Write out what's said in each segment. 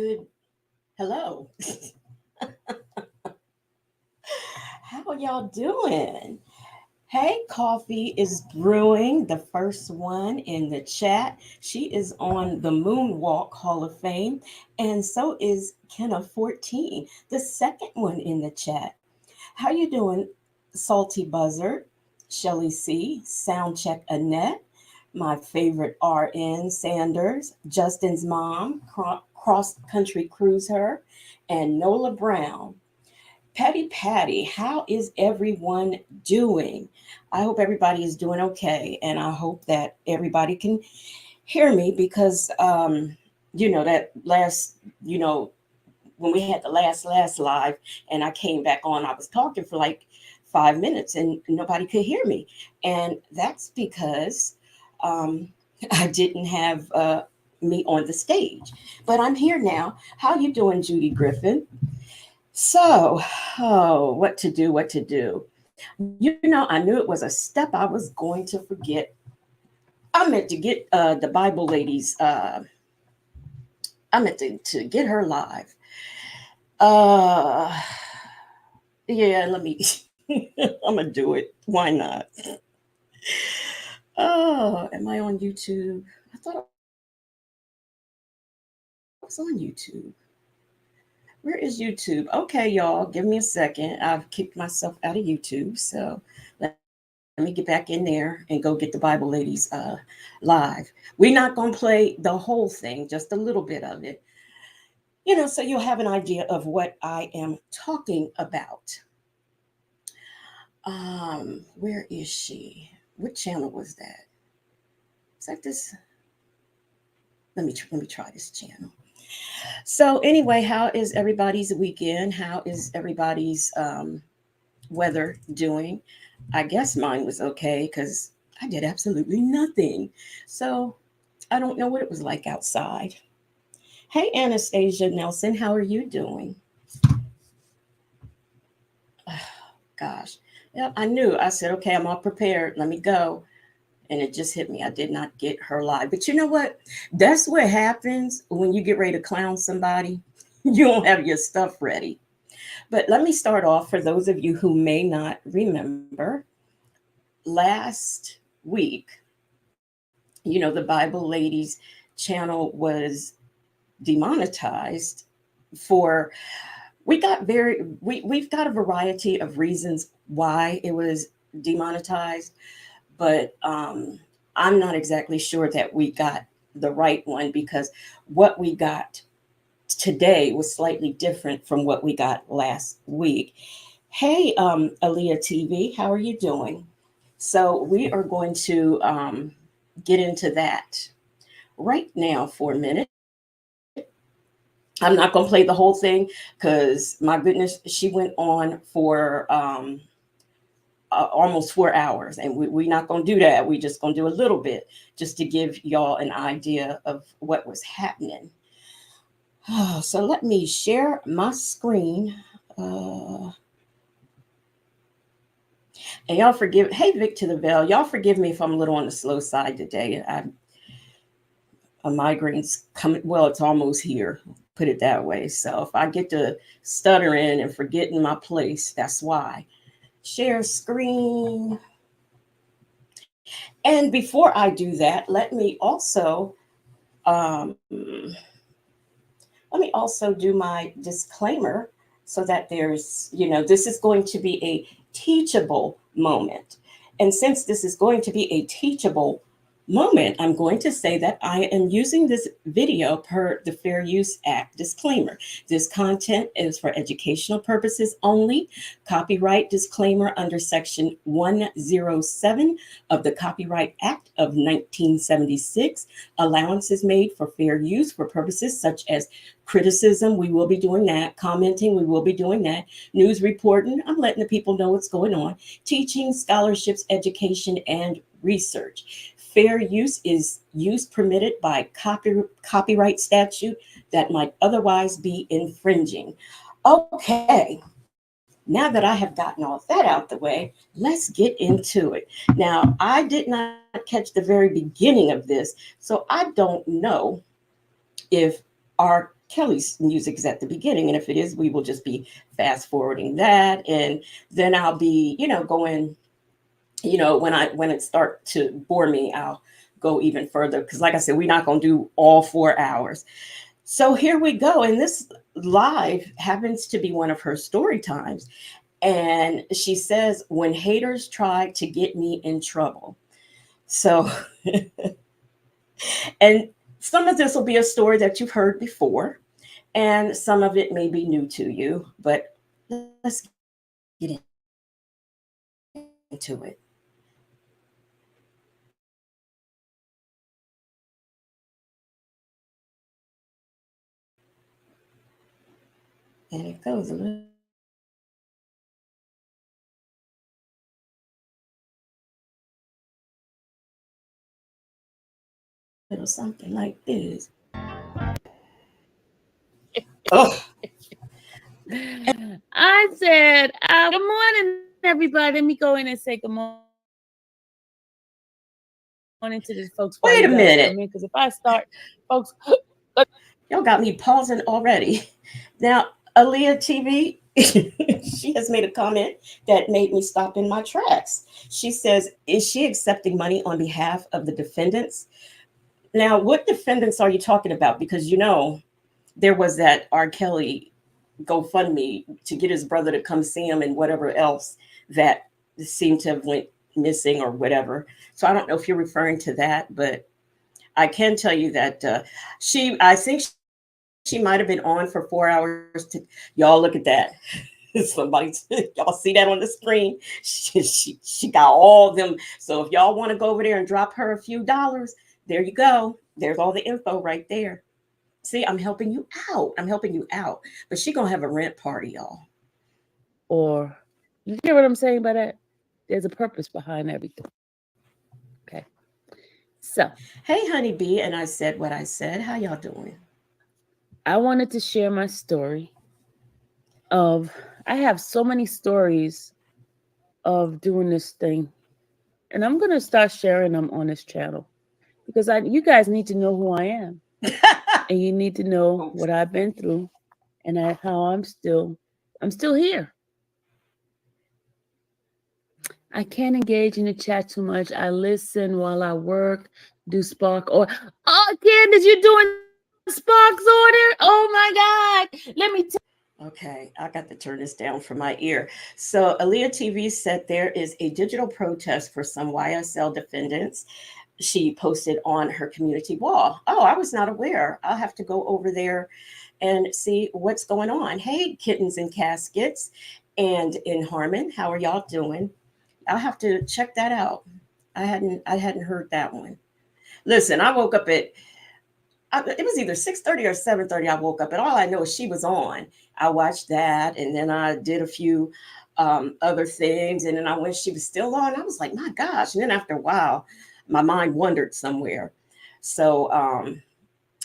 good hello. How are y'all doing? Hey, coffee is brewing, the first one in the chat. She is on the Moonwalk Hall of Fame, and so is Kenna 14, the second one in the chat. How you doing, Salty Buzzard, Shelly C, Soundcheck Annette, my favorite RN Sanders, Justin's mom, Cross Country Cruiser, and Nola Brown. Patty, how is everyone doing? I hope everybody is doing okay, and I hope that everybody can hear me because, that last, when we had the last live, and I came back on, I was talking for like 5 minutes, and nobody could hear me, and that's because um, I didn't have me on the stage. But I'm here now. How you doing, Judy Griffin? So, oh, what to do, what to do. I knew it was a step I was going to forget. I meant to get the Bible ladies, I meant to get her live. Uh, yeah, let me, I'm going to do it. Why not? Oh, am I on YouTube? I thought I was on YouTube. Where is YouTube? Okay, y'all, give me a second. I've kicked myself out of YouTube, so let me get back in there and go get the Bible ladies live. We're not gonna play the whole thing, just a little bit of it. So you'll have an idea of what I am talking about. Where is she? What channel was that? Is that this? Let me try this channel. So anyway, how is everybody's weekend? How is everybody's weather doing? I guess mine was okay because I did absolutely nothing. So I don't know what it was like outside. Hey, Anastasia Nelson, how are you doing? Gosh. Yep, I knew. I said, okay, I'm all prepared. Let me go. And it just hit me. I did not get her live. But you know what? That's what happens when you get ready to clown somebody. You don't have your stuff ready. But let me start off for those of you who may not remember. Last week, the Bible Ladies channel was demonetized for we've got a variety of reasons why it was demonetized, but I'm not exactly sure that we got the right one because what we got today was slightly different from what we got last week. Hey, Aaliyah TV, how are you doing? So we are going to get into that right now for a minute. I'm not going to play the whole thing because my goodness, she went on for almost 4 hours, and we're not going to do that. We're just going to do a little bit just to give y'all an idea of what was happening. So let me share my screen. And y'all forgive, hey, Vic to the Veil, y'all forgive me if I'm a little on the slow side today. A migraine's coming, well, it's almost here, put it that way. So if I get to stuttering and forgetting my place, that's why. Share screen. And before I do that, um, let me also do my disclaimer so that this is going to be a teachable moment. And since this is going to be a teachable moment, I'm going to say that I am using this video per the Fair Use Act disclaimer. This content is for educational purposes only. Copyright disclaimer under Section 107 of the Copyright Act of 1976. Allowances made for fair use for purposes such as criticism, we will be doing that. Commenting, we will be doing that. News reporting, I'm letting the people know what's going on. Teaching, scholarships, education, and research. Fair use is use permitted by copyright statute that might otherwise be infringing. Okay, now that I have gotten all that out the way, let's get into it. Now, I did not catch the very beginning of this, so I don't know if our Kelly's music is at the beginning. And if it is, we will just be fast forwarding that. And then I'll be, going, when it start to bore me, I'll go even further. Because like I said, we're not going to do all 4 hours. So here we go. And this live happens to be one of her story times. And she says, when haters try to get me in trouble. So, and some of this will be a story that you've heard before, and some of it may be new to you, but let's get into it. And it goes a little something like this. Oh, I said, good morning, everybody. Let me go in and say good morning to the folks while wait you a guys come minute. in. Because if I start, folks, Y'all got me pausing already. Now, Aaliyah TV, she has made a comment that made me stop in my tracks. She says, is she accepting money on behalf of the defendants? Now, what defendants are you talking about? Because there was that R. Kelly GoFundMe to get his brother to come see him and whatever else that seemed to have went missing or whatever. So I don't know if you're referring to that, but I can tell you that I think she might have been on for 4 hours. Y'all look at that. Somebody, y'all see that on the screen? She got all of them. So if y'all want to go over there and drop her a few dollars, there you go. There's all the info right there. See, I'm helping you out. I'm helping you out. But she gonna have a rent party, y'all. or you hear what I'm saying by that? There's a purpose behind everything. Okay. So Hey, honeybee, and I said what I said. How y'all doing? I wanted to share my story I have so many stories of doing this thing. And I'm going to start sharing them on this channel because you guys need to know who I am and you need to know what I've been through and how I'm still here. I can't engage in the chat too much. I listen while I work, do Spark or Candace, you're doing Spark's order. Oh my God. Let me Okay, I got to turn this down for my ear. So, Aaliyah TV said there is a digital protest for some YSL defendants. She posted on her community wall. Oh, I was not aware. I'll have to go over there and see what's going on. Hey, kittens and caskets and in Harmon, how are y'all doing? I'll have to check that out. I hadn't heard that one. Listen, I woke up at it was either 6:30 or 7:30. I woke up, and all I know is she was on. I watched that, and then I did a few other things, and then when she was still on, I was like, my gosh! And then after a while, my mind wandered somewhere. So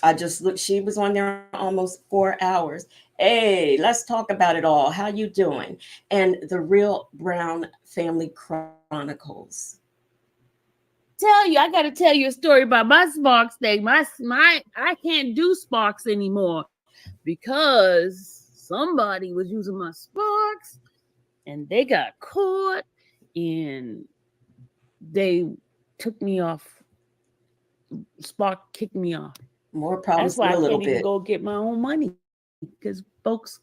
I just looked. She was on there almost 4 hours. Hey, let's talk about it all. How you doing? And the Real Brown Family Chronicles. I gotta tell you a story about my Sparks thing. I can't do Sparks anymore because somebody was using my Sparks and they got caught and they took me off. Spark kicked me off. More problems That's why with I a little can't even bit. go get my own money because folks,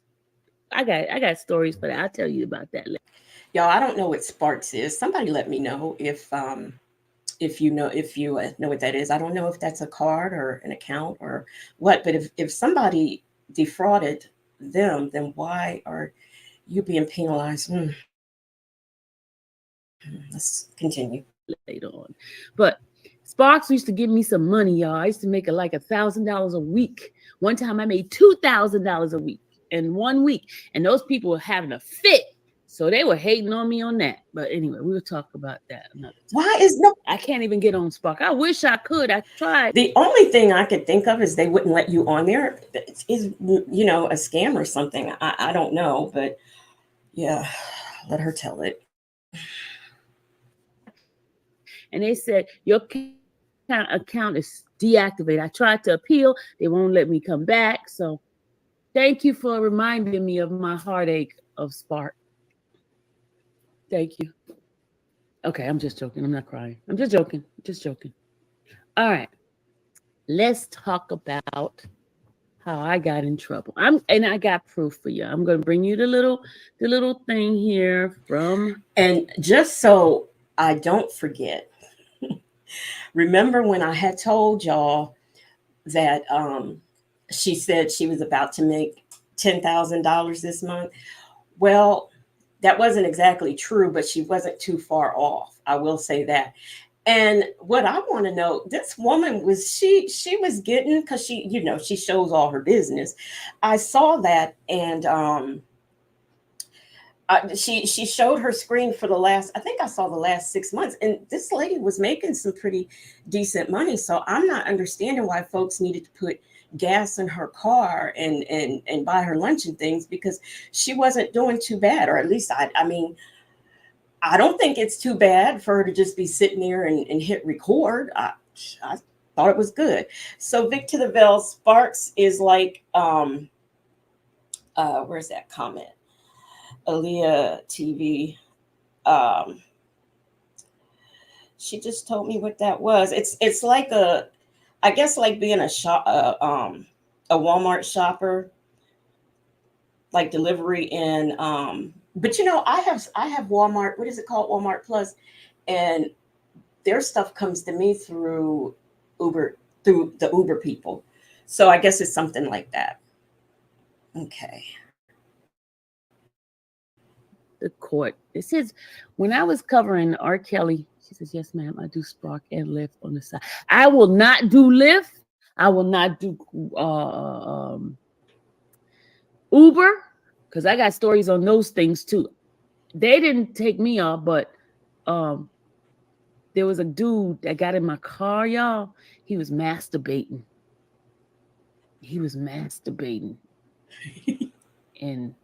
I got stories for that. I'll tell you about that later. Y'all, I don't know what Sparks is. Somebody let me know if you know what that is. I don't know if that's a card or an account or what, but if somebody defrauded them, then why are you being penalized? Let's continue. Later on. But Sparks used to give me some money, y'all. I used to make it like $1,000 a week. One time I made $2,000 a week in 1 week. And those people were having a fit. So they were hating on me on that. But anyway, we'll talk about that another time. Why is no? I can't even get on Spark. I wish I could. I tried. The only thing I could think of is they wouldn't let you on there. Is a scam or something? I don't know, but yeah, let her tell it. And they said, your account is deactivated. I tried to appeal. They won't let me come back. So Thank you for reminding me of my heartache of Spark. Thank you. Okay, I'm just joking. I'm not crying. I'm just joking. Just joking. All right. Let's talk about how I got in trouble. And I got proof for you. I'm going to bring you the little thing here from. And just so I don't forget, remember when I had told y'all that she said she was about to make $10,000 this month? Well, that wasn't exactly true, but she wasn't too far off. I will say that. And what I want to know, this woman was she was getting, because she shows all her business. I saw that, and she showed her screen for the last, I think I saw the last 6 months, and this lady was making some pretty decent money. So I'm not understanding why folks needed to put gas in her car and buy her lunch and things, because she wasn't doing too bad. Or at least I mean, I don't think it's too bad for her to just be sitting there and hit record. I thought it was good. So Vic to the Veil, Sparks is like, where's that comment? Aaliyah TV. She just told me what that was. It's like I guess like being a Walmart shopper, like delivery and but I have Walmart, what is it called? Walmart Plus, and their stuff comes to me through Uber, through the Uber people. So I guess it's something like that. Okay. The court. It says, when I was covering R. Kelly, she says, yes, ma'am, I do Spark and Lyft on the side. I will not do Lyft. I will not do Uber, because I got stories on those things too. They didn't take me off, but there was a dude that got in my car, y'all. He was masturbating. And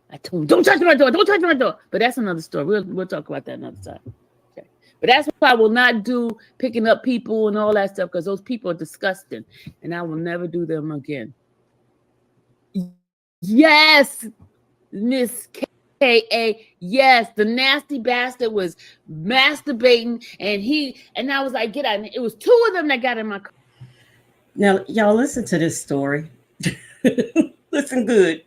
I told him, don't touch my door. But that's another story. We'll talk about that another time. Okay. But that's why I will not do picking up people and all that stuff, because those people are disgusting, and I will never do them again. Yes, Miss K.A. Yes, the nasty bastard was masturbating, and I was like, get out. It was two of them that got in my car. Now, y'all listen to this story. Listen good.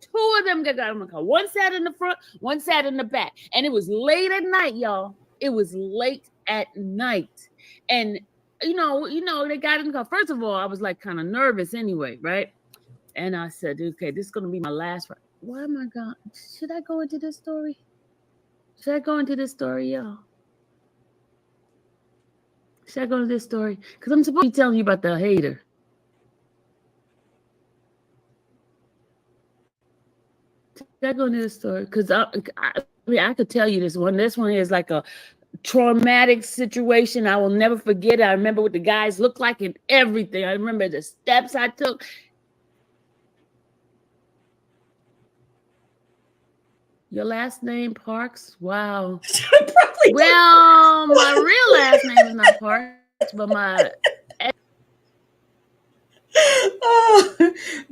Two of them that got in my car. One sat in the front, one sat in the back. And it was late at night, y'all. It was late at night. And, they got in the car. First of all, I was like kind of nervous anyway, right? And I said, okay, this is going to be my last ride. Why am I going? Should I go into this story? Y'all? Should I go into this story? Because I'm supposed to be telling you about the hater. Should I go into this story? Because I could tell you this one. This one is like a traumatic situation I will never forget. I remember what the guys looked like and everything. I remember the steps I took. Your last name, Parks? Wow. Well, my real last name is not Parks, but my...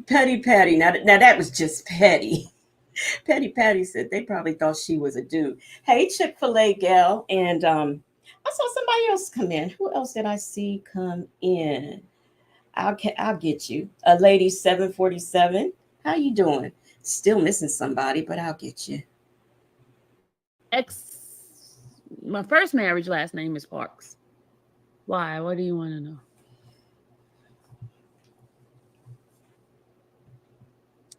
Petty. Now that was just petty. Petty said they probably thought she was a dude. Hey, Chick-fil-A gal. And I saw somebody else come in. Who else did I see come in? I'll get you. A lady 747. How you doing? Still missing somebody, but I'll get you. My first marriage last name is Parks. Why? What do you want to know?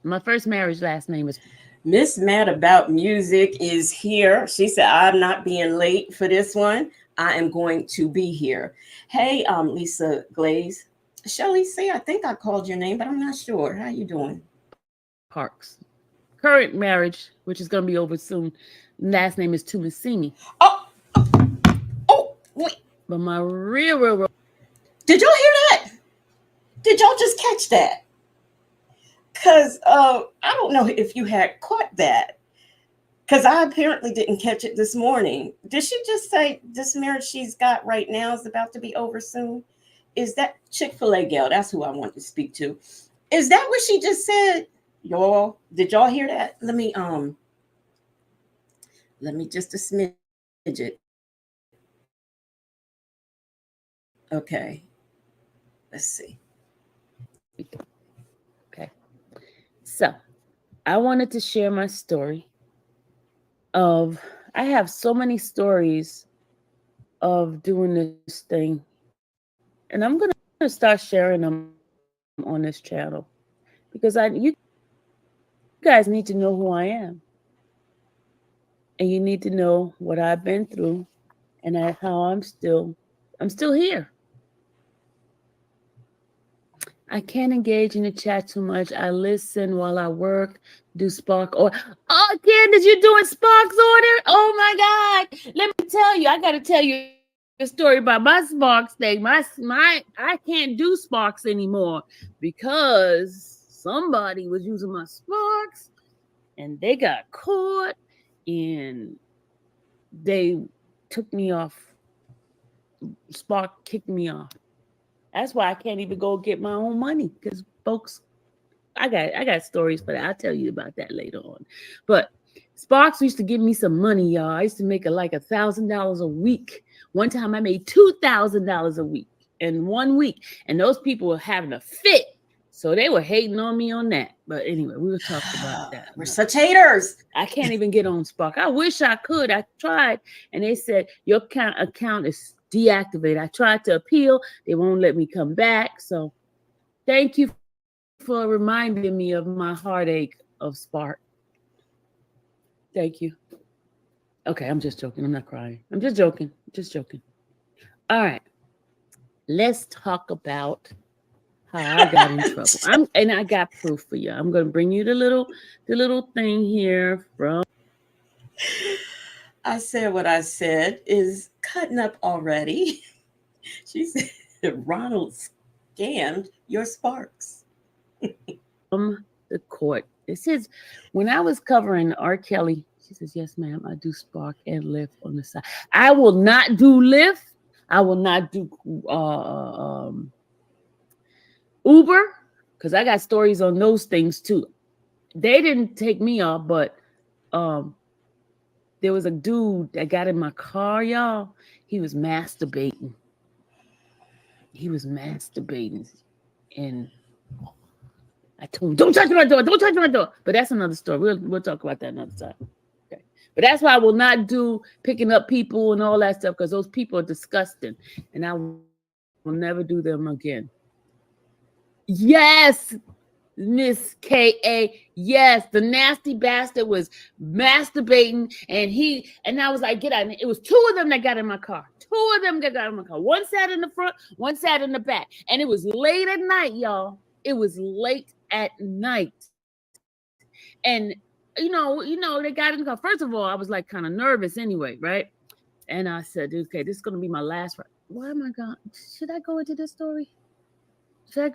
My first marriage last name is... Miss Mad About Music is here. She said, I'm not being late for this one. I am going to be here. Hey, Lisa Glaze. Shelly C, I think I called your name, but I'm not sure. How you doing? Parks. Current marriage, which is going to be over soon. Last name is Tumasini. Oh, wait. But my real... Did y'all hear that? Did y'all just catch that? Because I don't know if you had caught that. Because I apparently didn't catch it this morning. Did she just say this marriage she's got right now is about to be over soon? Is that Chick-fil-A gal? That's who I want to speak to. Is that what she just said? Y'all, did y'all hear that? Let me just a smidget. Okay. Let's see. Okay. So I wanted to share my story of, I have so many stories of doing this thing, and I'm going to start sharing them on this channel because you guys need to know who I am, and you need to know what I've been through, and how I'm still here. I can't engage in the chat too much. I listen while I work, do Spark or Candace, you're doing Sparks order? Oh my God. Let me tell you, I gotta tell you a story about my Sparks thing. I can't do Sparks anymore because somebody was using my Sparks and they got caught and they took me off. Spark kicked me off. That's why I can't even go get my own money because folks, I got stories for that. I'll tell you about that later on. But Sparks used to give me some money, y'all. I used to make like $1,000 a week. One time I made $2,000 a week in 1 week, and those people were having a fit. So they were hating on me on that. But anyway, we were talking about that. We're such haters. I can't even get on Spark. I wish I could. I tried, and they said your account is deactivated. I tried to appeal. They won't let me come back. So thank you for reminding me of my heartache of Spark. Thank you. Okay, I'm just joking. I'm not crying. I'm just joking. All right. Let's talk about how I got in trouble. And I got proof for you. I'm going to bring you the little thing here from. I said what I said is cutting up already. She said Ronald scammed your Sparks. From the court. It says, when I was covering R. Kelly, she says, yes, ma'am, I do Spark and Lyft on the side. I will not do Lyft. I will not do Uber, because I got stories on those things too. They didn't take me off, but there was a dude that got in my car, y'all. He was masturbating. And I told him, don't touch my door. But that's another story. We'll talk about that another time. Okay. But that's why I will not do picking up people and all that stuff, because those people are disgusting. And I will never do them again. Yes, Miss K.A. Yes, the nasty bastard was masturbating, and I was like, get out. It was two of them that got in my car. One sat in the front, one sat in the back. And it was late at night, y'all. It was late at night. And you know, they got in the car. First of all, I was like kind of nervous anyway, right? And I said, okay, this is gonna be my last ride. Why am I going? Should I go into this story? Y'all? Should I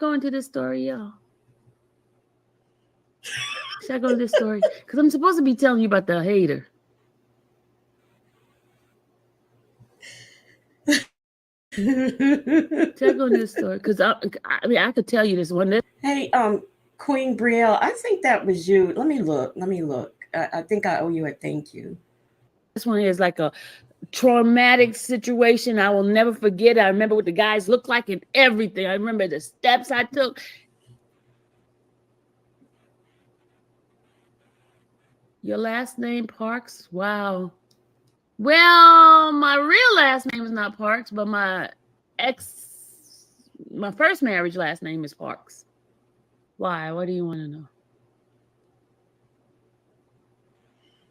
go to this story? Because I'm supposed to be telling you about the hater. Should I go into this story? Because I mean, I could tell you this one. Hey, Queen Brielle, I think that was you. Let me look. I think I owe you a thank you. This one is like a traumatic situation I will never forget. I remember what the guys looked like and everything. I remember the steps I took. Your last name, Parks? Wow. Well, my real last name is not Parks, but my first marriage last name is Parks. Why? What do you want to know?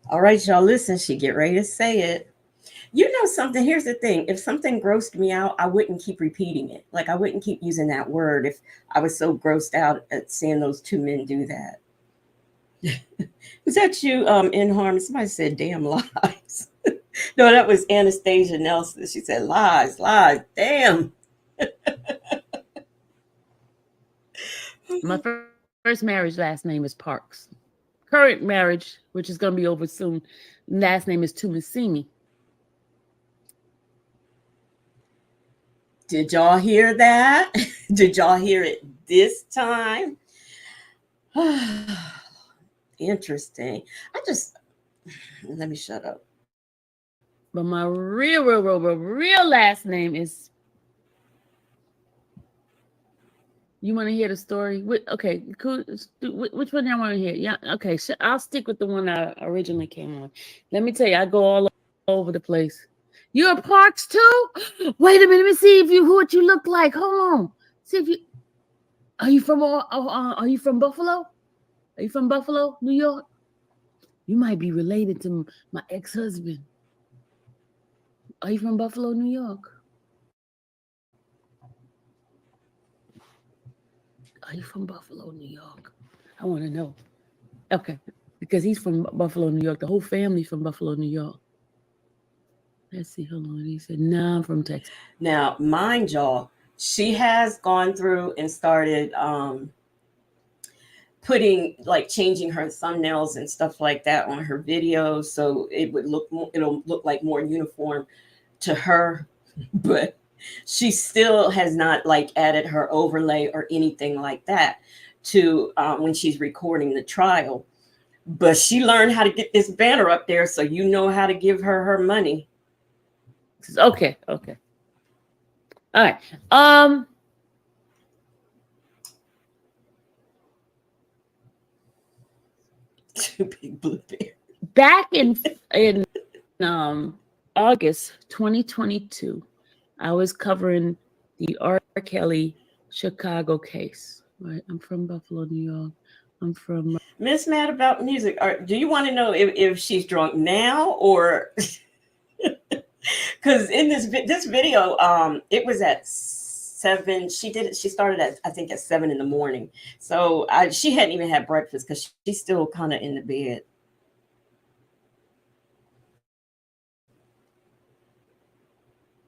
All right, y'all, listen. She get ready to say it. You know something? Here's the thing. If something grossed me out, I wouldn't keep repeating it. Like I wouldn't keep using that word if I was so grossed out at seeing those two men do that. Was that you, in harm? Somebody said damn lies. No, that was Anastasia Nelson. She said lies, damn. My first marriage last name is Parks. Current marriage, which is going to be over soon, last name is Tumasimi. Did y'all hear that? Did y'all hear it this time? Interesting. I just let me shut up. But my real last name is. You want to hear the story? Okay, cool. Which one y'all want to hear? Yeah, okay. I'll stick with the one I originally came on. Let me tell you, I go all over the place. You're Parks too? Wait a minute. Let me see what you look like. Hold on. See if you are you from are you from Buffalo? Are you from Buffalo, New York? You might be related to my ex-husband. Are you from Buffalo, New York? Are you from Buffalo, New York? I want to know. Okay, because he's from Buffalo, New York. The whole family's from Buffalo, New York. Let's see. Hold on. He said, "Nah, I'm from Texas." Now, mind y'all, she has gone through and started putting like changing her thumbnails and stuff like that on her videos, so it'll look like more uniform to her, but she still has not like added her overlay or anything like that to when she's recording the trial. But she learned how to get this banner up there, so you know how to give her her money. Okay. All right. Two big blue bear. Back in August 2022, I was covering the R. Kelly Chicago case. Right. I'm from Buffalo, New York. I'm from Miss Mad About Music. Do you want to know if she's drunk now or? Because in this video, it was at 7. She started at, I think, at 7 in the morning. So she hadn't even had breakfast because she's still kind of in the bed.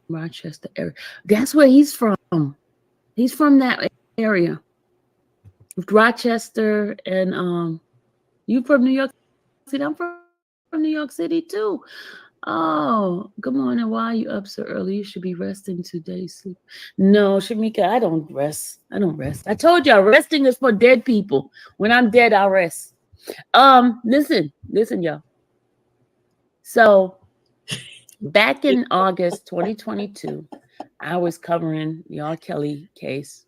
Rochester area. That's where he's from. He's from that area. Rochester and you from New York City? I'm from New York City too. Oh, good morning. Why are you up so early? You should be resting today. Sleep. No, Shamika, I don't rest. I told y'all resting is for dead people. When I'm dead, I'll rest. Listen, y'all. So back in August 2022, I was covering the R. Kelly case.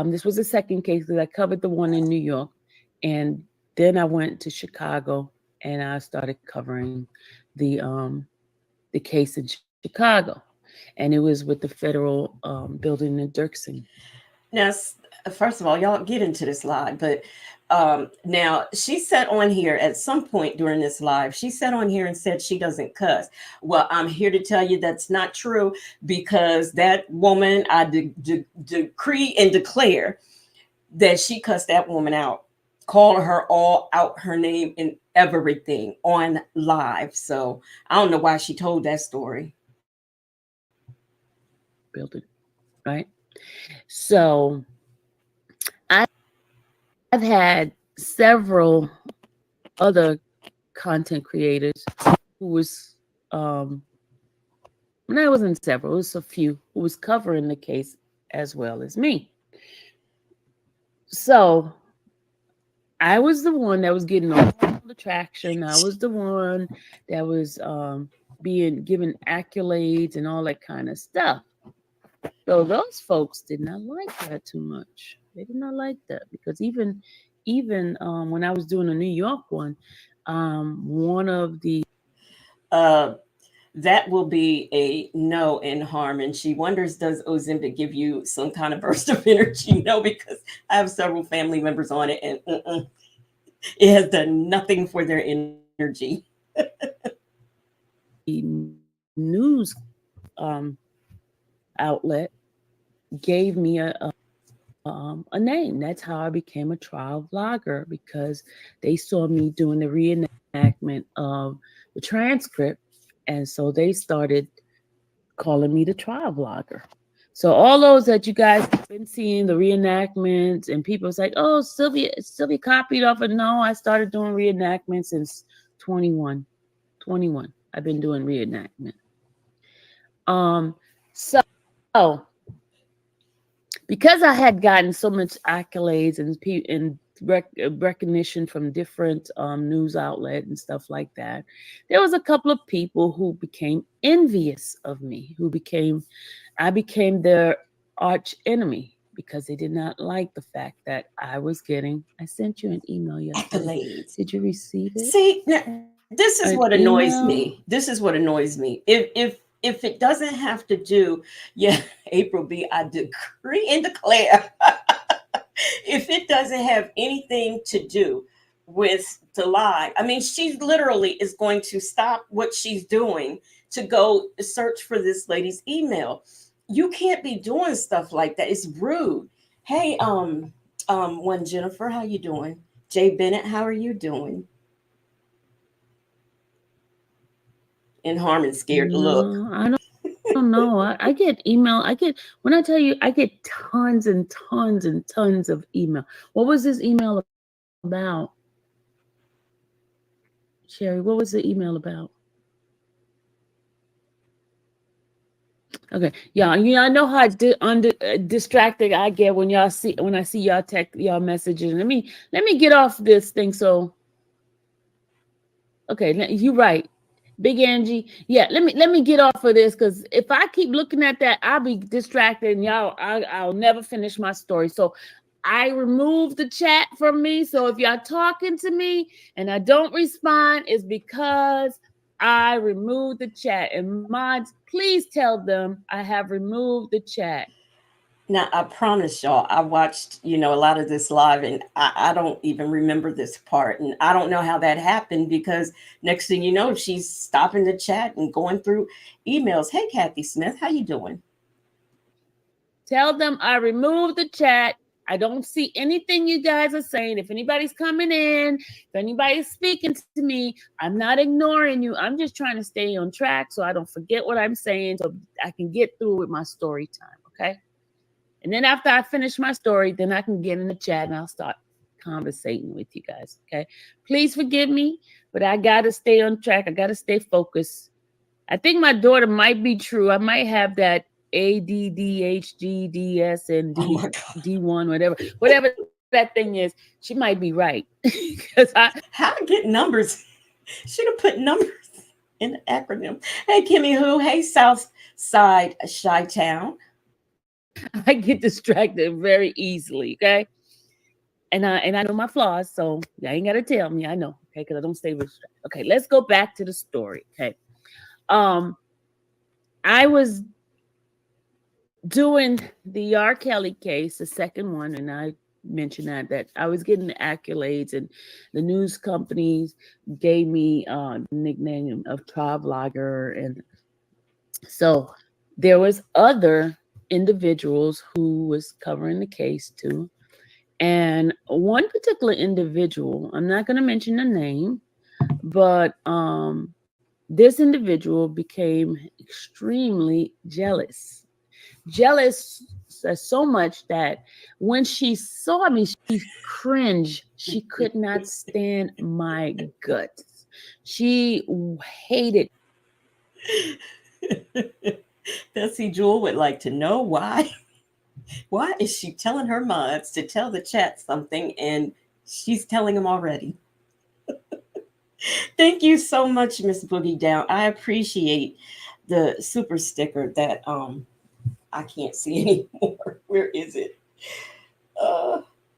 This was the second case because I covered the one in New York, and then I went to Chicago and I started covering the case in Chicago, and it was with the federal building in Dirksen. Now, first of all, y'all get into this live, but now she said on here at some point during this live, she said on here and said she doesn't cuss. Well, I'm here to tell you that's not true, because that woman, I decree and declare that she cussed that woman out, called her all out, her name and everything on live. So I don't know why she told that story. Building, right? So I've had several other content creators who was no, it wasn't several, it was a few who was covering the case as well as me. So I was the one that was getting all the traction. I was the one that was being given accolades and all that kind of stuff. So those folks did not like that too much. They did not like that because even when I was doing a New York one, one of the that will be a no in Harmon. She wonders, does Ozempic give you some kind of burst of energy? No, because I have several family members on it, and it has done nothing for their energy. News outlet gave me a name. That's how I became a trial vlogger, because they saw me doing the reenactment of the transcript, and so they started calling me the trial vlogger. So all those that you guys have been seeing, the reenactments, and people was like, "Oh, Sylvia copied off it." No, I started doing reenactments since 21. I've been doing reenactment. So because I had gotten so much accolades and recognition from different news outlets and stuff like that, there was a couple of people who became envious of me, I became their arch enemy because they did not like the fact that I sent you an email yesterday. Accolades. Did you receive it? See, now, this is An what annoys email? me. This is what annoys me. If it doesn't have to do, yeah, April B, I decree and declare. If it doesn't have anything to do with the lie, I mean, she literally is going to stop what she's doing to go search for this lady's email. You can't be doing stuff like that. It's rude. Hey, one Jennifer, how you doing? Jay Bennett, how are you doing? And Harmon scared to look. No, I don't know. I get email. When I tell you, I get tons and tons and tons of email. What was this email about? Sherry, what was the email about? Okay, yeah, I know how distracted I get when I see y'all text y'all messages. Let me get off this thing. So, okay, you're right, Big Angie. Yeah, let me get off of this because if I keep looking at that, I'll be distracted and I'll never finish my story. So, I removed the chat from me. So if y'all talking to me and I don't respond, it's because I removed the chat. And mods, please tell them I have removed the chat. Now, I promise y'all, I watched, a lot of this live and I don't even remember this part. And I don't know how that happened because next thing you know, she's stopping the chat and going through emails. Hey, Kathy Smith, how you doing? Tell them I removed the chat. I don't see anything you guys are saying. If anybody's coming in, if anybody's speaking to me, I'm not ignoring you. I'm just trying to stay on track so I don't forget what I'm saying so I can get through with my story time, okay? And then after I finish my story, then I can get in the chat and I'll start conversating with you guys, okay? Please forgive me, but I got to stay on track. I got to stay focused. I think my daughter might be true. I might have that ADDHG, DS, and D1, whatever that thing is. She might be right. How to get numbers? Should have put numbers in the acronym. Hey, Kimmy Who. Hey, South Side Chi-Town. I get distracted very easily, okay? And I know my flaws, so you ain't got to tell me. I know, okay? Because I don't stay distracted. Okay, let's go back to the story, okay? I was doing the R. Kelly case, the second one, and I mentioned that I was getting the accolades and the news companies gave me the nickname of Travelogger. And so there was other individuals who was covering the case too. And one particular individual, I'm not going to mention the name, but this individual became extremely jealous so much that when she saw me, she cringed. She could not stand my guts. She hated. Bessie Jewel would like to know why. Why is she telling her mods to tell the chat something and she's telling them already? Thank you so much, Miss Boogie Down. I appreciate the super sticker that I can't see anymore. Where is it?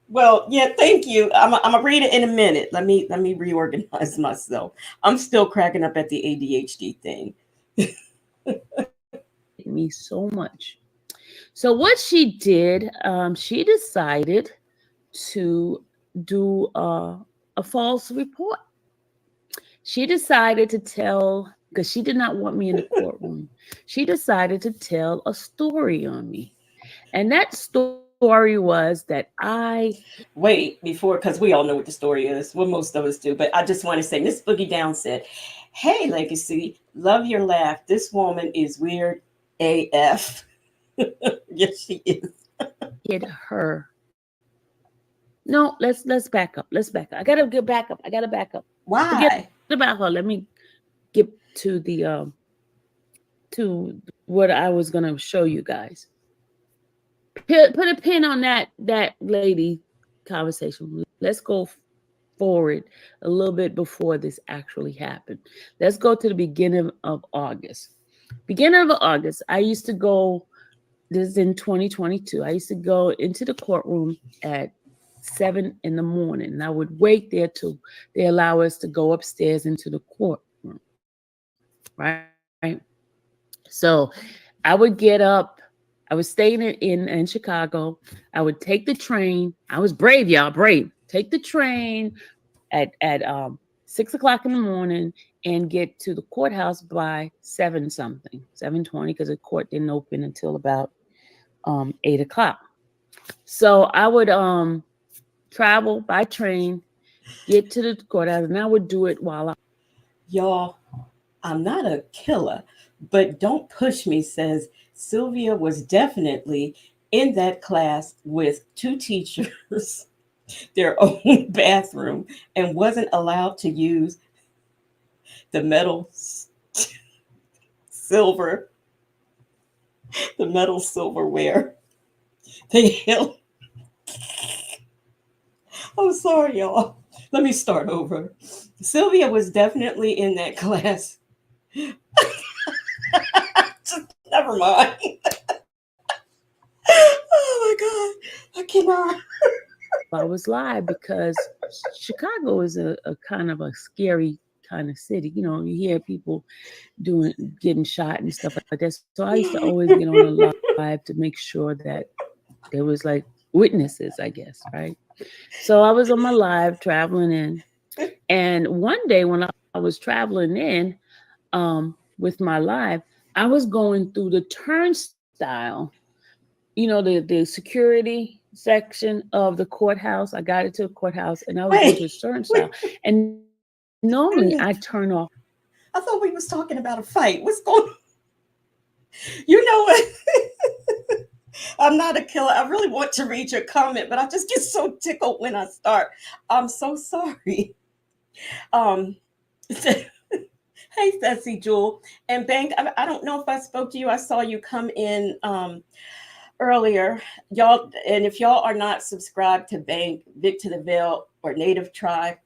Well, yeah, thank you. I'm gonna read it in a minute. Let me reorganize myself. I'm still cracking up at the ADHD thing. Me so much. So what she did, she decided to do a false report. She decided to tell, because she did not want me in the courtroom. She decided to tell a story on me. And that story was that wait before, because we all know what the story is. Well, most of us do. But I just want to say, Miss Boogie Down said, "Hey, Legacy, love your laugh. This woman is weird AF." Yes, she is. hit her. No, let's back up. Let's back up. I gotta get back up. Why? Forget about her. Let me get to the to what I was gonna show you guys. put a pin on that lady conversation. Let's go forward a little bit before this actually happened. Let's go to the beginning of August. Beginning of August, I used to go. This is in 2022. I used to go into the courtroom at 7 in the morning, and I would wait there till they allow us to go upstairs into the courtroom. Right. So I would get up. I was staying in Chicago. I would take the train. I was brave, y'all, brave. Take the train at 6 o'clock in the morning and get to the courthouse by 7 something, 7:20, because the court didn't open until about 8 o'clock. So I would travel by train, get to the courthouse, and I would do it while I. Y'all, I'm not a killer, but don't push me says Sylvia was definitely in that class with two teachers, their own bathroom, and wasn't allowed to use the silver, the metal silverware. They held. I'm sorry, y'all. Let me start over. Sylvia was definitely in that class. Just never mind. Oh my God. I cannot. I was live because Chicago is a kind of a scary kind of city. You know, you hear people getting shot and stuff like that. So I used to always get on a live to make sure that there was like witnesses, I guess, right? So I was on my live traveling in, and one day when I was traveling in with my live, I was going through the turnstile, the security section of the courthouse. I got into the courthouse and I was going to the Wait, turnstile. And normally I turn off. I thought we was talking about a fight. What's going on? You know what? I'm not a killer. I really want to read your comment, but I just get so tickled when I start. I'm so sorry. Um, hey, Sassy Jewel and Bank. I don't know if I spoke to you. I saw you come in earlier, y'all. And if y'all are not subscribed to Bank, Vic to the Veil, or Native Tribe,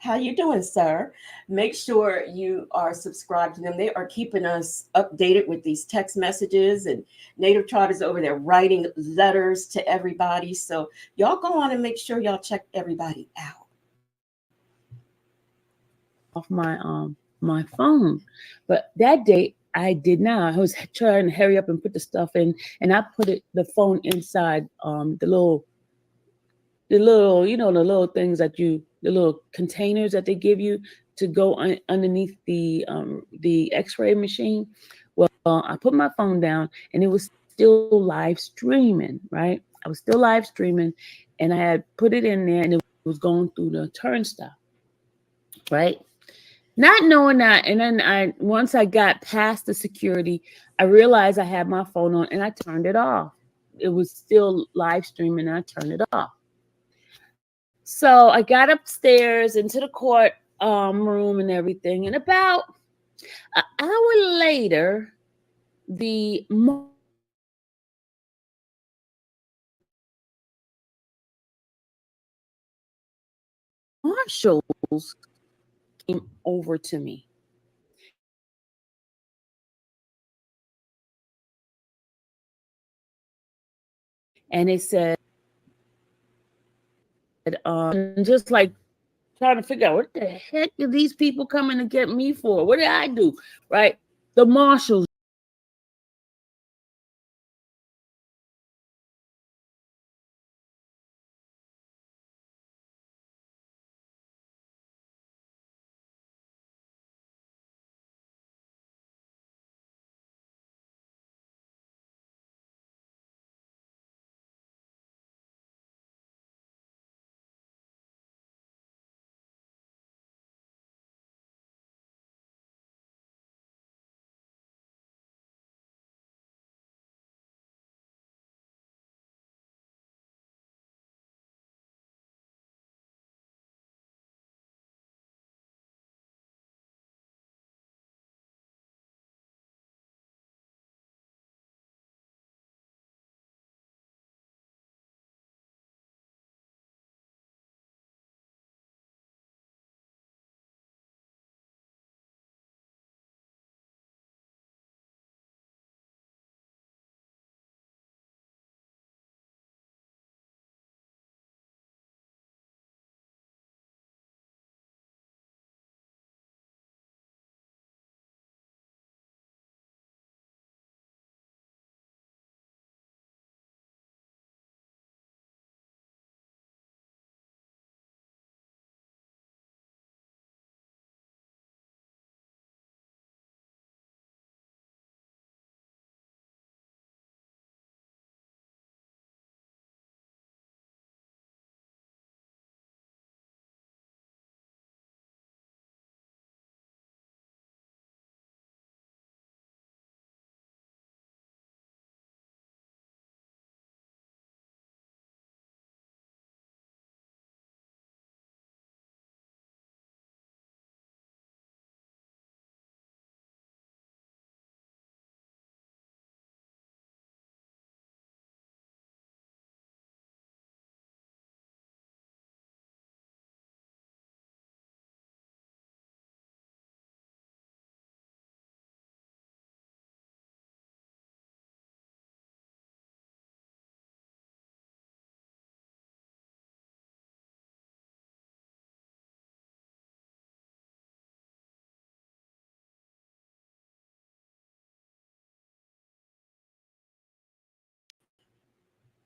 how you doing, sir? Make sure you are subscribed to them. They are keeping us updated with these text messages, and Native Tribe is over there writing letters to everybody. So y'all go on and make sure y'all check everybody out. Off my phone, but that day I did not. I was trying to hurry up and put the stuff in, and I put the phone inside the little things the little containers that they give you to go underneath the X-ray machine. Well, I put my phone down, and it was still live streaming. Right, I was still live streaming, and I had put it in there, and it was going through the turnstile. Right, not knowing that, and then once I got past the security, I realized I had my phone on, and I turned it off. It was still live streaming, and I turned it off. So I got upstairs into the court room and everything, and about an hour later, the marshals came over to me. And they said, just like trying to figure out what the heck are these people coming to get me for? What did I do? Right? The marshals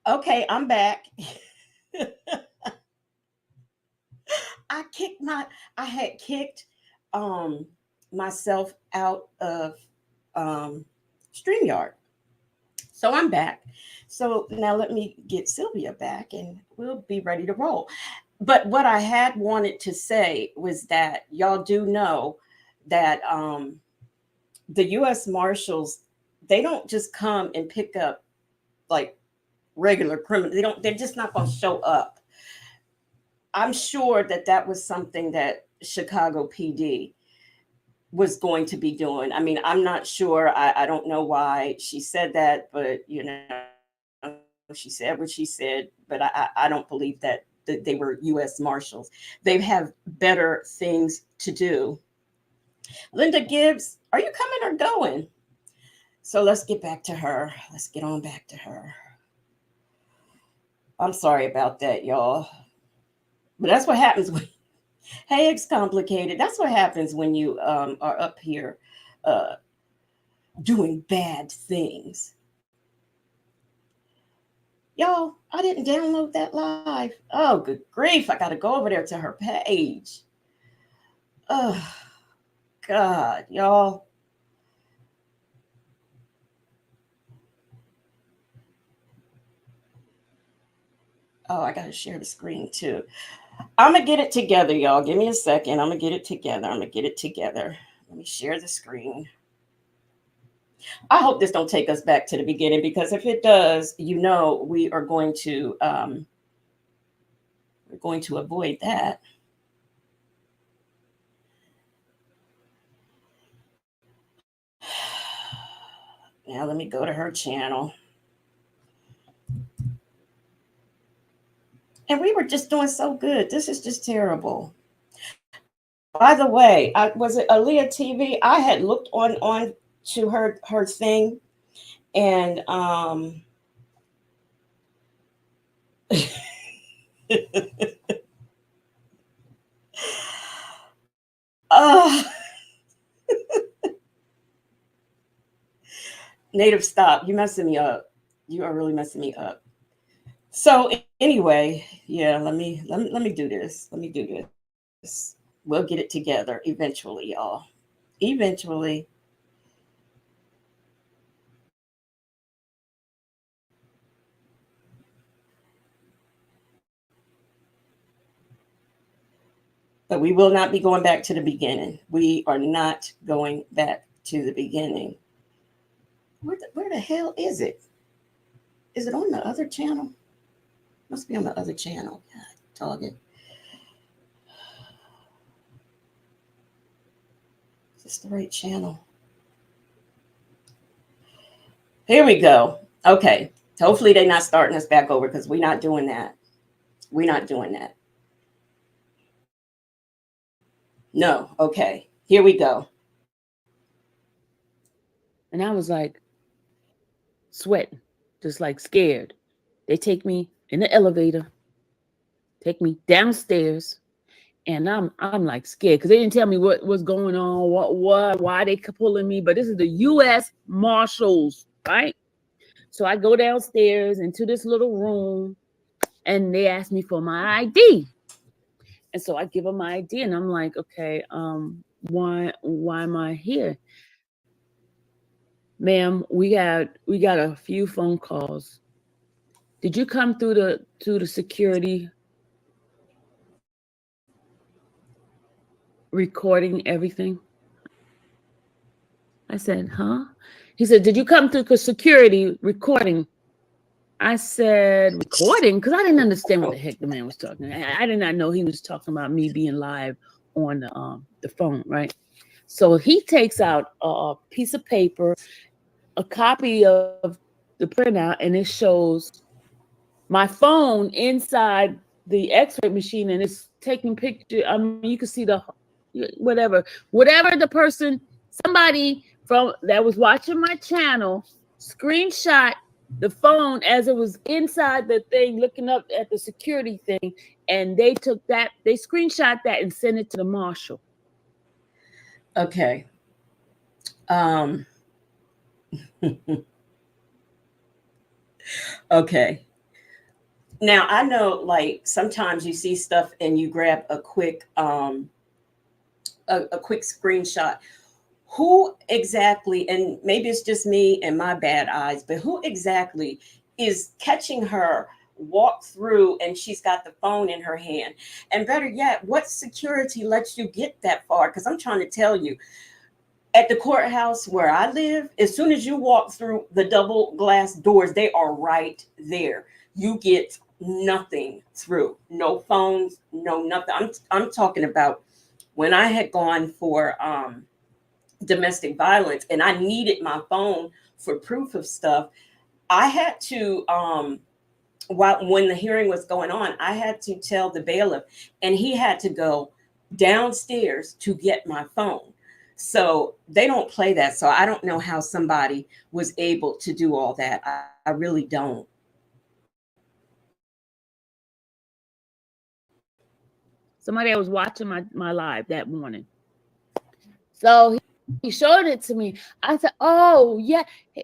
Okay, I'm back. I had kicked um myself out of um StreamYard. So I'm back. So now let me get Sylvia back and we'll be ready to roll. But what I had wanted to say was that y'all do know that the US Marshals, they don't just come and pick up like regular criminals. They're just not going to show up. I'm sure that that was something that Chicago PD was going to be doing. I mean, I'm not sure. I don't know why she said that, but she said what she said. But I don't believe that they were U.S. Marshals. They have better things to do. Linda Gibbs, are you coming or going? So let's get back to her. Let's get on back to her. I'm sorry about that, y'all. But that's what happens when, hey, it's complicated. That's what happens when you are up here uh, doing bad things. Y'all, I didn't download that live. Oh, good grief. I got to go over there to her page. Oh, God, y'all. Oh, I got to share the screen too. I'm going to get it together, y'all. Give me a second. I'm going to get it together. I'm going to get it together. Let me share the screen. I hope this don't take us back to the beginning because if it does, we're going to avoid that. Now let me go to her channel. And we were just doing so good. This is just terrible. By the way, was it Aaliyah TV? I had looked on to her thing, and uh, Native, stop! You messing me up. You are really messing me up. So anyway, yeah, let me do this. Let me do this. We'll get it together eventually, y'all. Eventually. But we will not be going back to the beginning. We are not going back to the beginning. Where the hell is it? Is it on the other channel? Must be on the other channel. God, dog it. Is this the right channel? Here we go. Okay. Hopefully they're not starting us back over because we're not doing that. We're not doing that. No. Okay. Here we go. And I was like sweating, just like scared. They take me in the elevator, take me downstairs, and I'm like scared because they didn't tell me what was going on, why they pulling me. But this is the U.S. Marshals, right? So I go downstairs into this little room, and they ask me for my ID. And so I give them my ID, and I'm like, okay, why am I here? Ma'am, we got a few phone calls. Did you come through the security recording everything? I said, huh? He said, did you come through the security recording? I said, recording? Because I didn't understand what the heck the man was talking. I did not know he was talking about me being live on the phone, right? So he takes out a piece of paper, a copy of the printout, and it shows my phone inside the X-ray machine, and it's taking picture. I mean, you can see the whatever the person, somebody from that was watching my channel, screenshot the phone as it was inside the thing, looking up at the security thing, and they took that, they screenshot that and sent it to the marshal. Okay. Um, okay. Now I know, like sometimes you see stuff and you grab a quick screenshot. Who exactly, and maybe it's just me and my bad eyes, but who exactly is catching her walk through and she's got the phone in her hand? And better yet, what security lets you get that far? Because I'm trying to tell you, at the courthouse where I live, as soon as you walk through the double glass doors, they are right there. You get nothing through. No phones, no nothing. I'm talking about when I had gone for domestic violence and I needed my phone for proof of stuff. I had to while when the hearing was going on, I had to tell the bailiff and he had to go downstairs to get my phone. So they don't play that. So I don't know how somebody was able to do all that. I really don't. Somebody that was watching my live that morning. So he showed it to me. I said, "Oh yeah."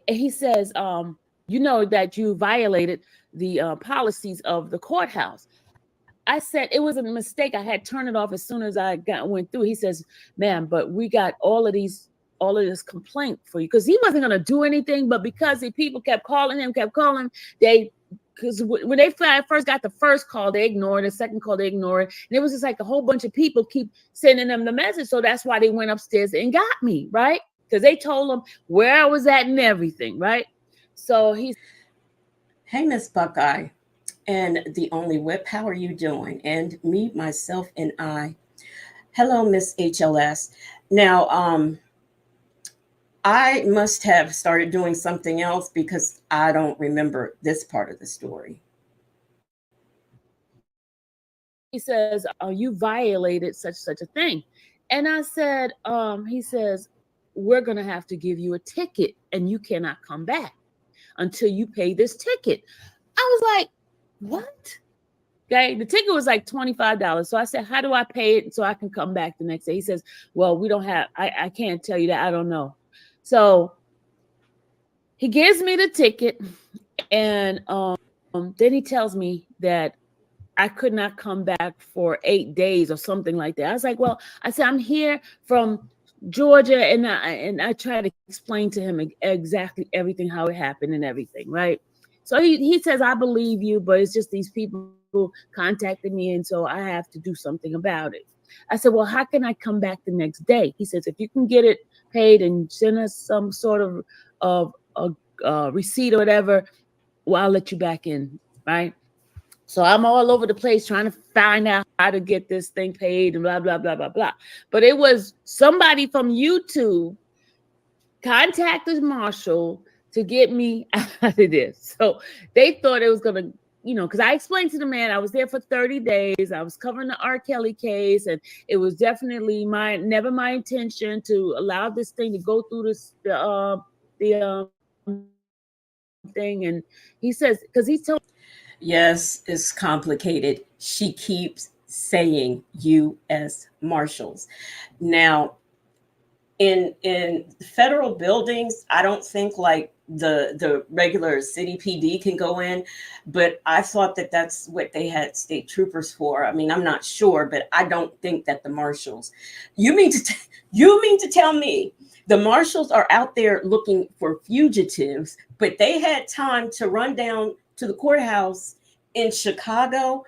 He says, "You know that you violated the policies of the courthouse." I said it was a mistake. I had turned it off as soon as I went through. He says, "Ma'am, but we got all of this complaint for you," because he wasn't gonna do anything, but because the people kept calling him, they because when they first got the first call, they ignored it. The second call, they ignored it. And it was just like a whole bunch of people keep sending them the message. So that's why they went upstairs and got me, right? Because they told them where I was at and everything, right? So he's, Hey, Miss Buckeye and the only whip, how are you doing? And me, myself, and I. Hello, Miss HLS. Now, I must have started doing something else because I don't remember this part of the story. he says, "Oh, you violated such a thing," and I said, he says, "We're gonna have to give you a ticket, and you cannot come back until you pay this ticket." I was like, "What?" Okay, the ticket was like $25. So I said, "How do I pay it so I can come back the next day?" He says, "Well, we don't have, I can't tell you that. I don't know." So he gives me the ticket, and then he tells me that I could not come back for 8 days or something like that. I was like, "Well," I said, "I'm here from Georgia," and I try to explain to him exactly everything, how it happened and everything, right? So he says, "I believe you, but it's just these people contacted me, and so I have to do something about it." I said, "Well, how can I come back the next day?" He says, "If you can get it paid and send us some sort of receipt or whatever, well, I'll let you back in," right? So I'm all over the place trying to find out how to get this thing paid and blah, blah, blah, blah, blah. But it was somebody from YouTube contacted Marshall to get me out of this. So they thought it was going to, because I explained to the man I was there for 30 days. I was covering the R. Kelly case, and it was definitely never my intention to allow this thing to go through the thing. And he says, because he told. Yes, it's complicated. She keeps saying U.S. Marshals. Now, in federal buildings, I don't think like the regular city PD can go in, but I thought that that's what they had state troopers for. I mean, I'm not sure, but I don't think that the marshals. You mean to tell me the marshals are out there looking for fugitives, but they had time to run down to the courthouse in Chicago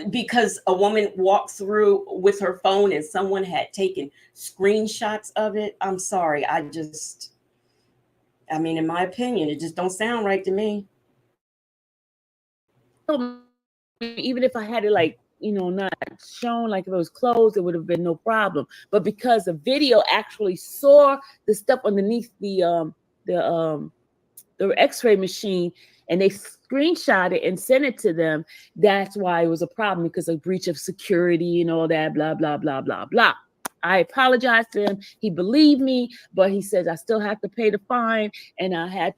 because a woman walked through with her phone and someone had taken screenshots of it? I'm sorry. I mean, in my opinion, it just don't sound right to me. Even if I had it like, not shown, like if it was closed, it would have been no problem. But because the video actually saw the stuff underneath the X-ray machine, and they screenshot it and sent it to them, that's why it was a problem, because of breach of security and all that, blah, blah, blah, blah, blah. I apologized to him. He believed me, but he says I still have to pay the fine, and I had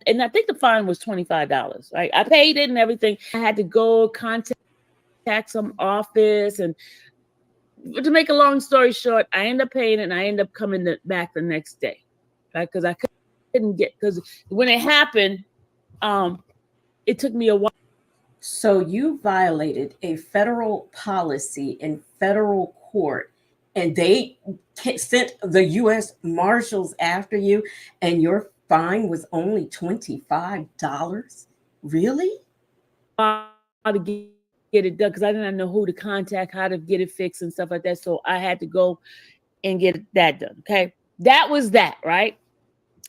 and I think the fine was $25, right? I paid it and everything. I had to go contact some office, and to make a long story short, I ended up paying it, and I ended up coming back the next day, right? Because I couldn't get, because when it happened, it took me a while. So you violated a federal policy in federal court, and they sent the U.S. Marshals after you, and your fine was only $25. Really? To get it done because I didn't know who to contact, how to get it fixed and stuff like that. So I had to go and get that done. Okay. That was that, right?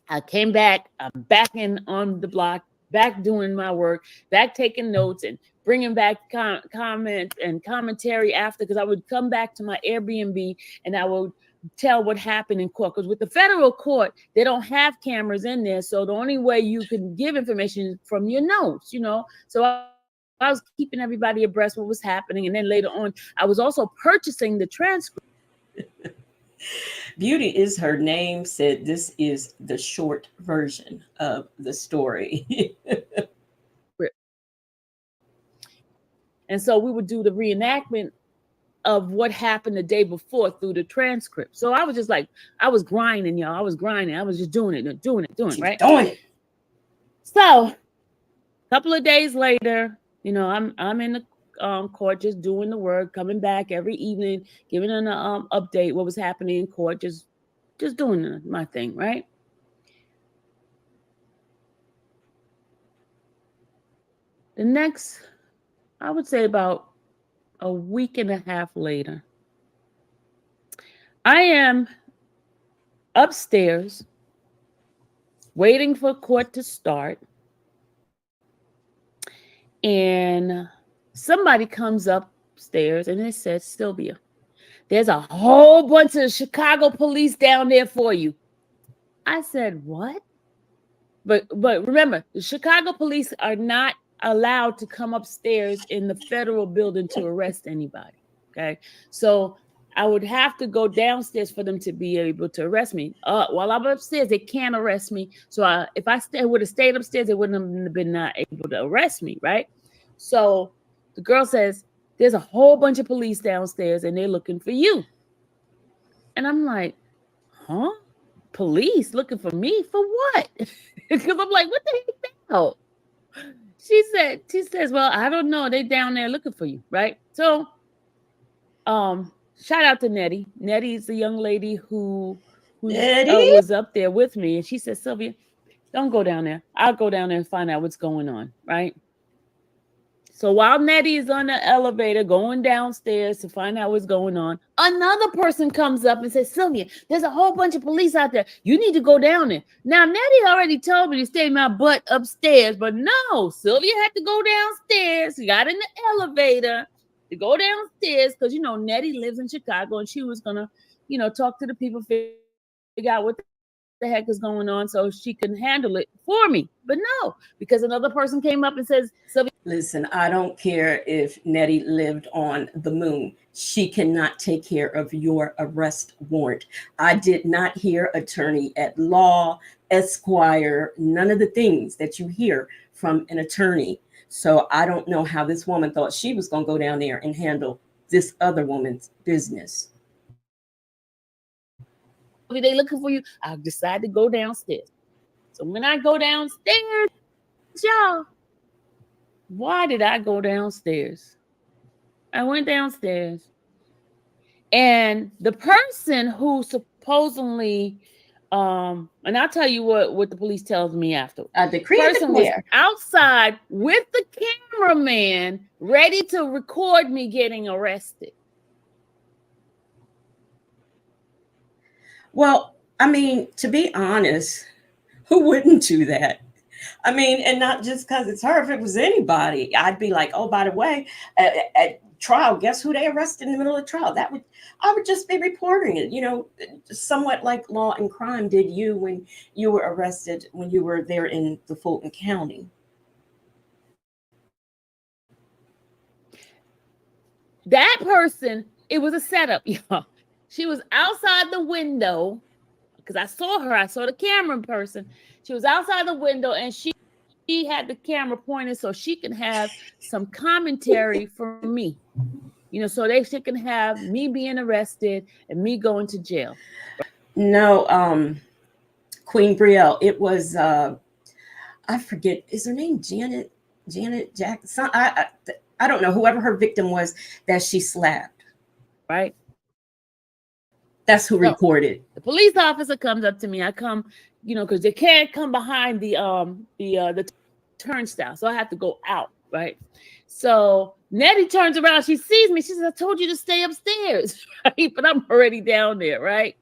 I came back, I'm back in on the block, back doing my work, back taking notes and bringing back comments and commentary after, because I would come back to my Airbnb and I would tell what happened in court. Because with the federal court, they don't have cameras in there. So the only way you can give information is from your notes, you know. So I was keeping everybody abreast what was happening. And then later on, I was also purchasing the transcript. Beauty is her name said this is the short version of the story. And so we would do the reenactment of what happened the day before through the transcript. So I was just like, I was grinding, y'all. I was grinding. I was just doing it, right? Doing it. So a couple of days later, you know, I'm in the court just doing the work, coming back every evening, giving an update what was happening in court, just doing my thing, right? The next, I would say about a week and a half later, I am upstairs waiting for court to start, and somebody comes upstairs and it says, Sylvia, there's a whole bunch of Chicago police down there for you. I said, what? But remember, the Chicago police are not allowed to come upstairs in the federal building to arrest anybody. Okay. So I would have to go downstairs for them to be able to arrest me. While I'm upstairs, they can't arrest me. So if I would have stayed upstairs, they wouldn't have been not able to arrest me, right? So the girl says, there's a whole bunch of police downstairs and they're looking for you. And I'm like, huh? Police looking for me for what? Because I'm like, what the heck now? She says, well, I don't know. They down there looking for you, right? So shout out to Nettie. Nettie is the young lady who was up there with me. And she said, Sylvia, don't go down there. I'll go down there and find out what's going on, right? So while Nettie is on the elevator going downstairs to find out what's going on, another person comes up and says, Sylvia, there's a whole bunch of police out there. You need to go down there. Now, Nettie already told me to stay my butt upstairs, but no, Sylvia had to go downstairs. She got in the elevator to go downstairs because, you know, Nettie lives in Chicago and she was going to, you know, talk to the people, figure out what the heck is going on so she can handle it for me. But no, because another person came up and says, Sylvia, listen, I don't care if Nettie lived on the moon. She cannot take care of your arrest warrant. I did not hear attorney at law, esquire, none of the things that you hear from an attorney. So I don't know how this woman thought she was going to go down there and handle this other woman's business. they looking for you. I decided to go downstairs. So when I go downstairs, y'all, why did I go downstairs? I went downstairs and the person who supposedly, and I'll tell you what the police tells me after. The person was outside with the cameraman ready to record me getting arrested. Well, I mean, to be honest, who wouldn't do that? I mean, and not just because it's her. If it was anybody, I'd be like, oh, by the way, at trial, guess who they arrested in the middle of the trial? I would just be reporting it, you know, somewhat like Law and Crime did you when you were arrested, when you were there in the Fulton County. That person, it was a setup, y'all. She was outside the window because I saw her. I saw the camera person. She was outside the window and she had the camera pointed so she can have some commentary for me. You know, so she can have me being arrested and me going to jail. No, Queen Brielle, it was, I forget, is her name Janet? Janet Jackson. I don't know, whoever her victim was that she slapped. right? That's who So reported. the police officer comes up to me. I come, because they can't come behind the turnstile, so I have to go out, right? So Nettie turns around. She sees me. She says, "I told you to stay upstairs," right? But I'm already down there, right?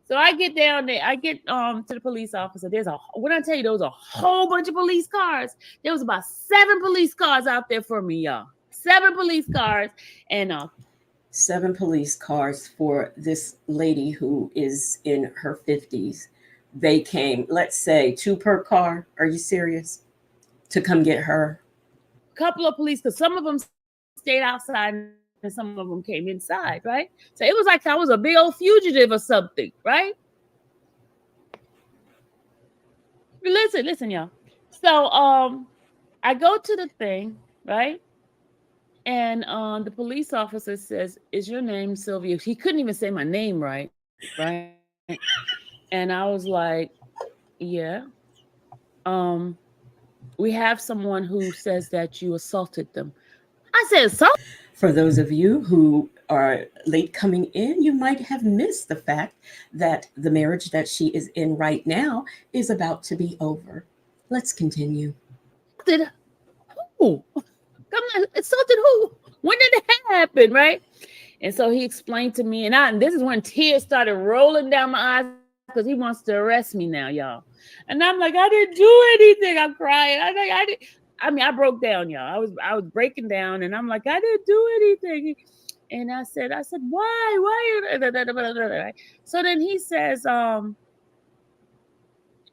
So I get down there. I get to the police officer. When I tell you there was a whole bunch of police cars. There was about 7 police cars out there for me, y'all. 7 police cars, and 7 police cars for this lady who is in her 50s. They came, let's say, 2 per car. Are you serious? To come get her. couple of police, because some of them stayed outside and some of them came inside, right? So it was like I was a big old fugitive or something, right? Listen, y'all. So I go to the thing, right? And the police officer says, "Is your name Sylvia?" He couldn't even say my name right, right? And I was like, "Yeah." We have someone who says that you assaulted them. I said, "Assault?" For those of you who are late coming in, you might have missed the fact that the marriage that she is in right now is about to be over. Let's continue. Did who? Come on, assaulted who? When did that happen, right? And so he explained to me, and this is when tears started rolling down my eyes because he wants to arrest me now, y'all. And I'm like, I didn't do anything. I'm crying. I broke down, y'all. I was breaking down, and I'm like, I didn't do anything. And I said, why? So then he says, and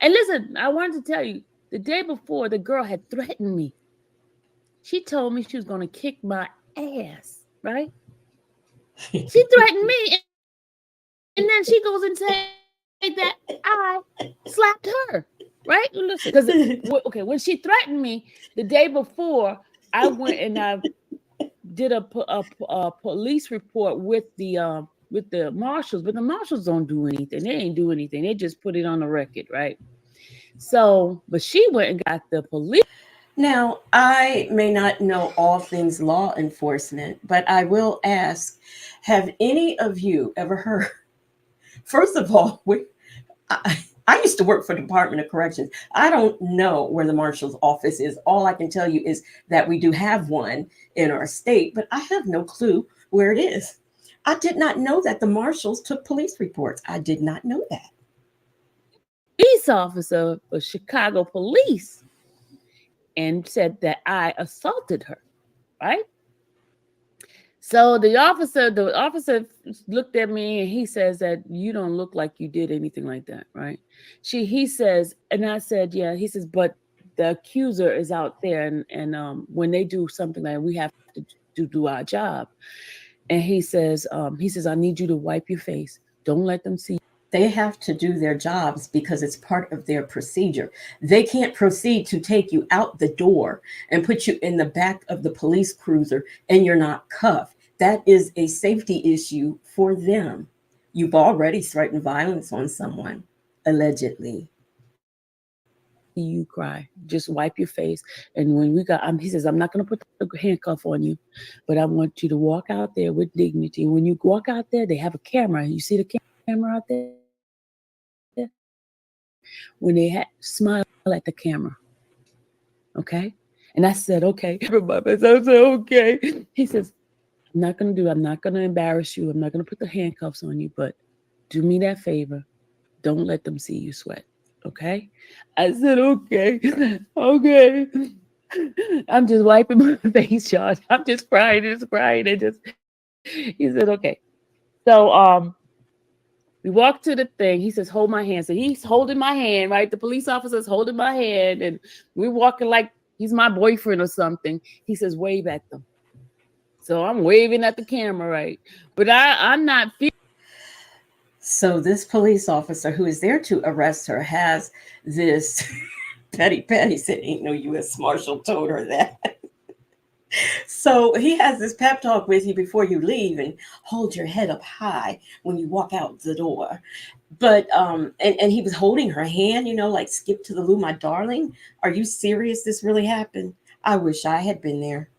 listen, I wanted to tell you, the day before, the girl had threatened me. She told me she was going to kick my ass, right? She threatened me, and then she goes and says that I slapped her, right? Listen, because when she threatened me the day before, I went and I did a police report with the marshals, but the marshals don't do anything. They ain't do anything. They just put it on the record, right? So, but she went and got the police. Now, I may not know all things law enforcement, but I will ask, have any of you ever heard? First of all, I used to work for the Department of Corrections. I don't know where the marshal's office is. All I can tell you is that we do have one in our state, but I have no clue where it is. I did not know that the marshals took police reports. I did not know that. Police officer of Chicago police and said that I assaulted her, right? So the officer looked at me and he says that you don't look like you did anything like that, right? He says, and I said, yeah. He says, but the accuser is out there, and when they do something like that, we have to do our job. And he says, I need you to wipe your face. Don't let them see. They have to do their jobs because it's part of their procedure. They can't proceed to take you out the door and put you in the back of the police cruiser and you're not cuffed. That is a safety issue for them. You've already threatened violence on someone, allegedly. You cry, just wipe your face. And when he says, I'm not going to put the handcuff on you, but I want you to walk out there with dignity. When you walk out there, they have a camera. You see the camera out there? When they smile at the camera. Okay. And I said, okay. I said, okay. He says, I'm not going to embarrass you. I'm not going to put the handcuffs on you, but do me that favor. Don't let them see you sweat. Okay. I said, okay. Okay. I'm just wiping my face, y'all. I'm just crying. He said, okay. So, we walk to the thing. He says, hold my hand. So he's holding my hand, right? The police officer's holding my hand, and we're walking like he's my boyfriend or something. He says, wave at them. So I'm waving at the camera, right? But I'm not feeling. So this police officer who is there to arrest her has this Petty said, ain't no U.S. Marshal told her that. So he has this pep talk with you before you leave and hold your head up high when you walk out the door. But and he was holding her hand, like skip to the loo, my darling. Are you serious? This really happened? I wish I had been there.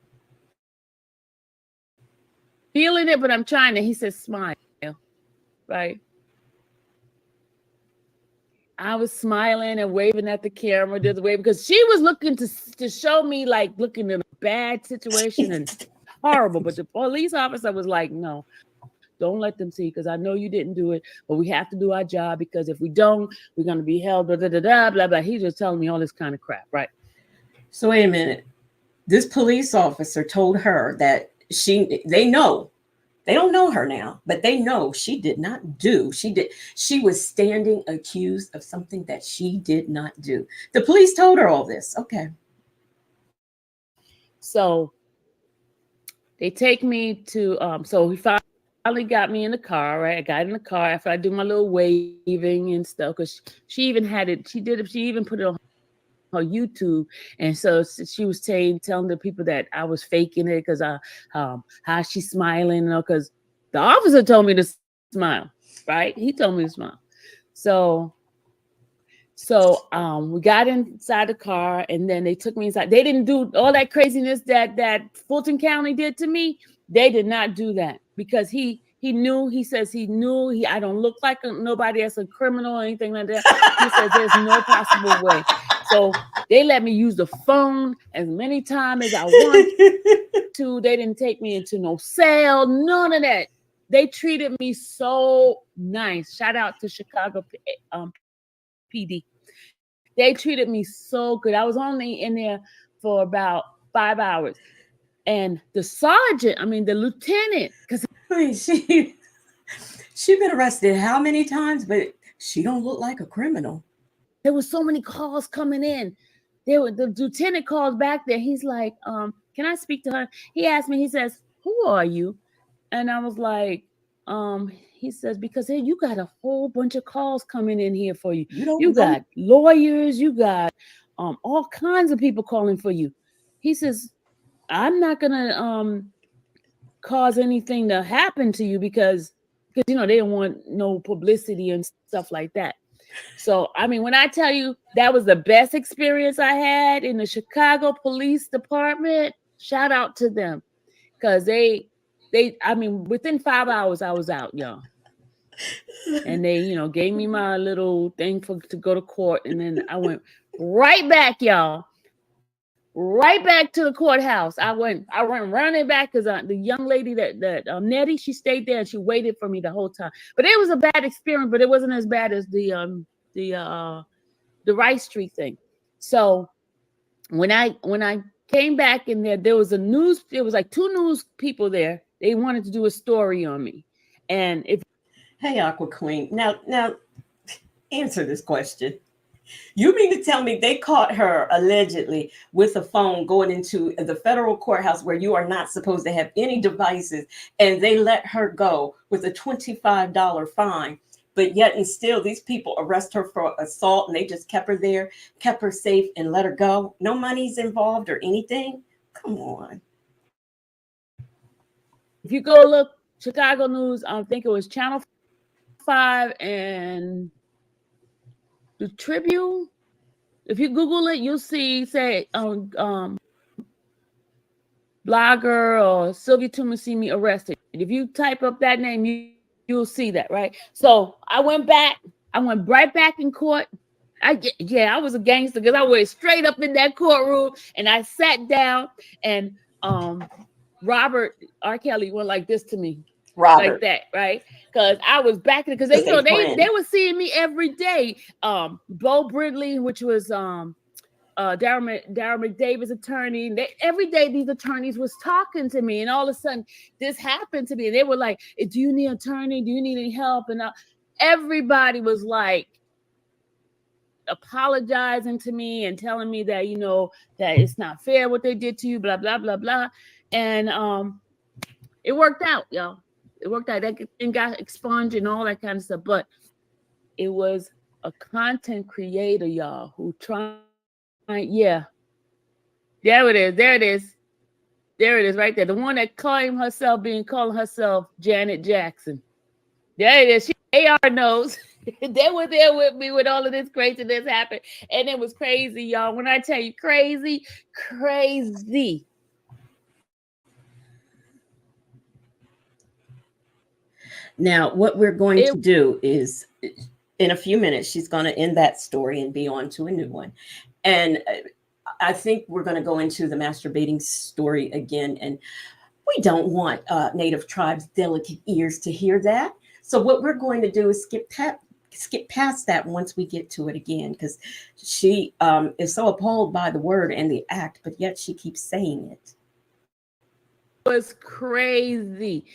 Feeling it, but I'm trying to. He says, smile, right? I was smiling and waving at the camera, just waving, because she was looking to show me, like, looking in a bad situation and horrible. But the police officer was like, no, don't let them see, because I know you didn't do it, but we have to do our job, because if we don't, we're going to be held, blah, blah, blah, blah, blah, blah. He's just telling me all this kind of crap, right? So wait a minute. This police officer told her that they know. They don't know her now, but they know she did not do. She was standing accused of something that she did not do. The police told her all this. Okay. So they take me to, so he finally got me in the car, right? I got in the car after I do my little waving and stuff, because she even had it, she even put it on her YouTube. And so she was telling the people that I was faking it, because how she's smiling, because the officer told me to smile, right? He told me to smile. So we got inside the car, and then they took me inside. They didn't do all that craziness that Fulton County did to me. They did not do that, because he knew. He says he knew I don't look like nobody that's a criminal or anything like that. He says there's no possible way. So they let me use the phone as many times as I want to. They didn't take me into no cell, none of that. They treated me so nice. Shout out to Chicago PD. They treated me so good. I was only in there for about 5 hours. And the lieutenant, because she been arrested how many times, but she don't look like a criminal. There was so many calls coming in. The lieutenant calls back there. He's like, can I speak to her? He asked me, he says, who are you? And I was like, he says, because hey, you got a whole bunch of calls coming in here for you. You got lawyers, you got all kinds of people calling for you. He says, I'm not gonna cause anything to happen to you, because they don't want no publicity and stuff like that. So, I mean, when I tell you that was the best experience I had in the Chicago Police Department, shout out to them, because within 5 hours I was out, y'all. And they, gave me my little thing to go to court. And then I went right back, y'all, right back to the courthouse. I went running back, because the young lady that Nettie, she stayed there and she waited for me the whole time. But it was a bad experience, but it wasn't as bad as the Rice Street thing. So when I came back in there was like 2 news people there. They wanted to do a story on me. And hey, Aqua Queen, now answer this question. You mean to tell me they caught her allegedly with a phone going into the federal courthouse where you are not supposed to have any devices, and they let her go with a $25 fine, but yet and still these people arrest her for assault, and they just kept her there, kept her safe, and let her go? No money's involved or anything? Come on. If you go look, Chicago News, I think it was Channel 5 and the Tribune. If you Google it, you'll see, say, blogger or Sylvia Tumasimi arrested. If you type up that name, you'll see that, right? So I went right back in court. I was a gangster, because I went straight up in that courtroom and I sat down, and Robert R. Kelly went like this to me. Like that, right? Because I was back in, because they were seeing me every day. Bo Brindley, which was Darryl McDavid's attorney. Every day these attorneys was talking to me, and all of a sudden this happened to me. And they were like, do you need an attorney? Do you need any help? And everybody was like apologizing to me and telling me that, that it's not fair what they did to you, blah, blah, blah, blah. And it worked out, y'all. It worked out. That thing got expunged and all that kind of stuff. But it was a content creator, y'all, who tried. Yeah. There it is. There it is. There it is right there. The one that calling herself Janet Jackson. There it is. AR knows. They were there with me when all of this craziness happened. And it was crazy, y'all. When I tell you crazy, crazy. Now, what we're going to do is in a few minutes, she's going to end that story and be on to a new one. And I think we're going to go into the masturbating story again. And we don't want Native tribes' delicate ears to hear that. So what we're going to do is skip past that once we get to it again, because she is so appalled by the word and the act, but yet she keeps saying it. It was crazy.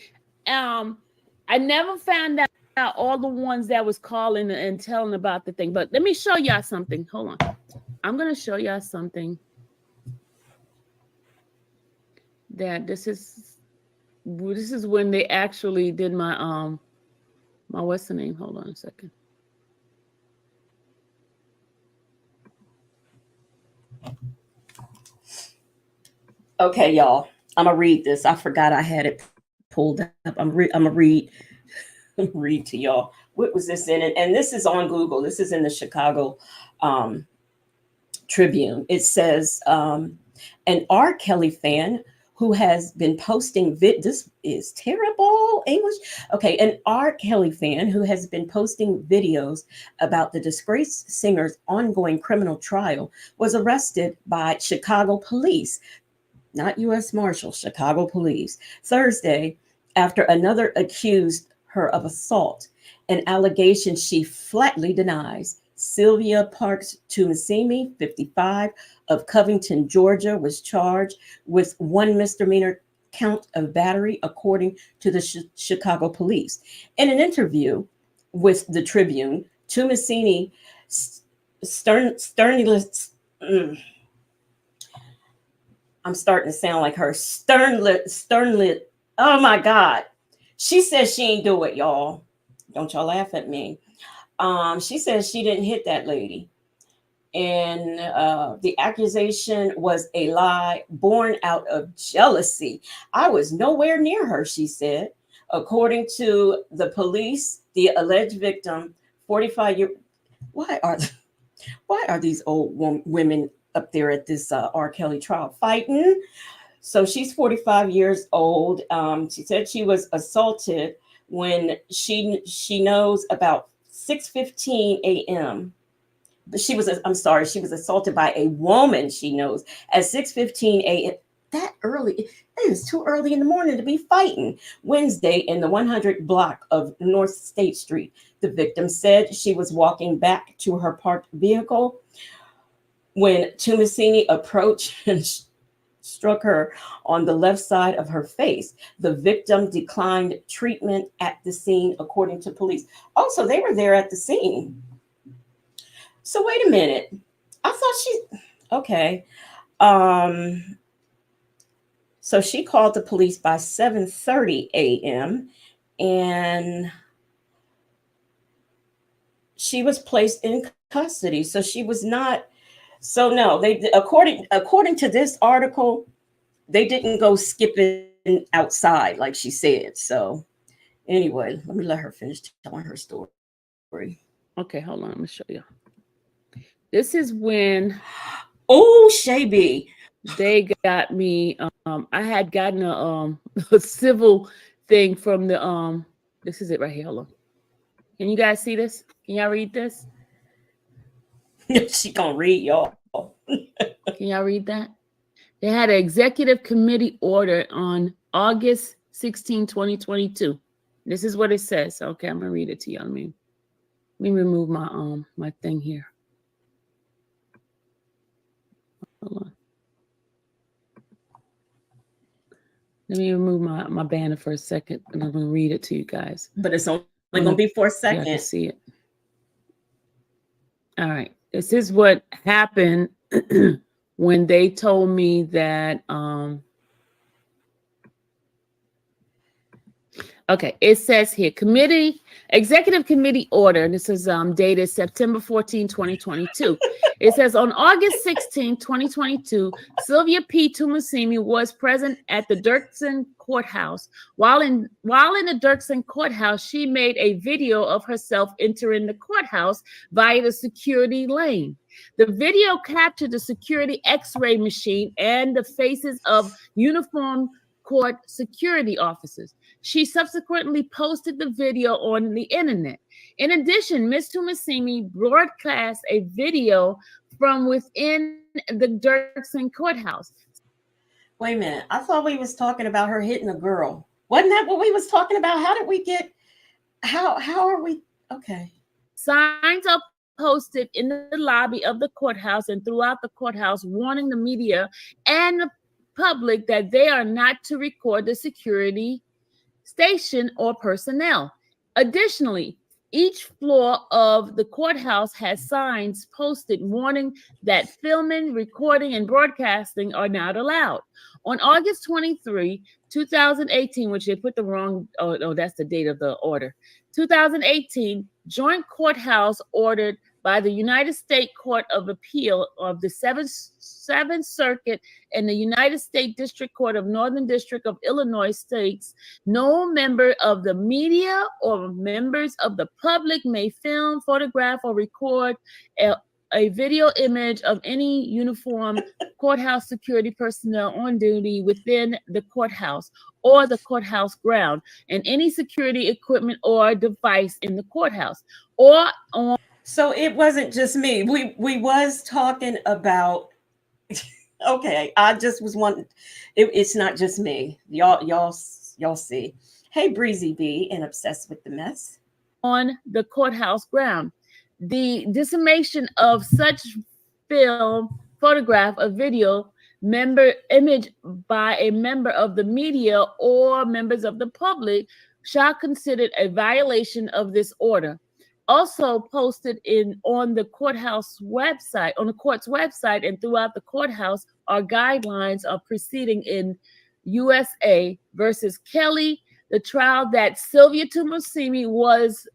I never found out all the ones that was calling and telling about the thing, but let me show y'all something. Hold on. I'm going to show y'all something that this is when they actually did my what's the name? Hold on a second. Okay, y'all. I'm gonna read this. I forgot I had it pulled up. I'm gonna read to y'all. What was this in? And this is on Google. This is in the Chicago Tribune. It says an R. Kelly fan who has been posting this is terrible English. Okay, an R. Kelly fan who has been posting videos about the disgraced singer's ongoing criminal trial was arrested by Chicago police, not U.S. Marshals, Chicago police, Thursday after another accused her of assault, an allegation she flatly denies. Sylvia Parks Tumasimi, 55, of Covington, Georgia, was charged with one misdemeanor count of battery, according to the Chicago police. In an interview with the Tribune, Tumasini sternly, I'm starting to sound like her, sternly, oh my God. She says she ain't do it, y'all. Don't y'all laugh at me. She says she didn't hit that lady. And the accusation was a lie born out of jealousy. I was nowhere near her, she said. According to the police, the alleged victim, 45-year, why are these old women up there at this R. Kelly trial fighting? So she's 45 years old. She said she was assaulted when she knows about 6:15 a.m. She was assaulted by a woman she knows at 6:15 a.m. That early, it is too early in the morning to be fighting. Wednesday in the 100 block of North State Street. The victim said she was walking back to her parked vehicle when Tumasini approached and struck her on the left side of her face. The victim declined treatment at the scene, according to police. Also, they were there at the scene. So wait a minute. I thought okay. So she called the police by 7:30 a.m. and she was placed in custody. So she was not. So no, they according to this article, they didn't go skipping outside like she said. So anyway, let me let her finish telling her story. Okay, hold on. Let me show you. This is when Shaby, they got me. I had gotten a civil thing from the this is it right here. Hold on. Can you guys see this? Can y'all read this? She gonna read, y'all. Can y'all read that? They had an executive committee order on August 16, 2022. This is what it says. Okay, I'm gonna read it to y'all. Let me remove my my thing here. Hold on. Let me remove my banner for a second, and I'm gonna read it to you guys. But it's only gonna be for a second. Yeah, I can see it. All right. This is what happened when they told me that Okay, it says here, executive committee order. And this is dated September 14, 2022. It says on August 16, 2022, Sylvia P. Tumasimi was present at the Dirksen courthouse. While in the Dirksen courthouse, she made a video of herself entering the courthouse via the security lane. The video captured the security X-ray machine and the faces of uniformed court security officers. She subsequently posted the video on the internet. In addition, Ms. Tumasimi broadcast a video from within the Dirksen courthouse. Wait a minute. I thought we was talking about her hitting a girl. Wasn't that what we was talking about? How did we get, how are we, okay. Signs are posted in the lobby of the courthouse and throughout the courthouse warning the media and the public that they are not to record the security station or personnel. Additionally, each floor of the courthouse has signs posted warning that filming, recording, and broadcasting are not allowed. On August 23, 2018, which they put the wrong, oh, that's the date of the order. 2018, Joint Courthouse ordered by the United States Court of Appeal of the Seventh Circuit and the United States District Court of Northern District of Illinois states, no member of the media or members of the public may film, photograph, or record a video image of any uniformed courthouse security personnel on duty within the courthouse or the courthouse ground, and any security equipment or device in the courthouse or on. So it wasn't just me. We was talking about. Okay, I just was one. It's not just me. Y'all see. Hey, Breezy B, and obsessed with the mess on the courthouse ground. The dissemination of such film, photograph, or video image by a member of the media or members of the public shall consider a violation of this order. Also posted on the courthouse website, on the court's website, and throughout the courthouse are guidelines of proceeding in USA versus Kelly, the trial that Sylvia Tumasimi was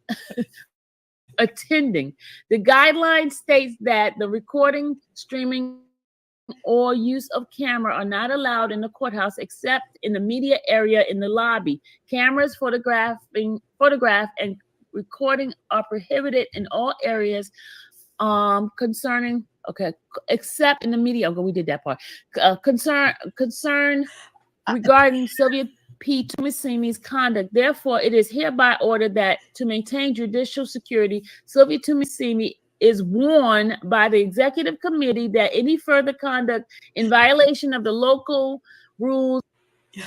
attending. The guideline states that the recording, streaming, or use of camera are not allowed in the courthouse except in the media area in the lobby. Cameras, photograph, and recording are prohibited in all areas concerning, okay, except in the media. Okay, we did that part. Concern regarding Sylvia P. Tumasimi's conduct. Therefore, it is hereby ordered that to maintain judicial security, Sylvia Tumasimi is warned by the executive committee that any further conduct in violation of the local rules.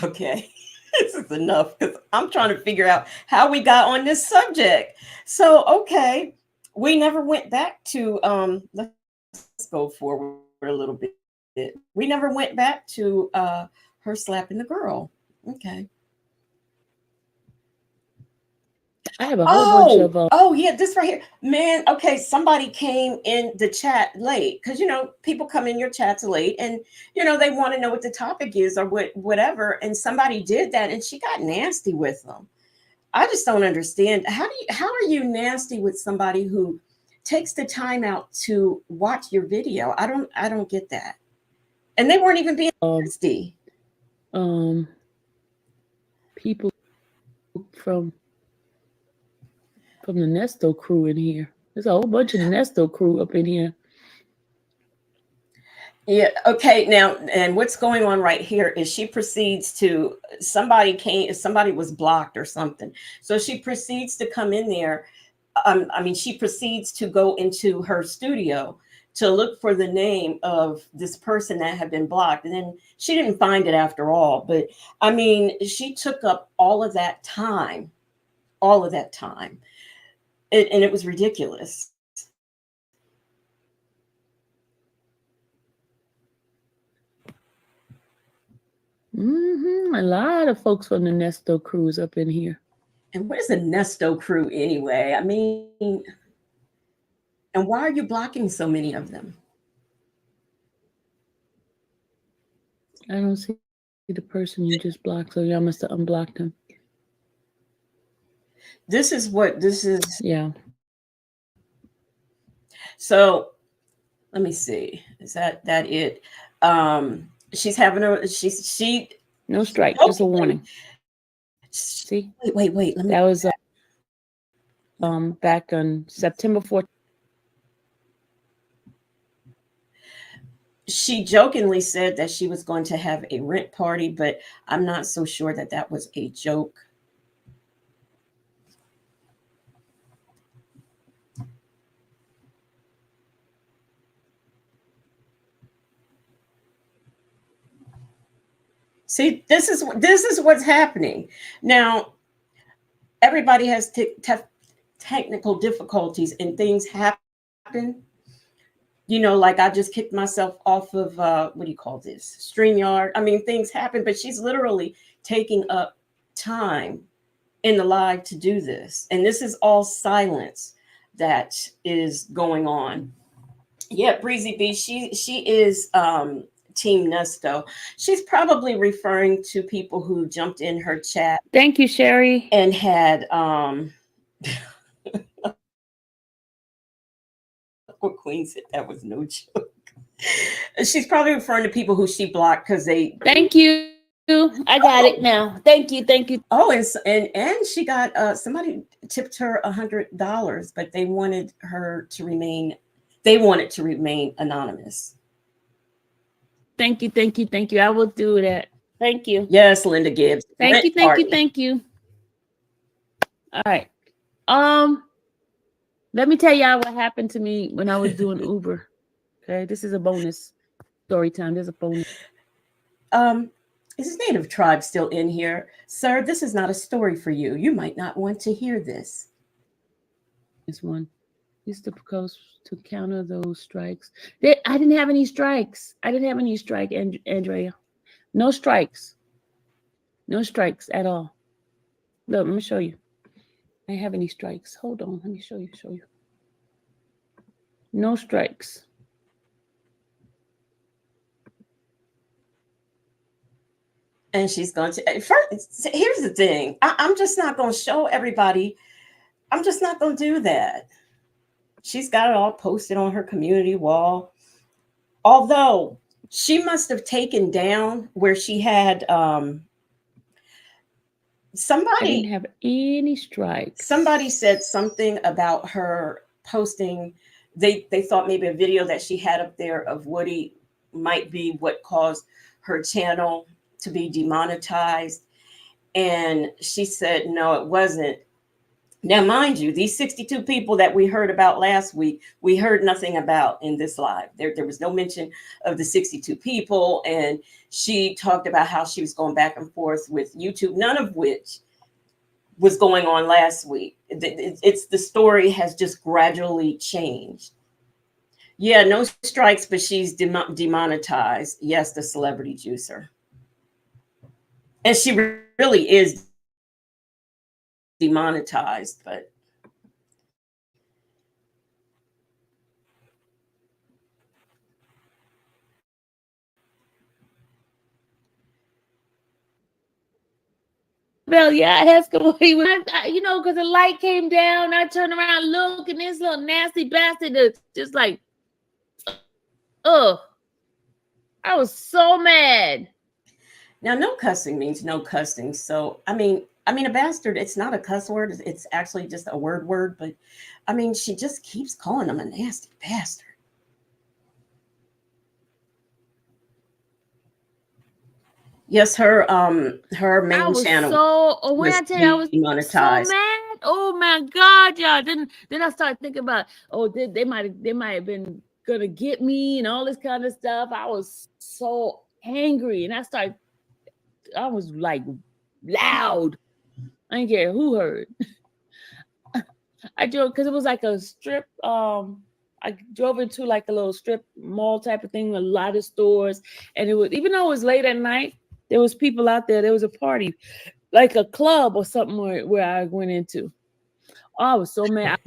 Okay. This is enough because I'm trying to figure out how we got on this subject. So, okay, we never went back to, let's go forward a little bit. We never went back to her slapping the girl. Okay. I have a whole bunch of oh yeah, this right here, man. Okay, somebody came in the chat late because people come in your chats late, and they want to know what the topic is or whatever. And somebody did that, and she got nasty with them. I just don't understand how are you nasty with somebody who takes the time out to watch your video? I don't get that. And they weren't even being nasty. People from the Nesto crew in here. There's a whole bunch of the Nesto crew up in here. Yeah. Okay. Now, and what's going on right here is she proceeds to, somebody was blocked or something. So she proceeds to come in there. She proceeds to go into her studio to look for the name of this person that had been blocked. And then she didn't find it after all. But she took up all of that time. And it was ridiculous. A lot of folks from the Nesto crews up in here. And what is the Nesto crew anyway? And why are you blocking so many of them? I don't see the person you just blocked, so y'all must have unblocked him. This is what this is. Yeah. So let me see. Is that it? She's having a she No strike, just a jokingly. warning. See, Wait. Let me. that was back on September 14th. She jokingly said that she was going to have a rent party, but I'm not so sure that that was a joke. See, this is what's happening now. Everybody has technical difficulties, and things happen. Like I just kicked myself off of what do you call this? StreamYard. I mean, things happen, but she's literally taking up time in the live to do this. And this is all silence that is going on. Yeah, Breezy B, she is Team Nesto. She's probably referring to people who jumped in her chat Thank you, Sherry. and had Queen said that was no joke. She's probably referring to people who she blocked because they. Thank you. I got it now. Thank you. Oh, and she got somebody tipped her $100, but they wanted her to remain. They wanted to remain anonymous. Thank you. I will do that. Thank you. Yes, Linda Gibbs. Thank you. All right. Let me tell y'all what happened to me when I was doing Uber. Okay, this is a bonus story time. There's a bonus. Is his native tribe still in here? Sir, this is not a story for you. You might not want to hear this. This one. Used to propose to counter those strikes. I didn't have any strikes. Andrea. No strikes. No strikes at all. Look, let me show you. I didn't have any strikes. Hold on. Let me show you. No strikes. And she's going to. First, here's the thing. I'm just not going to show everybody. I'm just not going to do that. She's got it all posted on her community wall. Although she must have taken down where she had somebody. I didn't have any strikes. Somebody said something about her posting. They thought maybe a video that she had up there of Woody might be what caused her channel to be demonetized. And she said, no, it wasn't. Now, mind you, these 62 people that we heard about last week, we heard nothing about in this live. There was no mention of the 62 people. And she talked about how she was going back and forth with YouTube, none of which was going on last week. It's the story has just gradually changed. Yeah, no strikes, but she's demonetized. Yes, the celebrity juicer. And she really is demonetized, but Well, yeah, I asked him what he was, because the light came down. I turned around, look, and this little nasty bastard is just like, ugh. I was so mad. Now, no cussing means no cussing. So, I mean, a bastard, it's not a cuss word. It's actually just a word. But, I mean, she just keeps calling him a nasty bastard. Yes, her main channel. When I tell you, I was demonetized. So mad. Oh my God, y'all! Then I started thinking about, they might have been gonna get me and all this kind of stuff. I was so angry, and I was like loud. I didn't care who heard. I drove because it was like a strip. I drove into like a little strip mall type of thing, a lot of stores, and it was, even though it was late at night, there was people out there. There was a party, like a club or something where I went into. Oh, I was so mad.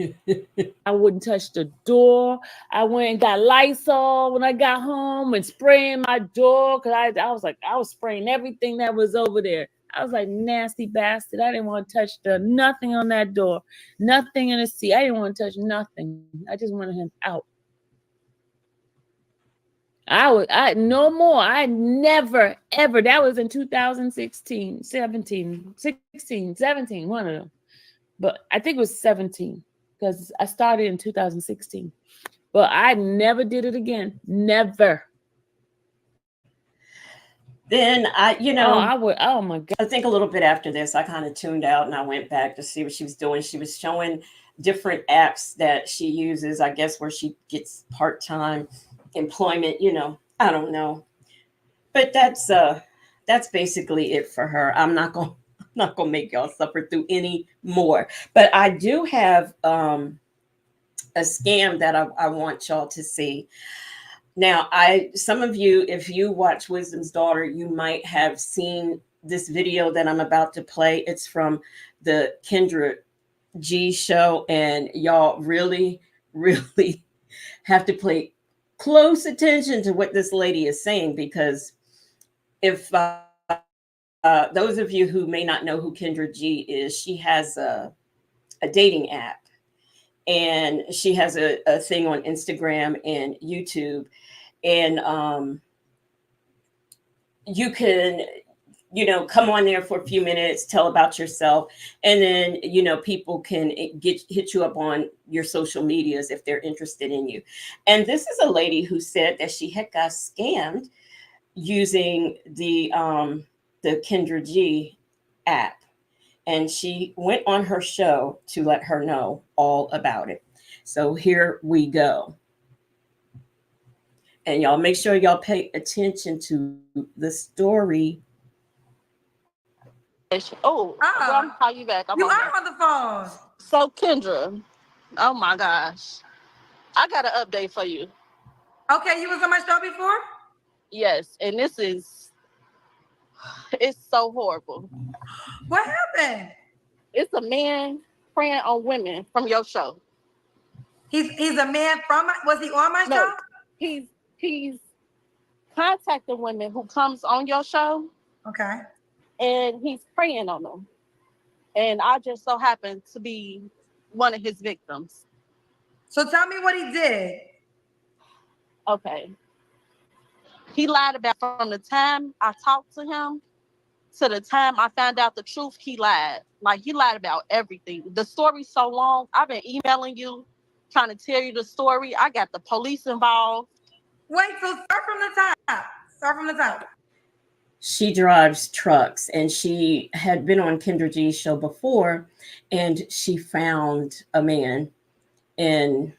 I wouldn't touch the door. I went and got Lysol when I got home and spraying my door because I was spraying everything that was over there. I was like, nasty bastard. I didn't want to touch nothing on that door, nothing in the seat. I didn't want to touch nothing. I just wanted him out. I no more. I never, ever. That was in 2016, 17, 16, 17, one of them. But I think it was 17 because I started in 2016. But I never did it again. Never. Then I would. Oh my God. I think a little bit after this, I kind of tuned out and I went back to see what she was doing. She was showing different apps that she uses, I guess, where she gets part-time employment, I don't know. But that's basically it for her. I'm not gonna make y'all suffer through any more. But I do have a scam that I want y'all to see. Now, some of you, if you watch Wisdom's Daughter, you might have seen this video that I'm about to play. It's from the Kendra G show, and y'all really, really have to pay close attention to what this lady is saying, because if those of you who may not know who Kendra G is, she has a dating app, and she has a thing on Instagram and YouTube. And you can, come on there for a few minutes, tell about yourself, and then, people can hit you up on your social medias if they're interested in you. And this is a lady who said that she had got scammed using the Kendra G app, and she went on her show to let her know all about it. So here we go. And y'all make sure y'all pay attention to the story. Well, I'm call you back. You are on the phone. So Kendra, oh my gosh, I got an update for you. Okay, you was on my show before? Yes, and it's so horrible. What happened? It's a man preying on women from your show. He's a man was he on my show? He's contacting women who comes on your show. Okay. And he's preying on them. And I just so happened to be one of his victims. So tell me what he did. Okay. He lied about from the time I talked to him to the time I found out the truth, he lied. Like, he lied about everything. The story's so long. I've been emailing you, trying to tell you the story. I got the police involved. Wait, so start from the top. Start from the top. She drives trucks, and she had been on Kendra G's show before, and she found a man, and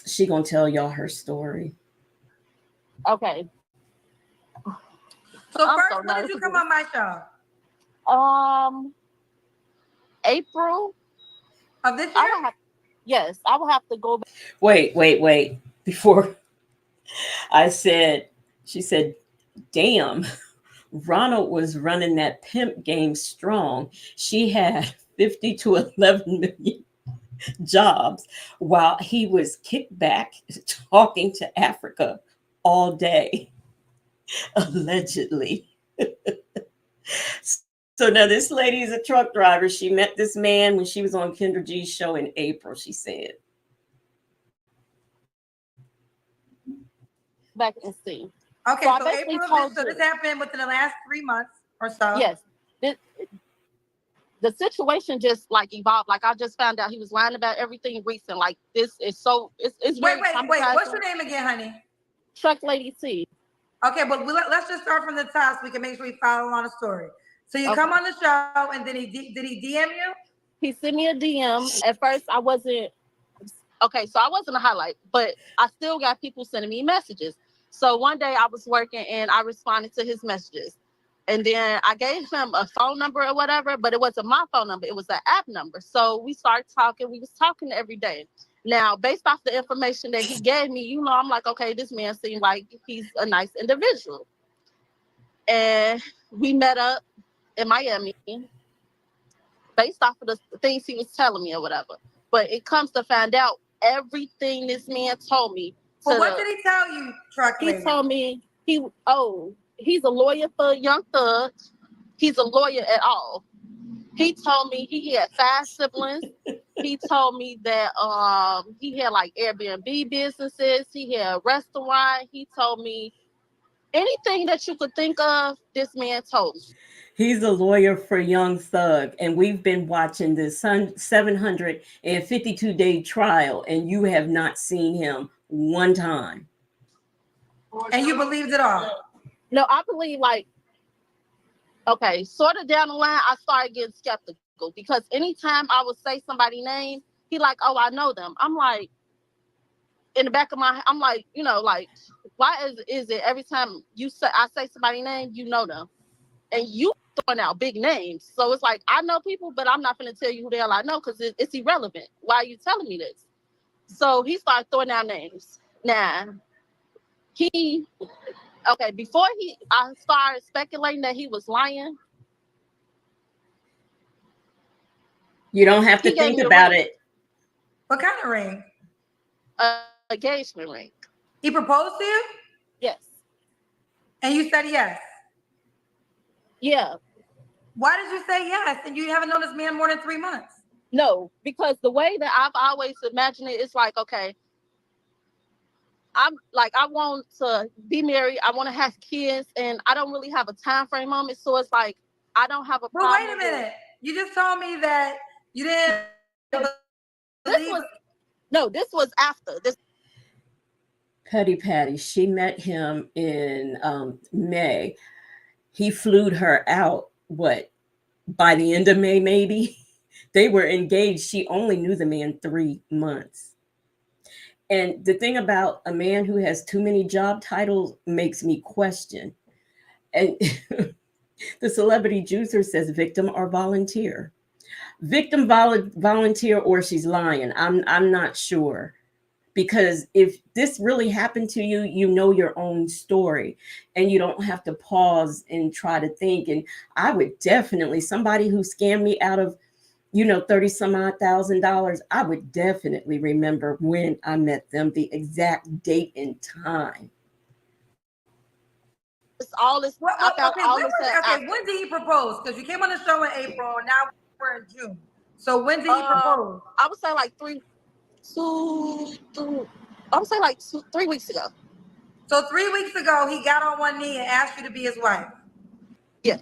she gonna tell y'all her story. Okay. So first, when did you come on my show? April of this year. Yes, I will have to go back. Wait. Before she said, damn, Ronald was running that pimp game strong. She had 50 to 11 million jobs while he was kicked back talking to Africa all day, allegedly. So now this lady is a truck driver. She met this man when she was on Kendra G's show in April, she said. Back and see. Okay, so April, so this happened within the last 3 months or so. Yes. The situation just like evolved. Like, I just found out he was lying about everything recent. Like, this is so it's wait. What's your name again, honey? Truck Lady T. Okay, but let's just start from the top so we can make sure we follow along the story. So you come on the show, and then did he DM you? He sent me a DM. At first, I wasn't a highlight, but I still got people sending me messages. So one day I was working and I responded to his messages. And then I gave him a phone number or whatever, but it wasn't my phone number. It was an app number. So we started talking. We was talking every day. Now, based off the information that he gave me, I'm like, okay, this man seemed like he's a nice individual. And we met up in Miami based off of the things he was telling me or whatever. But it comes to find out everything this man told me. Well, what did he tell you, Truck Lady? He told me he's a lawyer for Young Thug. he's a lawyer at all. He told me he had 5 siblings. He told me that he had like Airbnb businesses. He had a restaurant. He told me anything that you could think of, this man told me. He's a lawyer for Young Thug, and we've been watching this 752-day trial, and you have not seen him one time. And you believed it all? No, I believe like, okay, sort of down the line, I started getting skeptical because anytime I would say somebody's name, he like, oh, I know them. I'm like, in the back of my, I'm like, you know, like, why is it every time I say somebody's name, you know them, and you throwing out big names? So it's like I know people, but I'm not going to tell you who the hell I know because it's irrelevant. Why are you telling me this? So he started throwing out names. Now before I started speculating that he was lying. You don't have to think about it. What kind of ring? Engagement ring. He proposed to you? Yes. And you said yes? Yeah. Why did you say yes? And you haven't known this man more than 3 months? No, because the way that I've always imagined it, it's like, okay, I'm like, I want to be married. I want to have kids, and I don't really have a time frame on it. So it's like, I don't have a problem. But wait a minute. You just told me that you didn't believe. This was after this. Petty Patty, she met him in May. He flew her out, by the end of May, maybe? They were engaged. She only knew the man 3 months. And the thing about a man who has too many job titles makes me question. And the celebrity juicer says victim or volunteer. Victim, volunteer, or she's lying. I'm not sure. Because if this really happened to you, you know your own story and you don't have to pause and try to think. And I would definitely, somebody who scammed me out of, $30,000, I would definitely remember when I met them, the exact date and time. It's all this. When did he propose? Because you came on the show in April, and now we're in June. So when did he propose? I would say like 3 weeks ago. So 3 weeks ago, he got on one knee and asked you to be his wife. Yeah.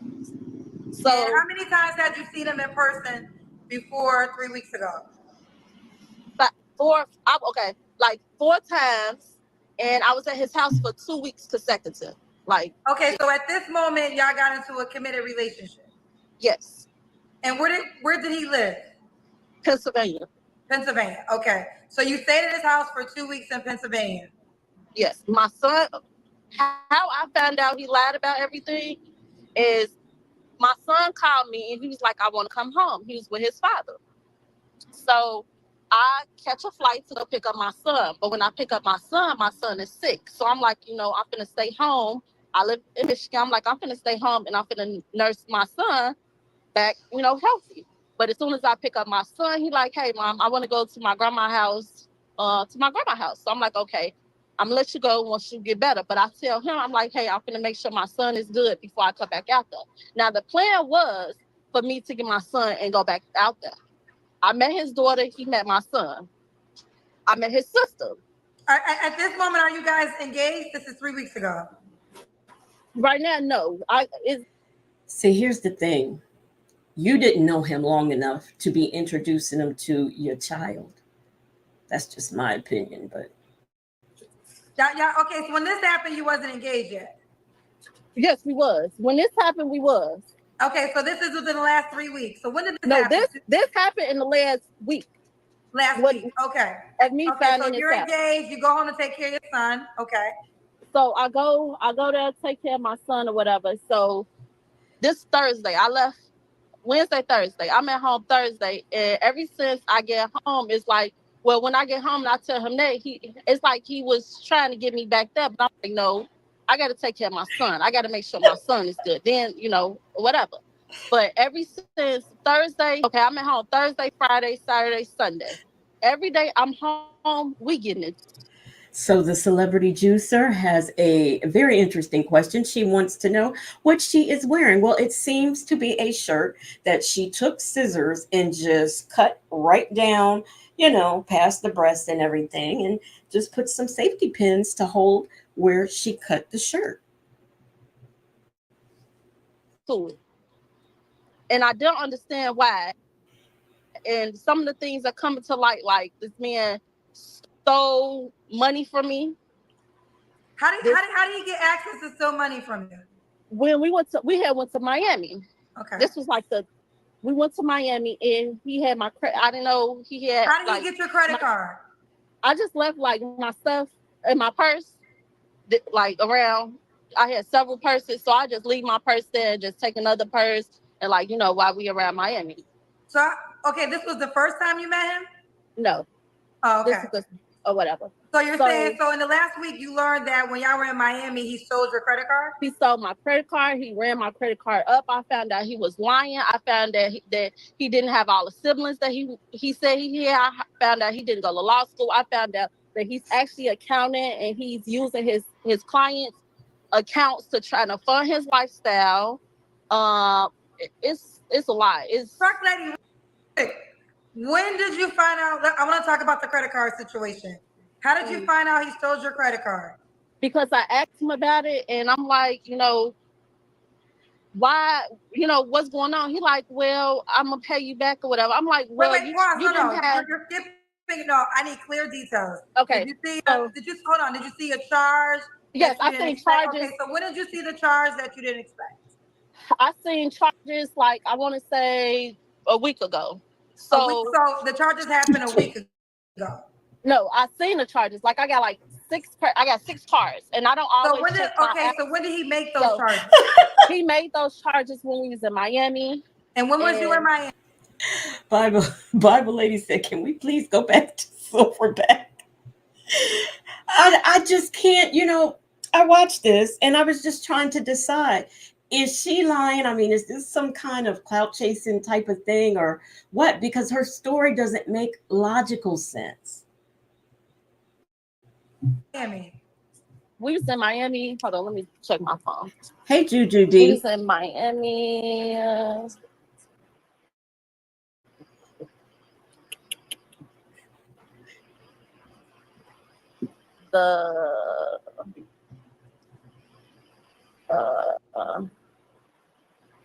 So and how many times had you seen him in person before 3 weeks ago? But 4 times, and I was at his house for 2 weeks consecutive. Okay, so at this moment, y'all got into a committed relationship. Yes. And where did he live? Pennsylvania. Okay. So you stayed at his house for 2 weeks in Pennsylvania. Yes. My son, how I found out he lied about everything is my son called me and he was like, I want to come home. He was with his father. So I catch a flight to go pick up my son. But when I pick up my son is sick. So I'm like, I'm going to stay home. I live in Michigan. I'm like, I'm going to stay home and I'm going to nurse my son back, healthy. But as soon as I pick up my son, he like, hey, Mom, I want to go to my grandma's house, So I'm like, okay, I'm going to let you go once you get better. But I tell him, I'm like, hey, I'm going to make sure my son is good before I come back out there. Now, the plan was for me to get my son and go back out there. I met his daughter. He met my son. I met his sister. At this moment, are you guys engaged? This is 3 weeks ago. Right now, no. See, here's the thing. You didn't know him long enough to be introducing him to your child. That's just my opinion, but. Yeah. Okay, so when this happened, you wasn't engaged yet? Yes, we was. When this happened, we was. Okay, so this is within the last 3 weeks. So when did this happen? This happened in the last week. Last week, okay. At me finding so you're engaged, you go home to take care of your son, okay. So I go there to take care of my son or whatever. So this Thursday, I left Wednesday, Thursday. I'm at home Thursday. And ever since I get home, it's like, well, when I get home and I tell him that, it's like he was trying to get me back there. But I'm like, no, I got to take care of my son. I got to make sure my son is good. Then, whatever. But ever since Thursday, okay, I'm at home Thursday, Friday, Saturday, Sunday. Every day I'm home, we getting it. So the celebrity juicer has a very interesting question. She wants to know what she is wearing. Well, it seems to be a shirt that she took scissors and just cut right down, past the breast and everything, and just put some safety pins to hold where she cut the shirt. To it. And I don't understand why. And some of the things are coming to light, like this man stole money from me. How do you get access to steal money from you? When we had went to Miami. Okay. This was like we went to Miami and he had my credit. I didn't know he had. How did he get your credit card? I just left like my stuff in my purse, like around. I had several purses, so I just leave my purse there and just take another purse and while we around Miami. So okay, this was the first time you met him? No. Oh, okay. Or whatever. So you're saying in the last week you learned that when y'all were in Miami, he stole your credit card? He stole my credit card. He ran my credit card up. I found out he was lying. I found that he didn't have all the siblings that he said he had. I found out he didn't go to law school. I found out that he's actually an accountant and he's using his clients' accounts to try to fund his lifestyle. It's a lie. First lady, when did you find out? I want to talk about the credit card situation. How did you find out he stole your credit card? Because I asked him about it and I'm like, why, what's going on? He like, well, I'm gonna pay you back or whatever. I'm like, well, wait, pause. You're skipping. No, I need clear details. Okay. Did you see a charge? Yes, I seen charges. Okay, so when did you see the charge that you didn't expect? I seen charges like I want to say a week ago. So the charges happened a week ago. No, I seen the charges. Like I got six cards, and I don't always. So when did he make those charges? He made those charges when we was in Miami. And when was you in Miami? Bible lady said, "Can we please go back to Silverback?" I just can't. I watched this and I was just trying to decide. Is she lying? I mean, is this some kind of clout chasing type of thing or what? Because her story doesn't make logical sense. Miami. We was in Miami. Hold on, let me check my phone. Hey, Juju D. We was in Miami.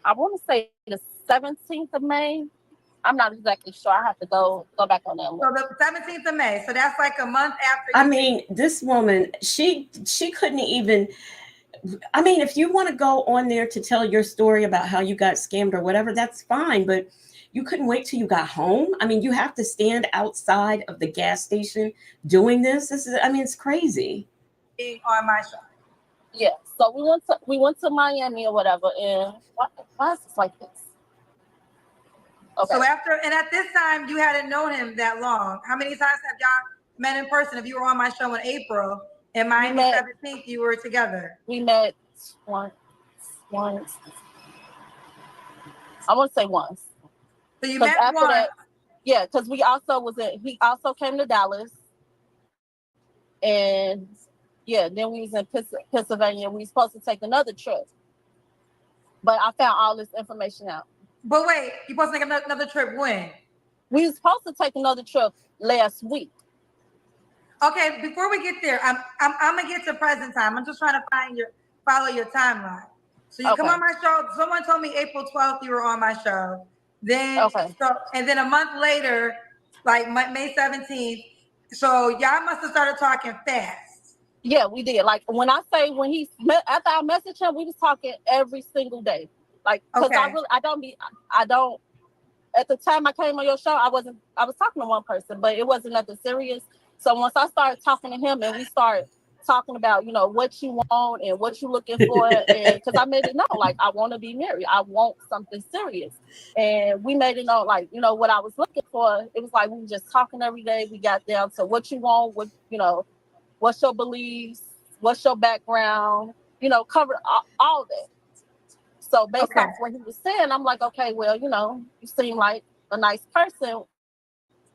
I want to say the 17th of May. I'm not exactly sure. I have to go back on that. So the 17th of May. So that's like a month after. I mean, this woman, she couldn't even. I mean, if you want to go on there to tell your story about how you got scammed or whatever, that's fine. But you couldn't wait till you got home. I mean, you have to stand outside of the gas station doing this. It's crazy. On my show. Yeah. So we went to Miami or whatever, and why is this like this? Okay. So at this time, you hadn't known him that long. How many times have y'all met in person? If you were on my show in April, and Miami 17th, you were together. We met once. I want to say once. So you met once. That, yeah, because he also came to Dallas. And yeah, then we was in Pennsylvania. We were supposed to take another trip. But I found all this information out. But wait, you're supposed to take another trip when? We were supposed to take another trip last week. Okay, before we get there, I'm gonna get to present time. I'm just trying to follow your timeline. So you come on my show. Someone told me April 12th you were on my show. Then and then a month later, like May 17th. So y'all must have started talking fast. Yeah, we did. Like when after I messaged him, we was talking every single day. Like because I don't. At the time I came on your show, I was talking to one person, but it wasn't nothing serious. So once I started talking to him and we started talking about, what you want and what you're looking for, and because I made it known, like, I want to be married. I want something serious. And we made it known, like, what I was looking for. It was like we were just talking every day. We got down to what you want, what's your beliefs, what's your background, covered all that. So based on what he was saying, I'm like, okay, well, you seem like a nice person.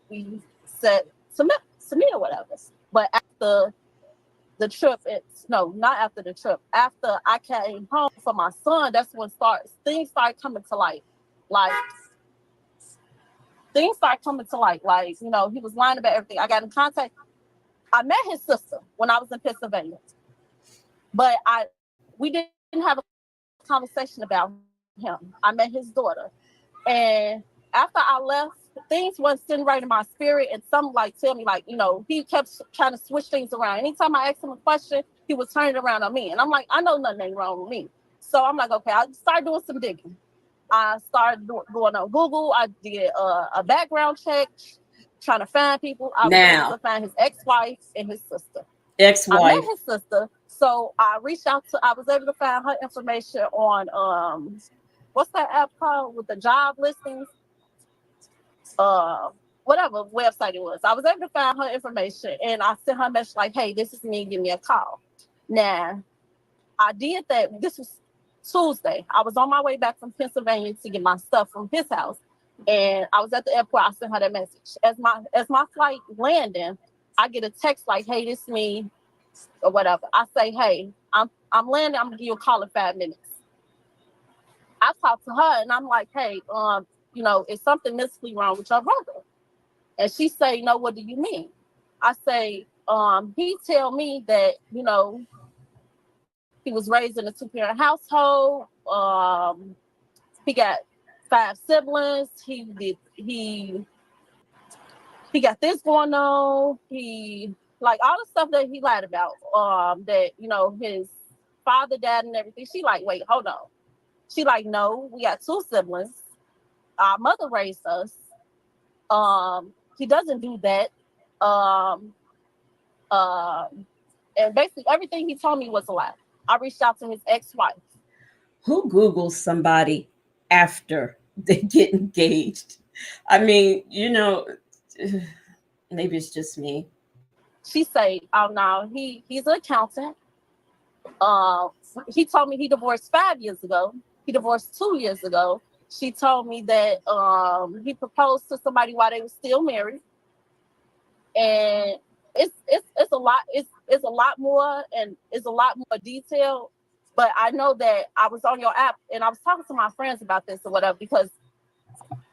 We said submit or whatever. But after the trip, no, not after the trip. After I came home for my son, that's when things started coming to light. Like things started coming to light. Like, you know, he was lying about everything. I got in contact. I met his sister when I was in Pennsylvania, but we didn't have a conversation about him. I met his daughter, and after I left, things weren't sitting right in my spirit, and some like tell me like, you know, he kept trying to switch things around. Anytime I asked him a question, he was turning it around on me, and I'm like, I know nothing ain't wrong with me. So I'm like, okay, I started doing some digging. I started going on Google. I did a background check, trying to find people. I was able to find his ex-wife and his sister. Ex-wife. I met his sister, so I reached out to. I was able to find her information on what's that app called with the job listings? Whatever website it was. I was able to find her information, and I sent her a message like, "Hey, this is me. Give me a call." Now, I did that. This was Tuesday. I was on my way back from Pennsylvania to get my stuff from his house, and I was at the airport. I sent her that message. As my flight landing, I get a text like, "Hey, this is me," or whatever. I say, "Hey, I'm landing. I'm gonna give you a call in 5 minutes." I talked to her, and I'm like, "Hey, you know, is something mentally wrong with your brother?" And she say, "No, what do you mean?" I say, he tell me that, you know, he was raised in a 2-parent household. He got 5 siblings. He got this going on. He like all the stuff that he lied about. That, you know, his father, dad, and everything. She like, wait, hold on. She like, no, we got 2 siblings. Our mother raised us. He doesn't do that. And basically everything he told me was a lie. I reached out to his ex-wife. Who Googles somebody after they get engaged? I mean, you know, maybe it's just me. She say, "Oh no, he's an accountant. He told me he divorced 5 years ago. He divorced 2 years ago. She told me that he proposed to somebody while they were still married, and it's a lot. It's a lot more, and it's a lot more detailed. But I know that I was on your app, and I was talking to my friends about this or whatever, because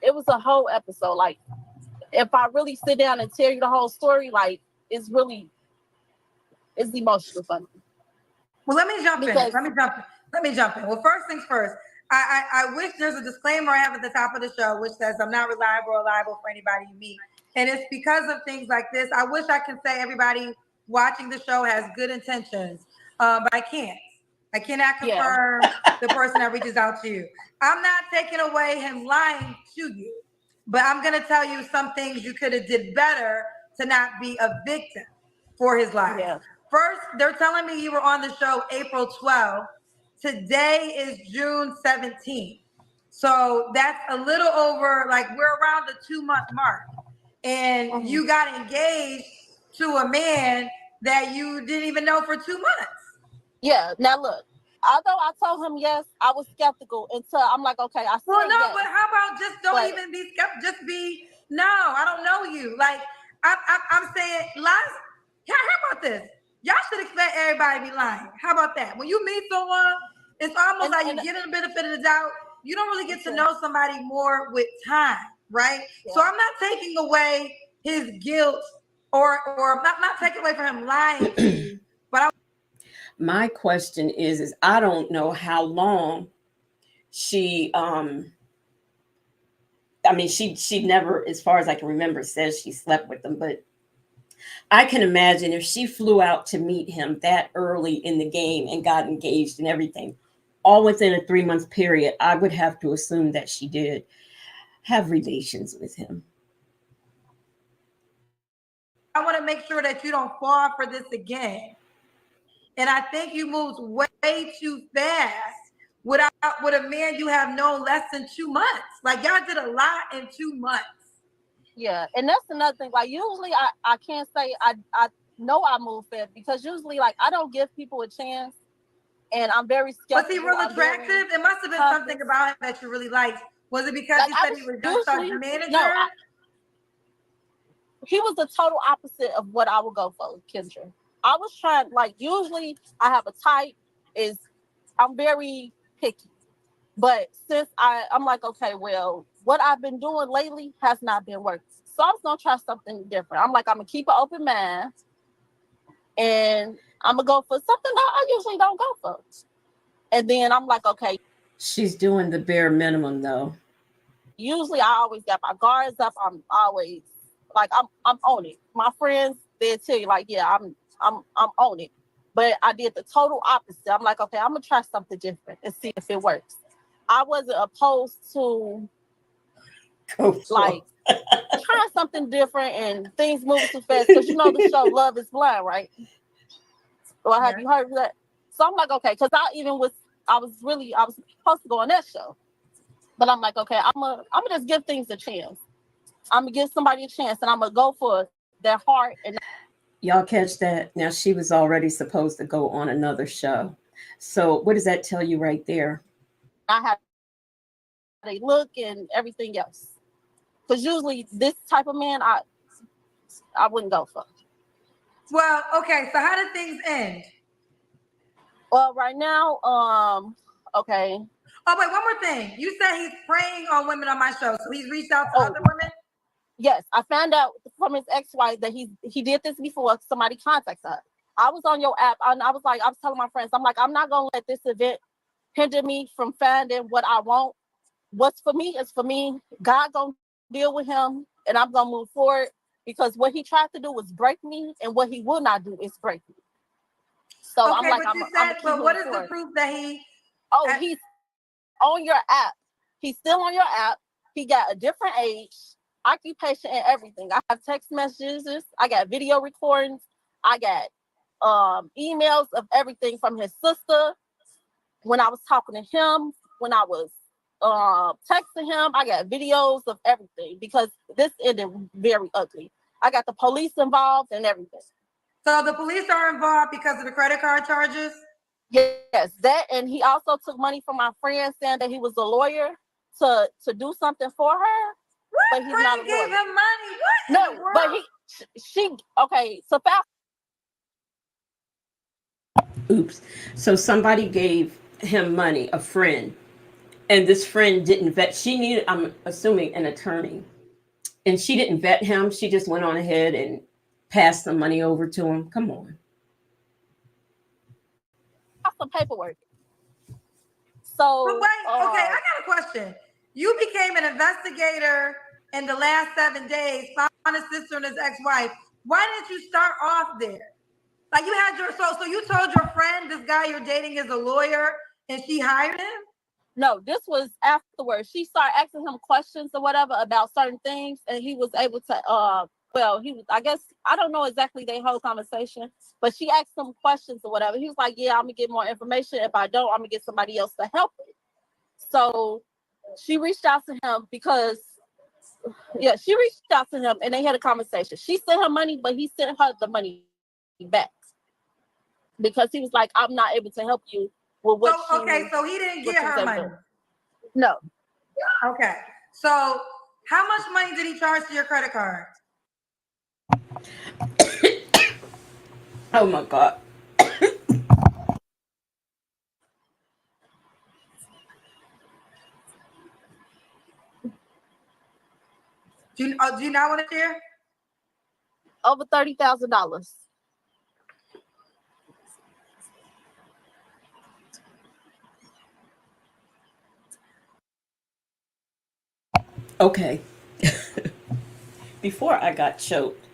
it was a whole episode. Like, if I really sit down and tell you the whole story, like, it's emotional for me." Well, let me jump in. Well, first things first. I wish there's a disclaimer I have at the top of the show, which says I'm not reliable or liable for anybody you meet. And it's because of things like this. I wish I could say everybody watching the show has good intentions, but I can't. I cannot confirm the person that reaches out to you. I'm not taking away him lying to you, but I'm going to tell you some things you could have did better to not be a victim for his lies. Yeah. First, they're telling me you were on the show April 12th. Today is June 17th. So that's a little over, like, we're around the 2-month mark. And you got engaged to a man that you didn't even know for 2 months. Yeah. Now look, although I told him yes, I was skeptical until I'm like, okay, I said well, no, yes. But how about just don't even be skeptical? Just be, no, I don't know you. Like, I'm saying lies. How about this? Y'all should expect everybody to be lying. How about that? When you meet someone, it's almost like you get a benefit of the doubt. You don't really get to know somebody more with time, right? Yeah. So I'm not taking away his guilt or not taking away from him lying to you, but my question is I don't know how long she I mean, she never, as far as I can remember, says she slept with him, but I can imagine if she flew out to meet him that early in the game and got engaged and everything, all within a 3-month period, I would have to assume that she did have relations with him. I want to make sure that you don't fall for this again. And I think you moved way too fast with a man you have known less than 2 months. Like, y'all did a lot in 2 months. Yeah, and that's another thing. Like, usually I can't say I know I move fast, because usually, like, I don't give people a chance, and I'm very skeptical. Was he real attractive? It must have been something about him that you really liked. Was it because he said he was just a manager? No, he was the total opposite of what I would go for, Kendra. I was trying, like, usually I have a type, is I'm very picky. But since I'm like, okay, well, what I've been doing lately has not been working. So I was gonna try something different. I'm like, I'm gonna keep an open mind and I'm gonna go for something that I usually don't go for. And then I'm like, okay. She's doing the bare minimum though. Usually I always got my guards up. I'm always like, I'm on it. My friends, they'll tell you, like, yeah, I'm on it. But I did the total opposite. I'm like, okay, I'm gonna try something different and see if it works. I wasn't opposed to like trying something different and things moving too fast, because you know the show Love is Blind, right? Or have you heard of that? So I'm like, okay, because I was supposed to go on that show, but I'm like, okay, I'm gonna just give things a chance. I'm gonna give somebody a chance, and I'm gonna go for their heart. And y'all catch that? Now she was already supposed to go on another show. So what does that tell you right there? I have they look and everything else. Because usually this type of man, I wouldn't go for. Well, okay. So how did things end? Well, right now, okay. Oh, wait, one more thing. You said he's preying on women on my show, so he's reached out to other women? Yes, I found out from his ex-wife that he did this before somebody contacted her. I was on your app, and I was telling my friends, I'm like, I'm not gonna let this event hinder me from finding what I want. What's for me is for me. God gonna deal with him, and I'm gonna move forward, because what he tried to do was break me, and what he will not do is break me. So okay, I'm like, but what is the proof that he? Oh, he's on your app. He's still on your app. He got a different age, occupation, and everything. I have text messages. I got video recordings. I got emails of everything from his sister. When I was talking to him, when I was texting him, I got videos of everything, because this ended very ugly. I got the police involved and everything. So the police are involved because of the credit card charges? Yes, that, and he also took money from my friend, saying that he was a lawyer to do something for her. What? But he's not a lawyer. Gave him money? What? No, but okay, so fast. Oops. So somebody gave him money, a friend, and this friend didn't vet. She needed, I'm assuming, an attorney, and she didn't vet him. She just went on ahead and passed some money over to him. Come on. Some paperwork. So, but wait, okay, I got a question. You became an investigator in the last 7 days, found his sister and his ex-wife. Why didn't you start off there? Like, you had so you told your friend this guy you're dating is a lawyer, and she hired him? No, this was afterwards. She started asking him questions or whatever about certain things, and he was able to I guess, I don't know exactly their whole conversation, but she asked him questions or whatever. He was like, yeah, I'm gonna get more information. If I don't, I'm gonna get somebody else to help me. So she reached out to him and they had a conversation. She sent her money, but he sent her the money back, because he was like, I'm not able to help you with what so he didn't get her money? No. Okay. So how much money did he charge to your credit card? Oh my God. Do you not want to share? Over $30,000. Okay. Before I got choked,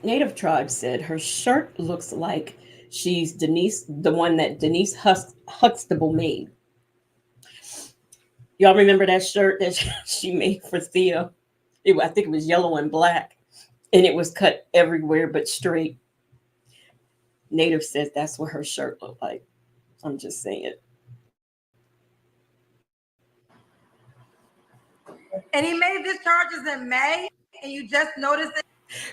Native Tribe said her shirt looks like she's Denise, the one that Denise Huxtable made. Y'all remember that shirt that she made for Thea? I think it was yellow and black, and it was cut everywhere but straight. Native says that's what her shirt looked like. I'm just saying. And he made these charges in May, and you just noticed it?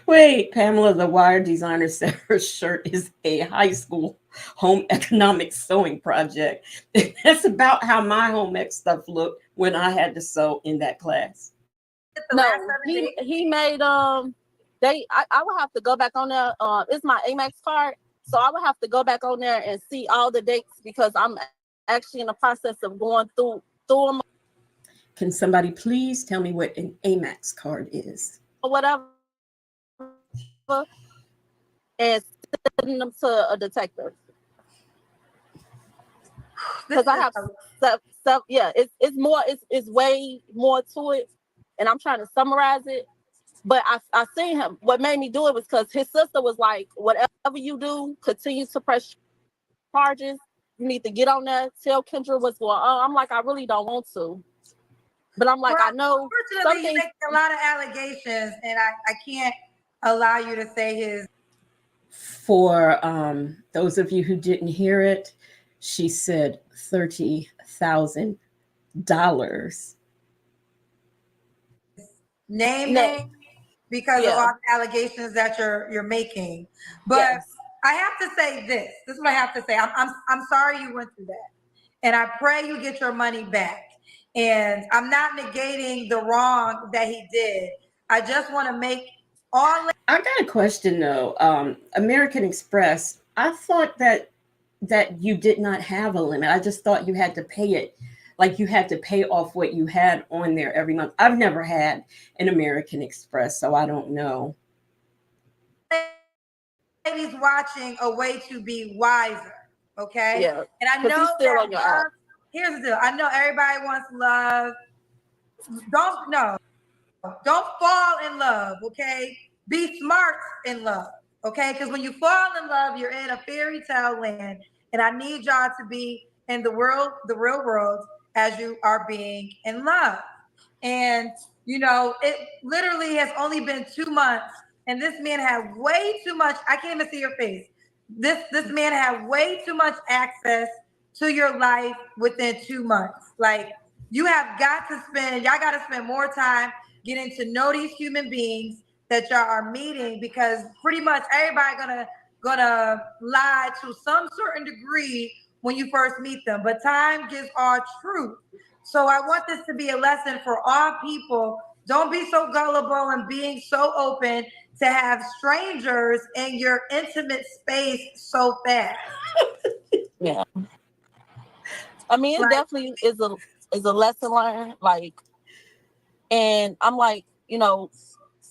Wait, Pamela, the wire designer, said her shirt is a high school home economics sewing project. That's about how my home ec stuff looked when I had to sew in that class. No, he made I would have to go back on there. It's my Amex card, so I would have to go back on there and see all the dates because I'm actually in the process of going through them Can somebody please tell me what an Amex card is? or whatever, and sending them to a detective. Because I have stuff. Yeah, it's more. It's way more to it, and I'm trying to summarize it. But I seen him. What made me do it was because his sister was like, "Whatever you do, continue to press charges. You need to get on there. Tell Kendra what's going on." I'm like, I really don't want to, but I'm like, I know. Unfortunately, you make a lot of allegations, and I can't allow you to say his. For those of you who didn't hear it, she said $30,000. Name because of all the allegations that you're making. But I have to say this. This is what I have to say. I'm sorry you went through that. And I pray you get your money back. And I'm not negating the wrong that he did. I just want to make all. I got a question though. American Express, I thought that you did not have a limit. I just thought you had to pay it. Like you had to pay off what you had on there every month. I've never had an American Express, so I don't know. Ladies watching a way to be wiser, okay? Yeah. And I know still on your app. Here's the deal. I know everybody wants love. Don't fall in love, okay? Be smart in love, okay? Because when you fall in love, you're in a fairy tale land, and I need y'all to be in the real world as you are being in love. And you know, it literally has only been 2 months, and this man had way too much. I can't even see your face. This man had way too much access to your life within 2 months. Like y'all got to spend more time getting to know these human beings that y'all are meeting, because pretty much everybody gonna lie to some certain degree when you first meet them, but time gives all truth. So I want this to be a lesson for all people. Don't be so gullible and being so open to have strangers in your intimate space so fast. Yeah. I mean, it definitely is a lesson learned. Like, and I'm like, you know,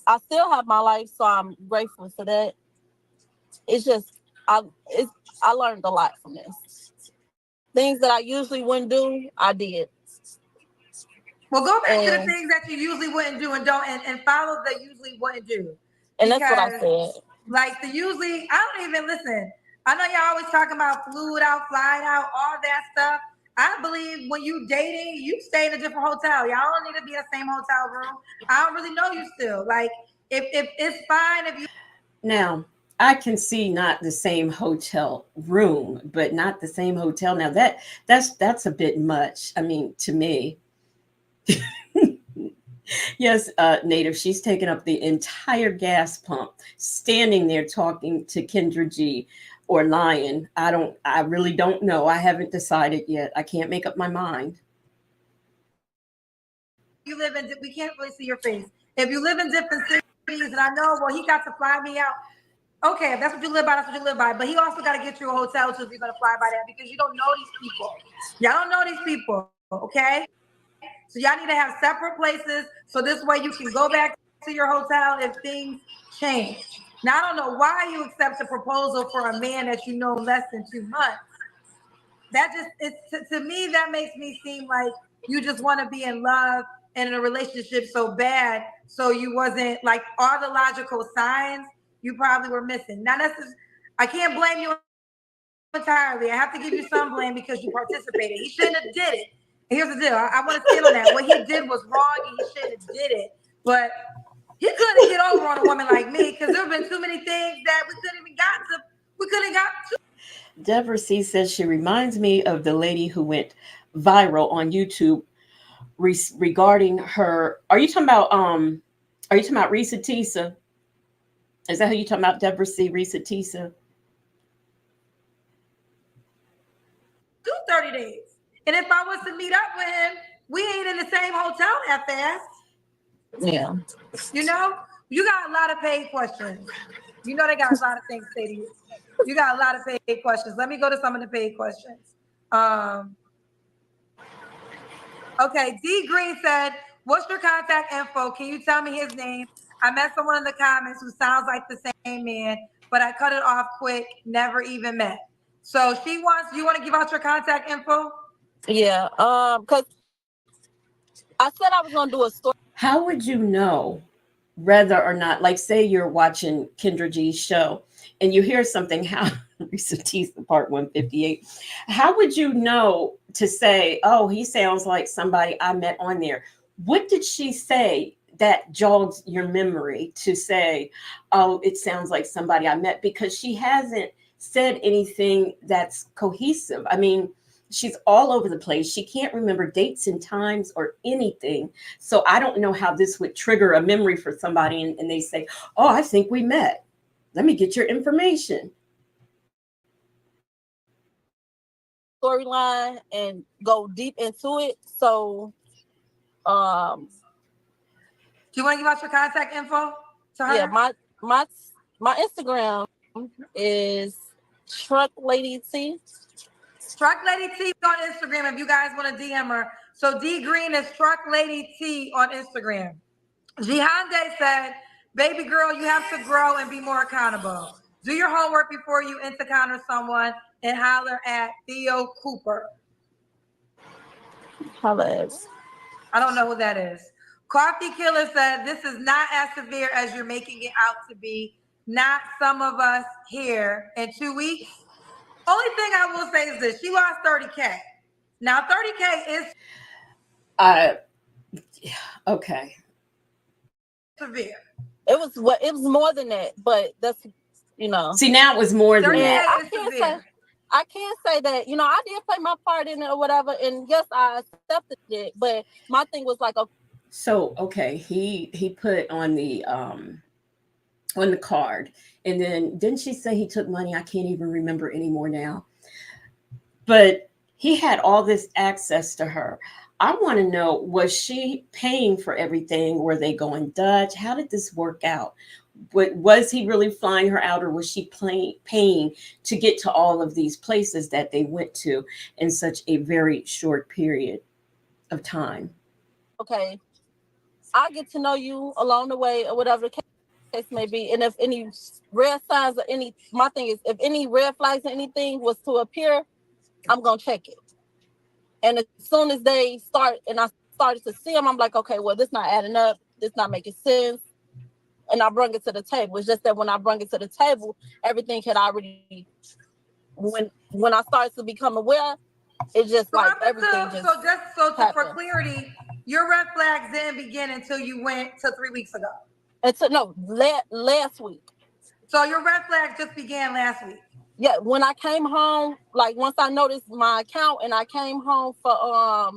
I still have my life, so I'm grateful for that. It's just I learned a lot from this. Things that I usually wouldn't do, I did. Well, go back to the things that you usually wouldn't do and don't, and follow the usually wouldn't do. And that's what I said. Like the usually, I don't even listen. I know y'all always talking about flew out, flying out, all that stuff. I believe when you dating, you stay in a different hotel. Y'all don't need to be in the same hotel room. I don't really know you still. Like if it's fine if you. Now, I can see not the same hotel room, but not the same hotel. Now that's a bit much. I mean, to me. Yes, Native, she's taken up the entire gas pump, standing there talking to Kendra G or Lion. I really don't know. I haven't decided yet. I can't make up my mind. You live in, we can't really see your face. If you live in different cities, and I know, well, he got to fly me out. Okay, if that's what you live by, that's what you live by. But he also got to get you a hotel too if you're going to fly by that, because you don't know these people. Y'all don't know these people, okay? So y'all need to have separate places, so this way you can go back to your hotel if things change. Now, I don't know why you accept a proposal for a man that you know less than 2 months. That just, to me, that makes me seem like you just want to be in love and in a relationship so bad, so you wasn't, like, all the logical signs you probably were missing. Now, I can't blame you entirely. I have to give you some blame because you participated. He shouldn't have did it. Here's the deal. I want to stand on that. What he did was wrong, and he shouldn't have did it. But he couldn't get over on a woman like me, because there have been too many things that we couldn't got to. Deborah C says she reminds me of the lady who went viral on YouTube regarding her. Are you talking about Risa Tisa? Is that who you talking about, Deborah C? Risa Tisa? Do 30 days. And if I was to meet up with him, we ain't in the same hotel that fast. Yeah. You know? You got a lot of paid questions. You know they got a lot of things to say to you. You got a lot of paid questions. Let me go to some of the paid questions. Okay, D Green said, what's your contact info? Can you tell me his name? I met someone in the comments who sounds like the same man, but I cut it off quick, never even met. So she wants, you want to give out your contact info? Yeah, because I said I was gonna do a story. How would you know whether or not, like, say you're watching Kendra G's show and you hear something, how recent teeth part 158, how would you know to say, oh, he sounds like somebody I met on there? What did she say that jogs your memory to say, oh, it sounds like somebody I met? Because she hasn't said anything that's cohesive. I mean, she's all over the place. She can't remember dates and times or anything. So I don't know how this would trigger a memory for somebody and they say, oh, I think we met. Let me get your information. Storyline and go deep into it. So Do you want to give out your contact info to her? yeah, my Instagram is Truck Lady T. Truck Lady T on Instagram if you guys want to DM her. So D Green is Truck Lady T on Instagram. Jihande said, baby girl, you have to grow and be more accountable. Do your homework before you encounter someone and holler at Theo Cooper. Holla. I don't know who that is. Coffee Killer said, this is not as severe as you're making it out to be. Not some of us here in 2 weeks. Only thing I will say is this. She lost 30K. Now, 30K is okay. severe. It was more than that, but that's, you know. See, now it was more than that. I can't say that, you know, I did play my part in it or whatever, and yes, I accepted it, but my thing was like, so okay, he put on the card, and then didn't she say he took money? I can't even remember anymore now. But he had all this access to her. I want to know, was she paying for everything? Were they going Dutch? How did this work out? Was he really flying her out, or was she paying to get to all of these places that they went to in such a very short period of time? Okay, I'll get to know you along the way or whatever the case may be. And if any red signs or my thing is, if any red flags or anything was to appear, I'm going to check it. And as soon as they start, and I started to see them, I'm like, okay, well, this not adding up. This not making sense. And I brought it to the table. It's just that when I brought it to the table, everything had already, when I started to become aware, it's just so like everything for clarity, your red flags didn't begin until you went to 3 weeks ago. Last week. So your red flags just began last week. Yeah, when I came home, like once I noticed my account and I came home for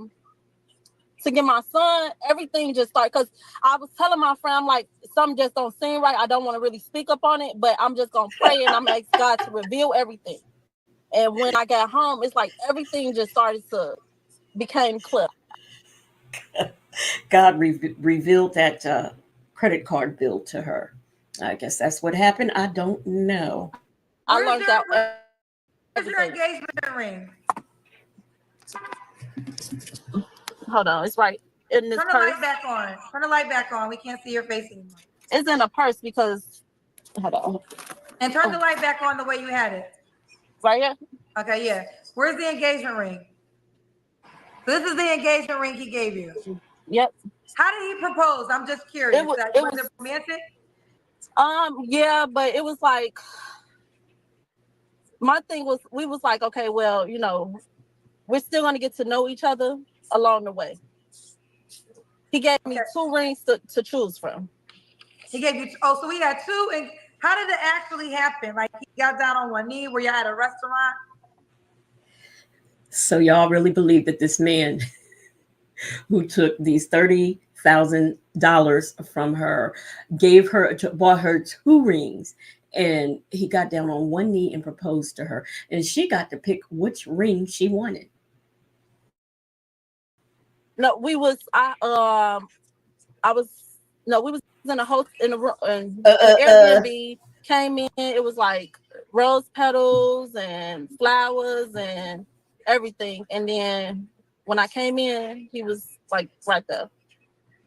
to get my son, everything just started. Because I was telling my friend, I'm like, something just don't seem right. I don't want to really speak up on it, but I'm just gonna pray and I'm gonna ask God to reveal everything. And when I got home, it's like everything just started to became clear. God revealed that credit card bill to her. I guess that's what happened. I don't know. I learned that. Where's your engagement ring? Hold on, it's right in this purse. Turn the light back on. Turn the light back on. We can't see your face anymore. It's in a purse because, hold on. And turn the light back on the way you had it. Right here? Okay, yeah. Where's the engagement ring? This is the engagement ring he gave you. Yep. How did he propose? I'm just curious. Was it romantic? Yeah, but it was like, my thing was, we was like, okay, well, you know, we're still gonna get to know each other along the way. He gave me 2 rings to choose from. He gave you, so we had 2. And how did it actually happen? Like he got down on one knee where you're at a restaurant? So y'all really believe that this man who took these $30,000 from her, bought her 2 rings, and he got down on one knee and proposed to her, and she got to pick which ring she wanted? No, I was No, we was in a host in a Airbnb. Came in, it was like rose petals and flowers and everything. And then when I came in, he was like right there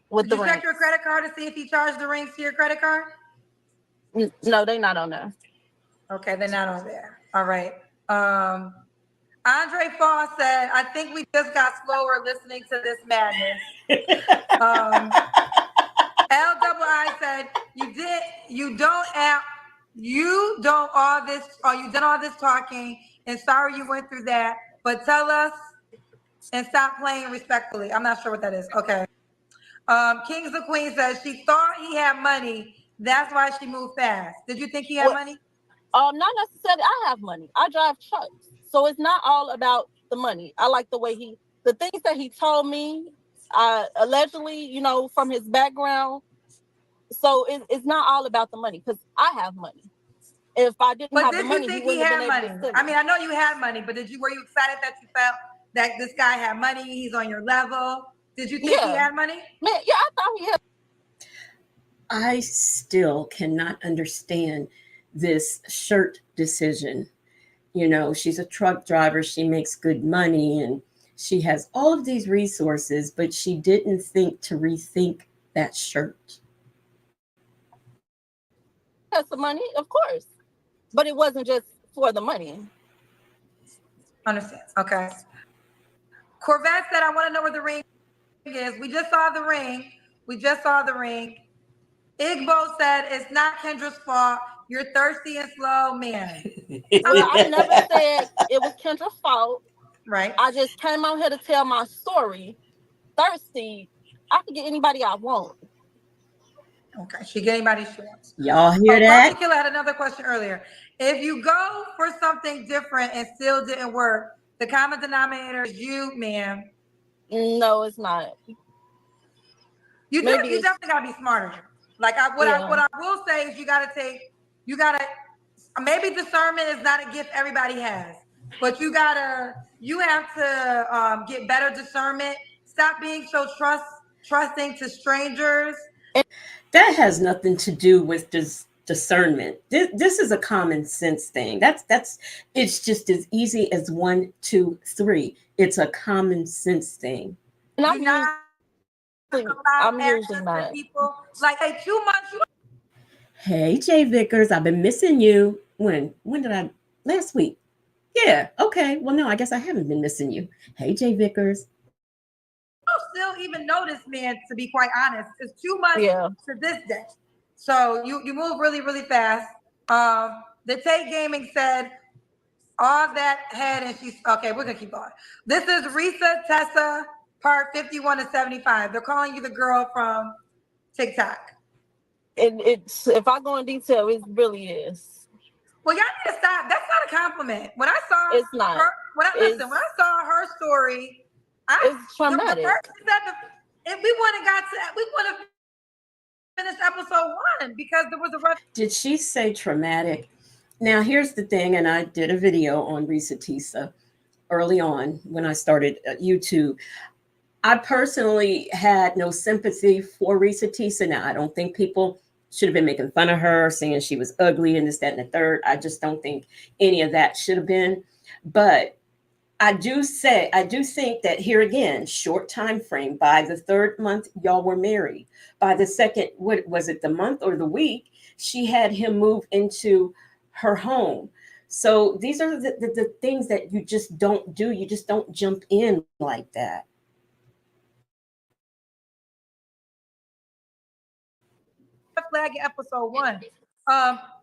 with Did the you check ring. your credit card to see if he charged the rings to your credit card? No, they're not on there. Okay, they're not on there. All right. Andre Foss said, I think we just got slower listening to this madness. LII said, you done all this talking, and sorry you went through that, but tell us and stop playing respectfully. I'm not sure what that is. Okay. Kings of Queens says she thought he had money. That's why she moved fast. Did you think he had money? Not necessarily. I have money. I drive trucks. So it's not all about the money. I like the way the things that he told me, allegedly, you know, from his background. So it's not all about the money because I have money. If I didn't have the money, did you think he had money? I mean, I know you had money, but were you excited that you felt that this guy had money? He's on your level. Did you think he had money? Man, yeah, I thought he had. I still cannot understand this shirt decision. You know, she's a truck driver. She makes good money and she has all of these resources, but she didn't think to rethink that shirt. Has the money, of course, but it wasn't just for the money. Understand? Okay. Corvette said, "I want to know where the ring is." We just saw the ring. Igbo said, "It's not Kendra's fault. You're thirsty and slow, man." Well, I never said it was Kendra's fault. Right. I just came out here to tell my story. Thirsty, I can get anybody I want. Okay, she get anybody she wants. Y'all hear that? Killer had another question earlier. If you go for something different and still didn't work, the common denominator is you, ma'am. No, it's not. You definitely gotta be smarter. Like what I will say is you gotta maybe discernment is not a gift everybody has, but you have to get better discernment. Stop being so trusting to strangers. That has nothing to do with discernment. This is a common sense thing. It's just as easy as 1, 2, 3. It's a common sense thing. And I'm usually not. People like, hey, 2 months. Hey, Jay Vickers, I've been missing you. When did I? Last week. Yeah. Okay. Well, no, I guess I haven't been missing you. Hey, Jay Vickers. Still even know this man, to be quite honest. It's 2 months to this day. So you move really, really fast. The Tate Gaming said all that head, and she's okay. We're gonna keep going. This is Risa Tessa, part 51 to 75. They're calling you the girl from TikTok. And it's, if I go in detail, it really is. Well, y'all need to stop. That's not a compliment. When I saw it's not. when I saw her story, it's traumatic. If we would have finished episode 1 because there was a rush. Did she say traumatic? Now, here's the thing, and I did a video on Risa Tessa early on when I started YouTube. I personally had no sympathy for Risa Tessa. Now, I don't think people should have been making fun of her, saying she was ugly and this, that, and the third. I just don't think any of that should have been. But I do think that here again, short time frame. By the 3rd month, y'all were married. By the 2nd, what was it, the month or the week, she had him move into her home. So these are the things that you just don't do. You just don't jump in like that. Flag episode 1.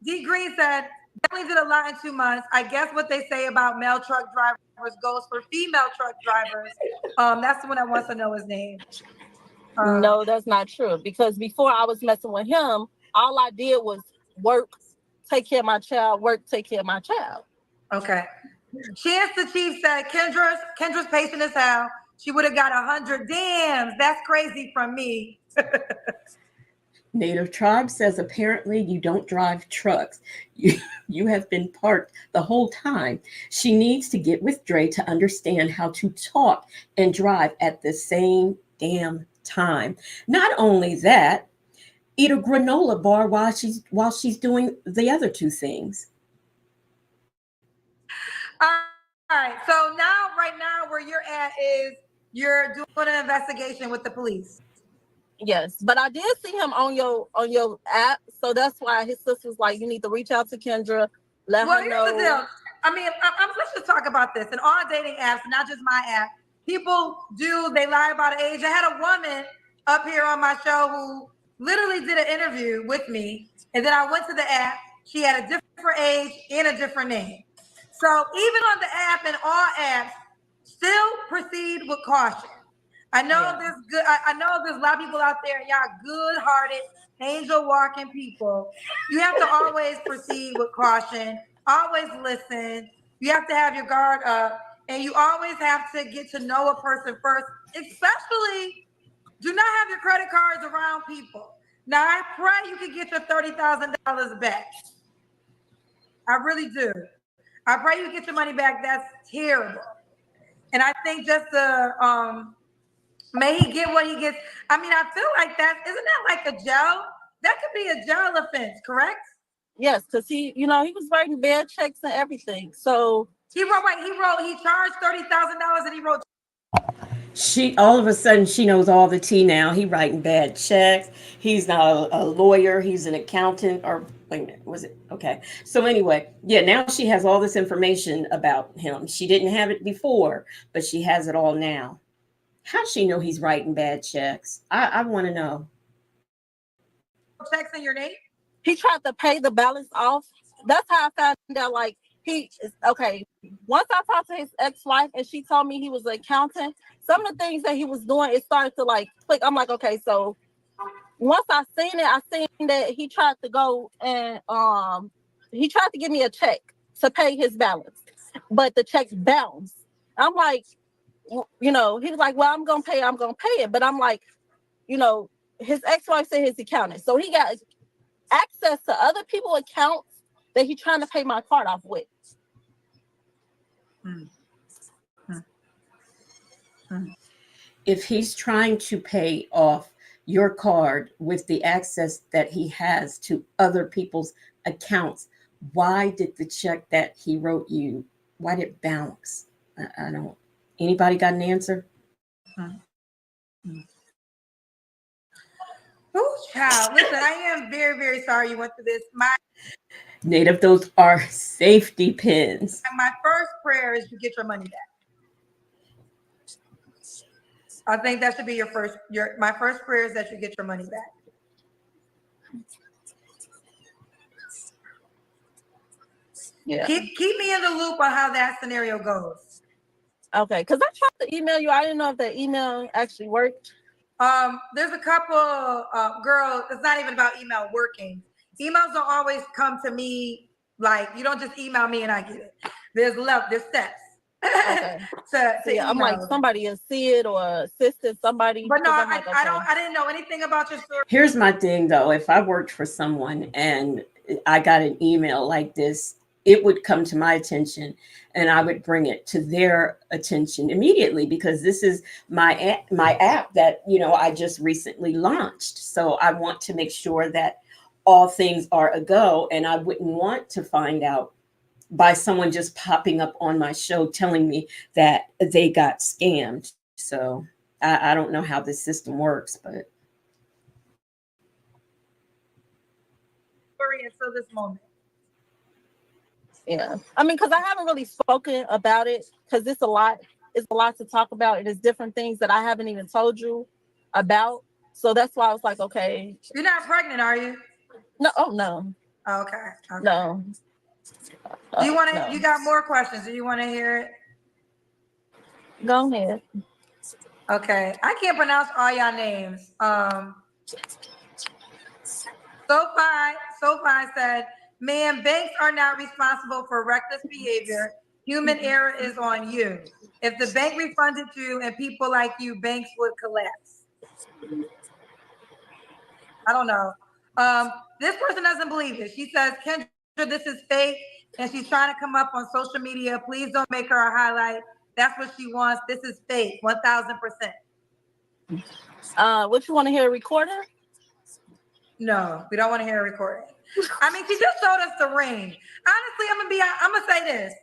D Green said, definitely did a lot in 2 months. I guess what they say about male truck drivers goes for female truck drivers. That's the one that wants to know his name. No, that's not true. Because before I was messing with him, all I did was work, take care of my child, take care of my child. Okay. Chance the Chief said, Kendra's patient as hell. She would have got 100. Damn, that's crazy from me. Native Tribe says, apparently you don't drive trucks. You have been parked the whole time. She needs to get with Dre to understand how to talk and drive at the same damn time. Not only that, eat a granola bar while she's doing the other two things. All right. So now, right now, where you're at is you're doing an investigation with the police. Yes, but I did see him on your app, so that's why his sister's like, you need to reach out to Kendra, let her know. Here's the deal. I mean, let's just talk about this. In all dating apps, not just my app, people they lie about age. I had a woman up here on my show who literally did an interview with me, and then I went to the app. She had a different age and a different name. So even on the app and all apps, still proceed with caution. I know there's good. I know there's a lot of people out there, y'all good-hearted, angel-walking people. You have to always proceed with caution. Always listen. You have to have your guard up, and you always have to get to know a person first. Especially, do not have your credit cards around people. Now, I pray you can get your $30,000 back. I really do. I pray you get your money back. That's terrible. And I think just the may he get what he gets. I mean, I feel like isn't that like a jail? That could be a jail offense, correct? Yes, because he was writing bad checks and everything. So he charged $30,000 and he wrote. She all of a sudden she knows all the tea now. He writing bad checks. He's not a lawyer. He's an accountant. Or wait a minute, was it okay? So anyway, yeah, now she has all this information about him. She didn't have it before, but she has it all now. How's she know he's writing bad checks? I want to know. Checks in your name? He tried to pay the balance off. That's how I found out. Like once I talked to his ex-wife and she told me he was an accountant, some of the things that he was doing, it started to like click. I'm like, okay, so once I seen that he tried to go and he tried to give me a check to pay his balance, but the check bounced. I'm like, he was like, well, I'm gonna pay it. But I'm like, his ex-wife said his accountant. So he got access to other people's accounts that he's trying to pay my card off with. If he's trying to pay off your card with the access that he has to other people's accounts, why did the check that he wrote you, why did it bounce? I don't. Anybody got an answer? Oh, child. Listen, I am very, very sorry you went through this. Native, those are safety pins. My first prayer is to get your money back. I think that should be my first prayer is that you get your money back. Yeah. Keep me in the loop on how that scenario goes. Okay, because I tried to email you. I didn't know if that email actually worked. There's a couple girls. It's not even about email working. Emails don't always come to me like you don't just email me and I get it. There's steps. Okay. I'm like somebody will see it or assisted somebody. But no, I didn't know anything about your story. Here's my thing though. If I worked for someone and I got an email like this, it would come to my attention and I would bring it to their attention immediately because this is my app that, I just recently launched. So I want to make sure that all things are a go. And I wouldn't want to find out by someone just popping up on my show telling me that they got scammed. So I don't know how this system works, but. Until this moment. Yeah, I mean, because I haven't really spoken about it because it's a lot to talk about. And it's different things that I haven't even told you about. So that's why I was like, okay. You're not pregnant, are you? No. Oh, no. Okay. No. Do you want to? No. You got more questions? Do you want to hear it? Go ahead. Okay, I can't pronounce all y'all names. Sophie said, "Man, banks are not responsible for reckless behavior. Human error is on you. If the bank refunded you and people like you, banks would collapse." I don't know. This person doesn't believe it. She says, "Kendra, this is fake, and she's trying to come up on social media. Please don't make her a highlight. That's what she wants. This is fake, 1000%. What you want to hear, a recorder? No, we don't want to hear a recording. I mean, she just showed us the ring. Honestly, I'm gonna say this.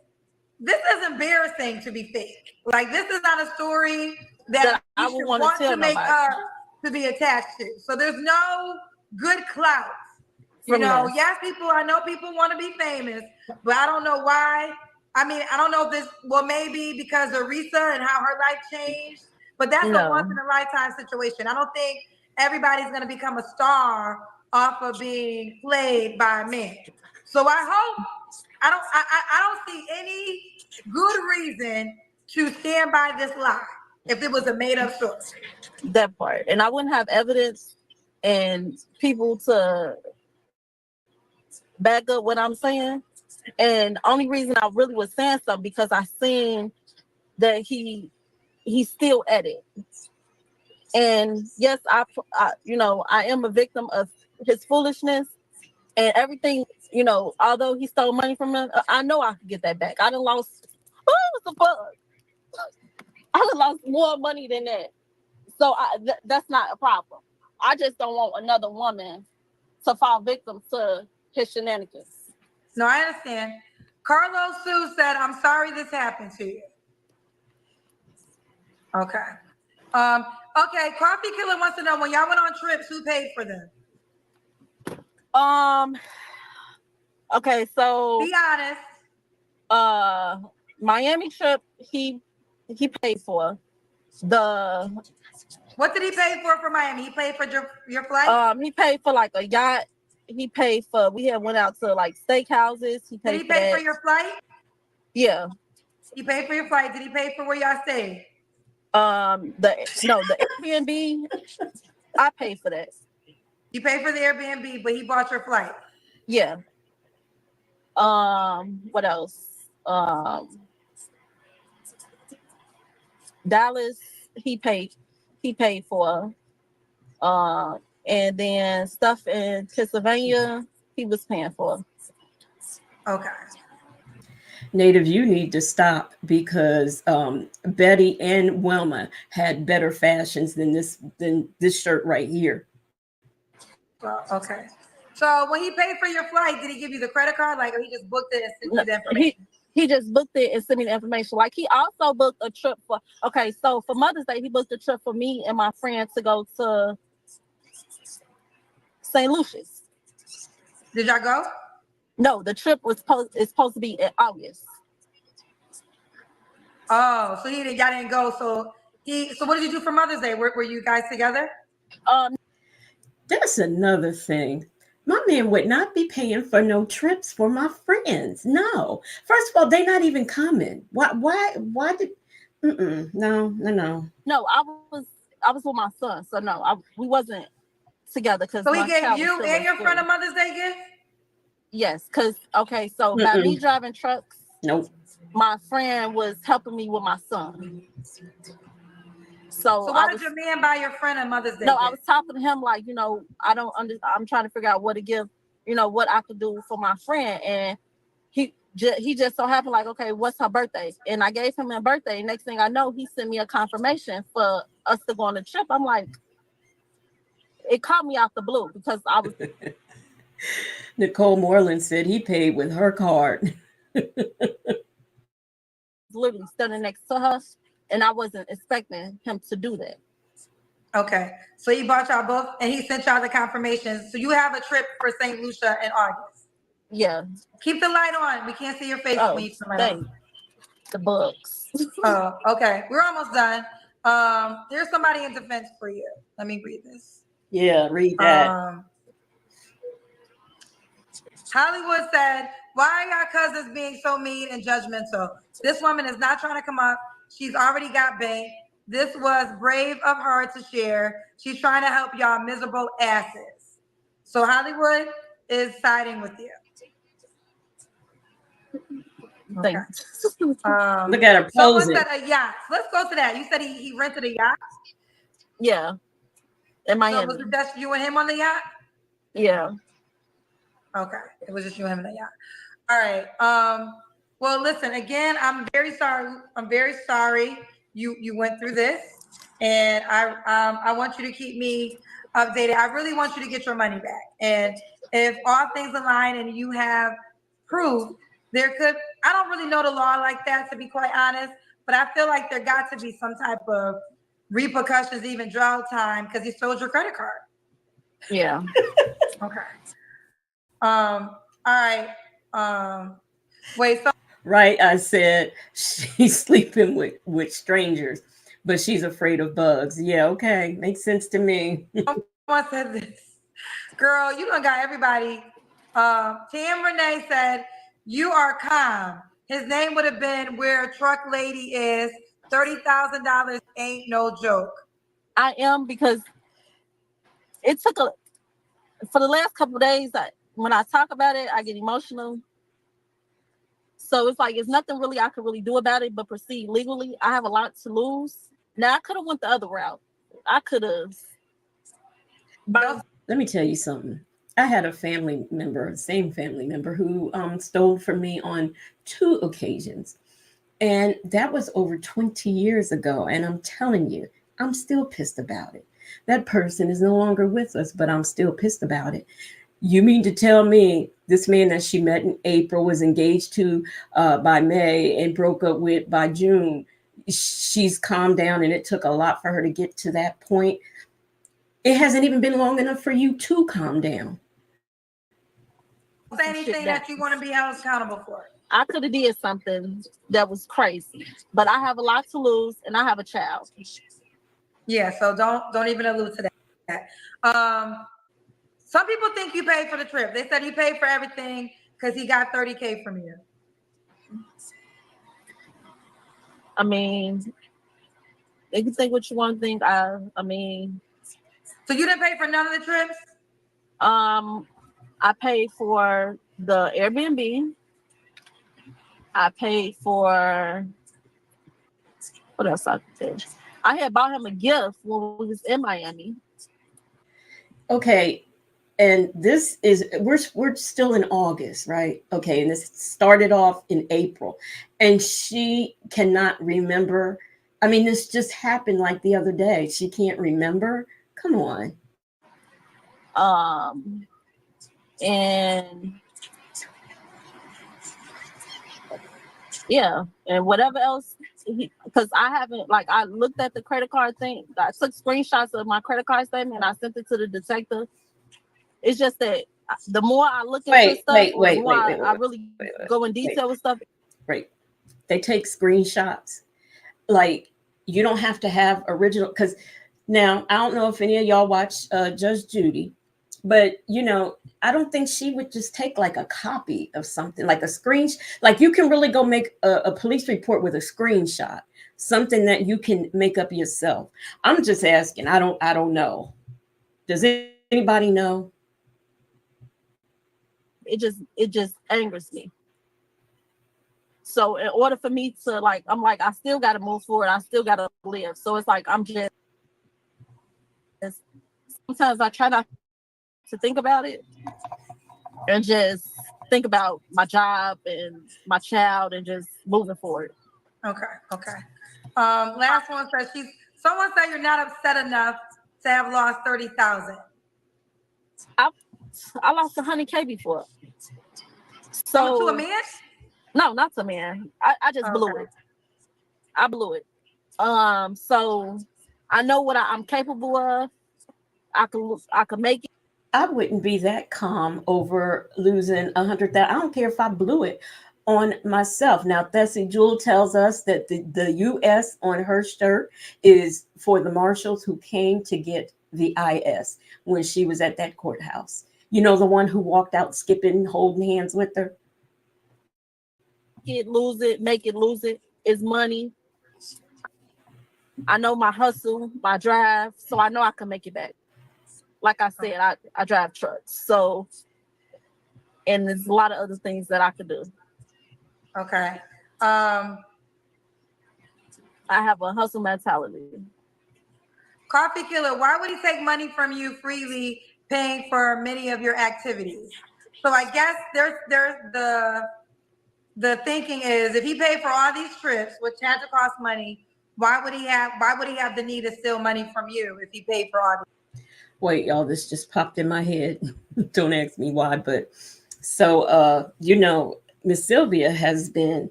This is embarrassing to be fake. Like, this is not a story that I you would should want want to tell to make nobody. up to be attached to. So there's no good clout. You From know, this. yes, I know people want to be famous, but I don't know why. I mean, I don't know if this, well, maybe because of Risa and how her life changed, but that's a once in a lifetime situation. I don't think everybody's going to become a star off of being played by men. So I hope, I don't see any good reason to stand by this lie if it was a made up story. That part. And I wouldn't have evidence and people to back up what I'm saying. And the only reason I really was saying something because I seen that he's still at it. And yes, I am a victim of his foolishness and everything. You know, although he stole money from me, I know I could get that back. I done lost. What the fuck? I done lost more money than that. So that's not a problem. I just don't want another woman to fall victim to his shenanigans. No, I understand. Carlos Sue said, "I'm sorry this happened to you." Okay. Okay. Coffee Killer wants to know, when y'all went on trips, who paid for them? Okay, so be honest. Miami trip he paid for. What did he pay for Miami? He paid for your flight? He paid for like a yacht. He paid for, we had went out to like steakhouses. He paid did he pay for your flight? Yeah. He paid for your flight. Did he pay for where y'all stayed? The Airbnb, I paid for that. You paid for the Airbnb, but he bought your flight. Yeah. What else? Dallas, he paid for. And then stuff in Pennsylvania, he was paying for. Okay. Native, you need to stop because Betty and Wilma had better fashions than this shirt right here. Well, okay. So when he paid for your flight, did he give you the credit card? Like, or he just booked it and sent you the information? He just booked it and sent me the information. Like, he also booked a trip for, so for Mother's Day, he booked a trip for me and my friend to go to St. Lucia's. Did y'all go? No, the trip was supposed to be in August. Oh, so y'all didn't go. So what did you do for Mother's Day? Were you guys together? That's another thing. My man would not be paying for no trips for my friends. No. First of all, they're not even coming. Why did no. No, I was with my son. So no, we wasn't together because so he gave you and your friend a Mother's Day gift? Yes, because so by me driving trucks, nope. My friend was helping me with my son. So why did your man buy your friend a Mother's Day? No, I was talking to him like, I'm trying to figure out what to give, what I could do for my friend. And he just so happened like, okay, what's her birthday? And I gave him a birthday. Next thing I know, he sent me a confirmation for us to go on the trip. I'm like, it caught me out the blue because I was. Nicole Moreland said he paid with her card. Literally standing next to her, and I wasn't expecting him to do that. Okay, so he bought y'all both, and he sent y'all the confirmations. So you have a trip for St. Lucia in August. Yeah. Keep the light on. We can't see your face when you turn it on. The books. Oh, okay. We're almost done. There's somebody in defense for you. Let me read this. Yeah, read that. Hollywood said, "Why are y'all cousins being so mean and judgmental? This woman is not trying to come up. She's already got bank. This was brave of her to share. She's trying to help y'all miserable asses." So Hollywood is siding with you. Okay. Look at her posing. Someone said a yacht. Let's go to that. You said he rented a yacht? Yeah. In Miami. So was it just you and him on the yacht? Yeah. Okay. It was just you and him on the yacht. All right. Well, listen, again, I'm very sorry. I'm very sorry you went through this. And I want you to keep me updated. I really want you to get your money back. And if all things align and you have proof, I don't really know the law like that, to be quite honest, but I feel like there got to be some type of repercussions, even jail time, because he stole your credit card. Yeah. Okay. All right. Wait, so Right, I said she's sleeping with strangers, but she's afraid of bugs. Yeah, okay, makes sense to me. someone said this. Girl, you done got everybody. Tam Renee said, you are calm. His name would have been Where Truck Lady Is. $30,000 ain't no joke. I am, because it took for the last couple of days, when I talk about it, I get emotional. So it's like, it's nothing really I could really do about it but proceed legally. I have a lot to lose. Now, I could have went the other route. I could have. Let me tell you something. I had a same family member, who stole from me on 2 occasions. And that was over 20 years ago. And I'm telling you, I'm still pissed about it. That person is no longer with us, but I'm still pissed about it. You mean to tell me this man that she met in April, was engaged to by May, and broke up with by June, she's calmed down, and it took a lot for her to get to that point? It hasn't even been long enough for you to calm down. Say anything that you want to be held accountable for. I could have did something that was crazy, but I have a lot to lose, and I have a child. Yeah, so don't even allude to that. Some people think you paid for the trip. They said he paid for everything because he got $30K from you. I mean, they can think what you want to think. I mean. So you didn't pay for none of the trips? I paid for the Airbnb. I paid for, what else I did? I had bought him a gift when we was in Miami. Okay. And this is, we're still in August, right? Okay. And this started off in April, and she cannot remember. I mean, this just happened like the other day. She can't remember. Come on. And yeah, and whatever else, because I haven't, like, I looked at the credit card thing. I took screenshots of my credit card statement, and I sent it to the detective. It's just that the more I look into stuff, the more I really go in detail with stuff. Right. They take screenshots. Like, you don't have to have original, because now I don't know if any of y'all watch Judge Judy, but I don't think she would just take like a copy of something, like a screenshot. Like, you can really go make a police report with a screenshot, something that you can make up yourself. I'm just asking. I don't know. Does anybody know? It just angers me. So in order for me to, like, I'm like, I still got to move forward. I still got to live. So it's like, sometimes I try not to think about it and just think about my job and my child and just moving forward. Okay. Last one says someone said you're not upset enough to have lost 30,000. I lost 100K before. So to a man? No, not to a man. I just blew it. I blew it. So I know what I'm capable of. I could make it. I wouldn't be that calm over losing 100,000. I don't care if I blew it on myself. Now, Thessie Jewel tells us that the U.S. on her shirt is for the marshals who came to get the IS when she was at that courthouse. You know, the one who walked out skipping, holding hands with her. Make it lose it is money. I know my hustle, my drive, so I know I can make it back. Like I said, I drive trucks. So, and there's a lot of other things that I could do. Okay. I have a hustle mentality. Coffee Killer, why would he take money from you freely, paying for many of your activities? So I guess there's the thinking is, if he paid for all these trips, which had to cost money, why would he have the need to steal money from you if he paid for all these? Wait, y'all, this just popped in my head. Don't ask me why, but so Miss Sylvia has been,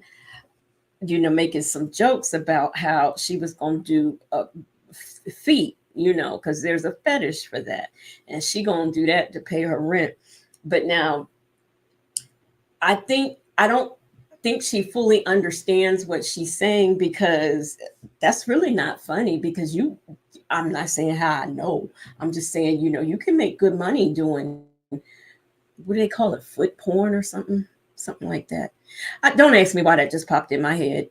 making some jokes about how she was going to do feet, because there's a fetish for that, and she going to do that to pay her rent. But now, I don't think she fully understands what she's saying, because that's really not funny. Because I'm not saying how I know. I'm just saying, you can make good money doing, what do they call it, foot porn or something like that. Don't ask me why that just popped in my head.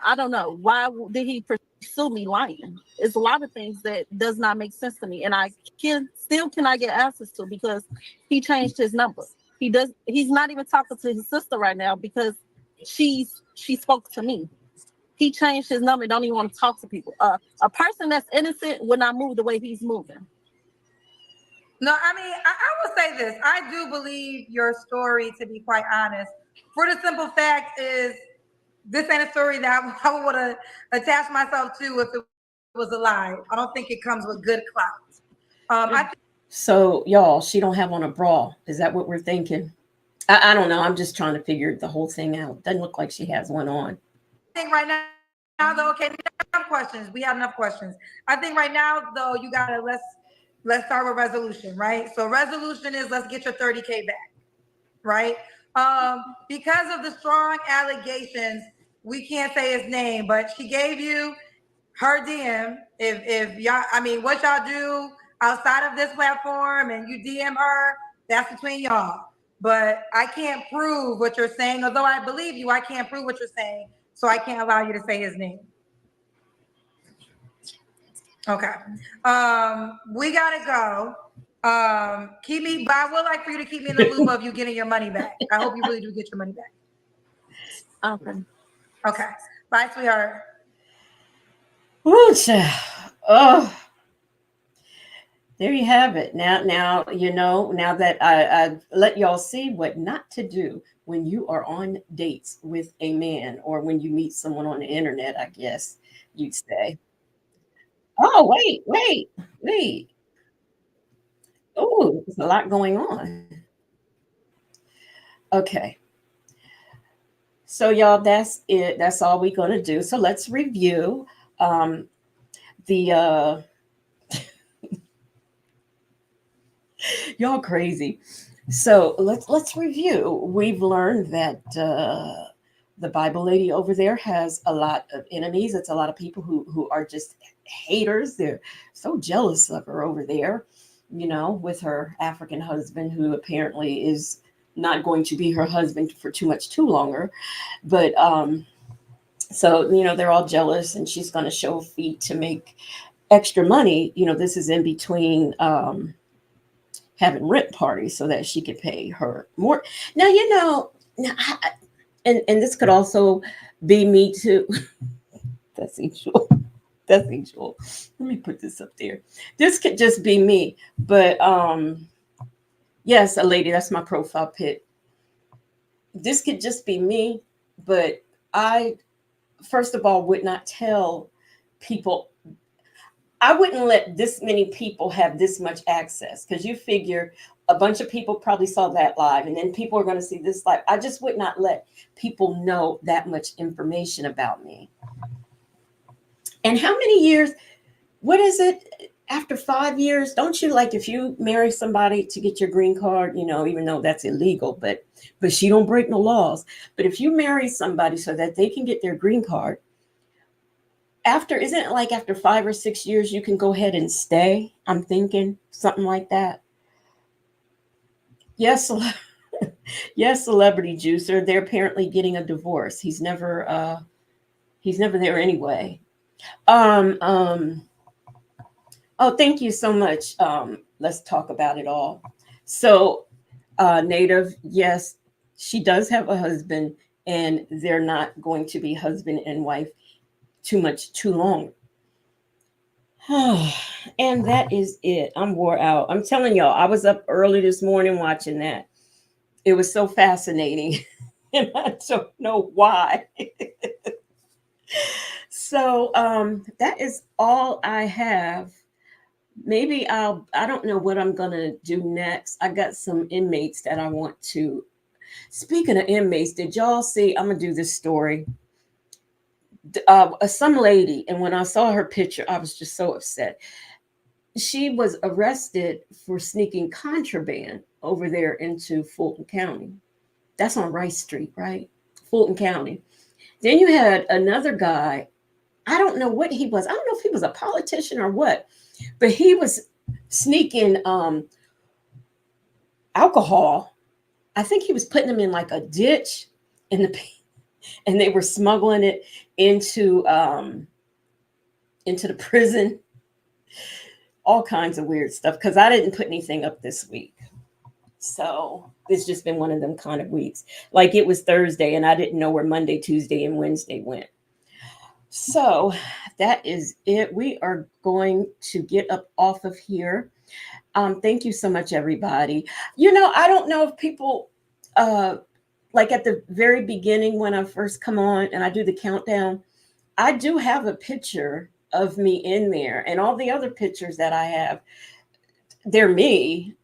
I don't know. Why did he pursue me lying? It's a lot of things that does not make sense to me, and I cannot get answers to, because he changed his number. He's not even talking to his sister right now, because she spoke to me. He changed his number, don't even want to talk to people. A person that's innocent would not move the way he's moving. No, I mean, I will say this. I do believe your story, to be quite honest. For the simple fact is, this ain't a story that I would want to attach myself to if it was a lie. I don't think it comes with good clout. So, y'all, she don't have on a bra. Is that what we're thinking? I don't know. I'm just trying to figure the whole thing out. Doesn't look like she has one on. I think right now, though, okay, we have questions. We have enough questions. I think right now, though, you gotta let's start with resolution, right? So resolution is, let's get your 30K back, right? Because of the strong allegations, we can't say his name, but she gave you her DM. If y'all, I mean, what y'all do outside of this platform and you DM her, that's between y'all. But I can't prove what you're saying. Although I believe you, I can't prove what you're saying. So I can't allow you to say his name. Okay. We gotta go. Keep me, but I would like for you to keep me in the loop of you getting your money back. I hope you really do get your money back. Okay. Okay. Bye, sweetheart. Ooh, oh, there you have it. Now that I let y'all see what not to do when you are on dates with a man, or when you meet someone on the internet, I guess you'd say. Oh, wait. Oh, there's a lot going on. Okay. So, y'all, that's it. That's all we're going to do. So let's review the y'all crazy. So let's review. We've learned that the Bible lady over there has a lot of enemies. It's a lot of people who are just haters. They're so jealous of her over there, with her African husband, who apparently is not going to be her husband for too longer. But so they're all jealous, and she's going to show feet to make extra money. This is in between having rent parties so that she could pay her more. Now, and this could also be me too. That's usual. That's usual. Let me put this up there. This could just be me, but yes, a lady. That's my profile pic. This could just be me, but I, first of all, would not tell people. I wouldn't let this many people have this much access, because you figure a bunch of people probably saw that live, and then people are going to see this live. I just would not let people know that much information about me. And how many years? What is it? After 5 years, don't you, like, if you marry somebody to get your green card, even though that's illegal, but she don't break no laws. But if you marry somebody so that they can get their green card, isn't it like after 5 or 6 years, you can go ahead and stay? I'm thinking something like that. Yes. Yes, celebrity juicer. They're apparently getting a divorce. He's never there anyway. Oh, thank you so much. Let's talk about it all. So, Native, yes, she does have a husband, and they're not going to be husband and wife too long. And that is it. I'm wore out. I'm telling y'all, I was up early this morning watching that. It was so fascinating. And I don't know why. So that is all I have. Maybe I don't know what I'm gonna do next. I got some inmates that I want to. Speaking of inmates, did y'all see? I'm gonna do this story. Some lady, and when I saw her picture, I was just so upset. She was arrested for sneaking contraband over there into Fulton County. That's on Rice Street, right? Fulton County. Then you had another guy. I don't know what he was. I don't know if he was a politician or what, but he was sneaking alcohol. I think he was putting them in like a ditch in the and they were smuggling it into the prison. All kinds of weird stuff because I didn't put anything up this week. So it's just been one of them kind of weeks. Like it was Thursday and I didn't know where Monday, Tuesday, and Wednesday went. So that is it. We are going to get up off of here. Thank you so much, everybody. I don't know if people like at the very beginning when I first come on and I do the countdown, I do have a picture of me in there, and all the other pictures that I have, they're me.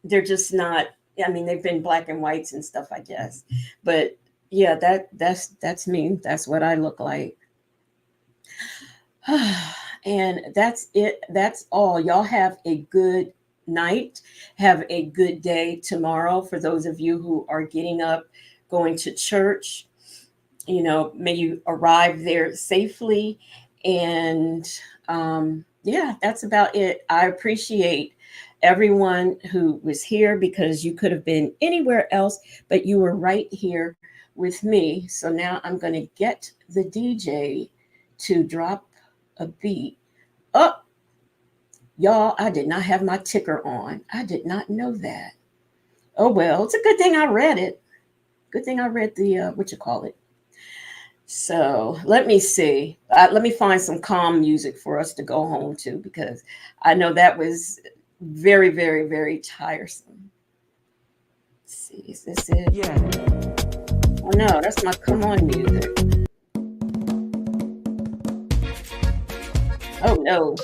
They're just not. I mean, they've been black and whites and stuff, I guess. But yeah, that's me. That's what I look like. And that's it. That's all. Y'all have a good night. Have a good day tomorrow. For those of you who are getting up, going to church, may you arrive there safely. And yeah, that's about it. I appreciate everyone who was here because you could have been anywhere else, but you were right here with me. So now I'm going to get the DJ to drop a beat. Oh, y'all, I did not have my ticker on. I did not know that. Oh, well, it's a good thing I read it. Good thing I read the, what you call it. So let me see. Let me find some calm music for us to go home to because I know that was very, very, very tiresome. Let's see, is this it? Yeah. Oh, no, that's my come on music. Oh, no.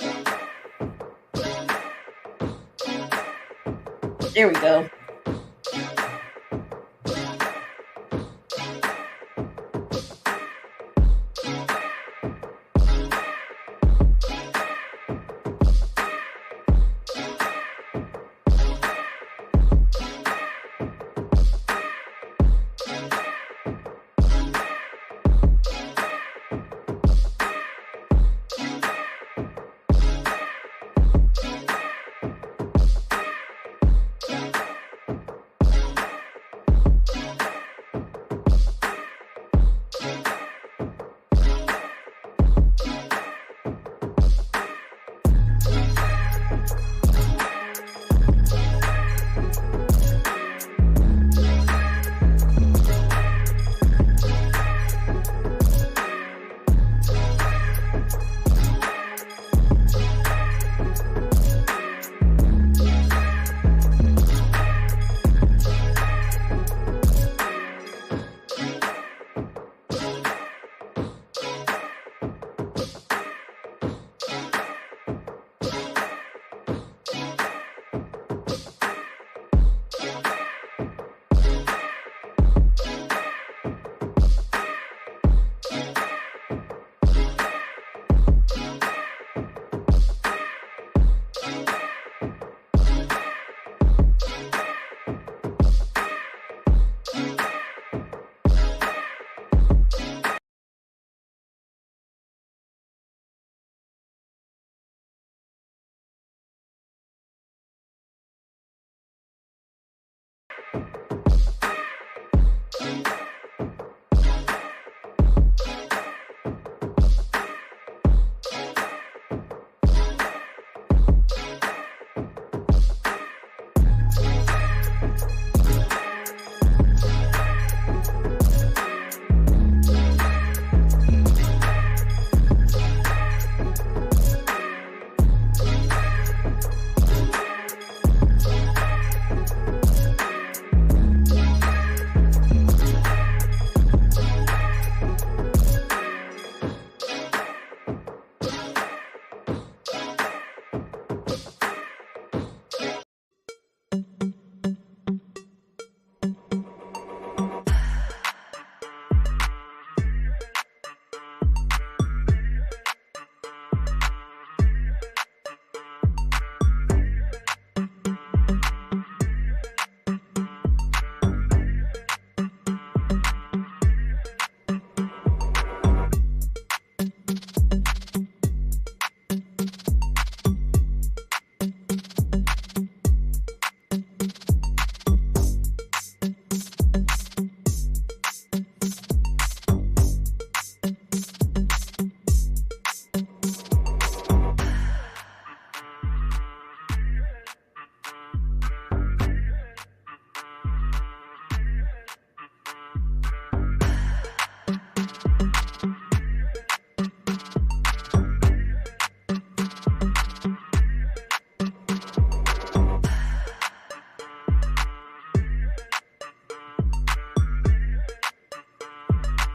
There we go.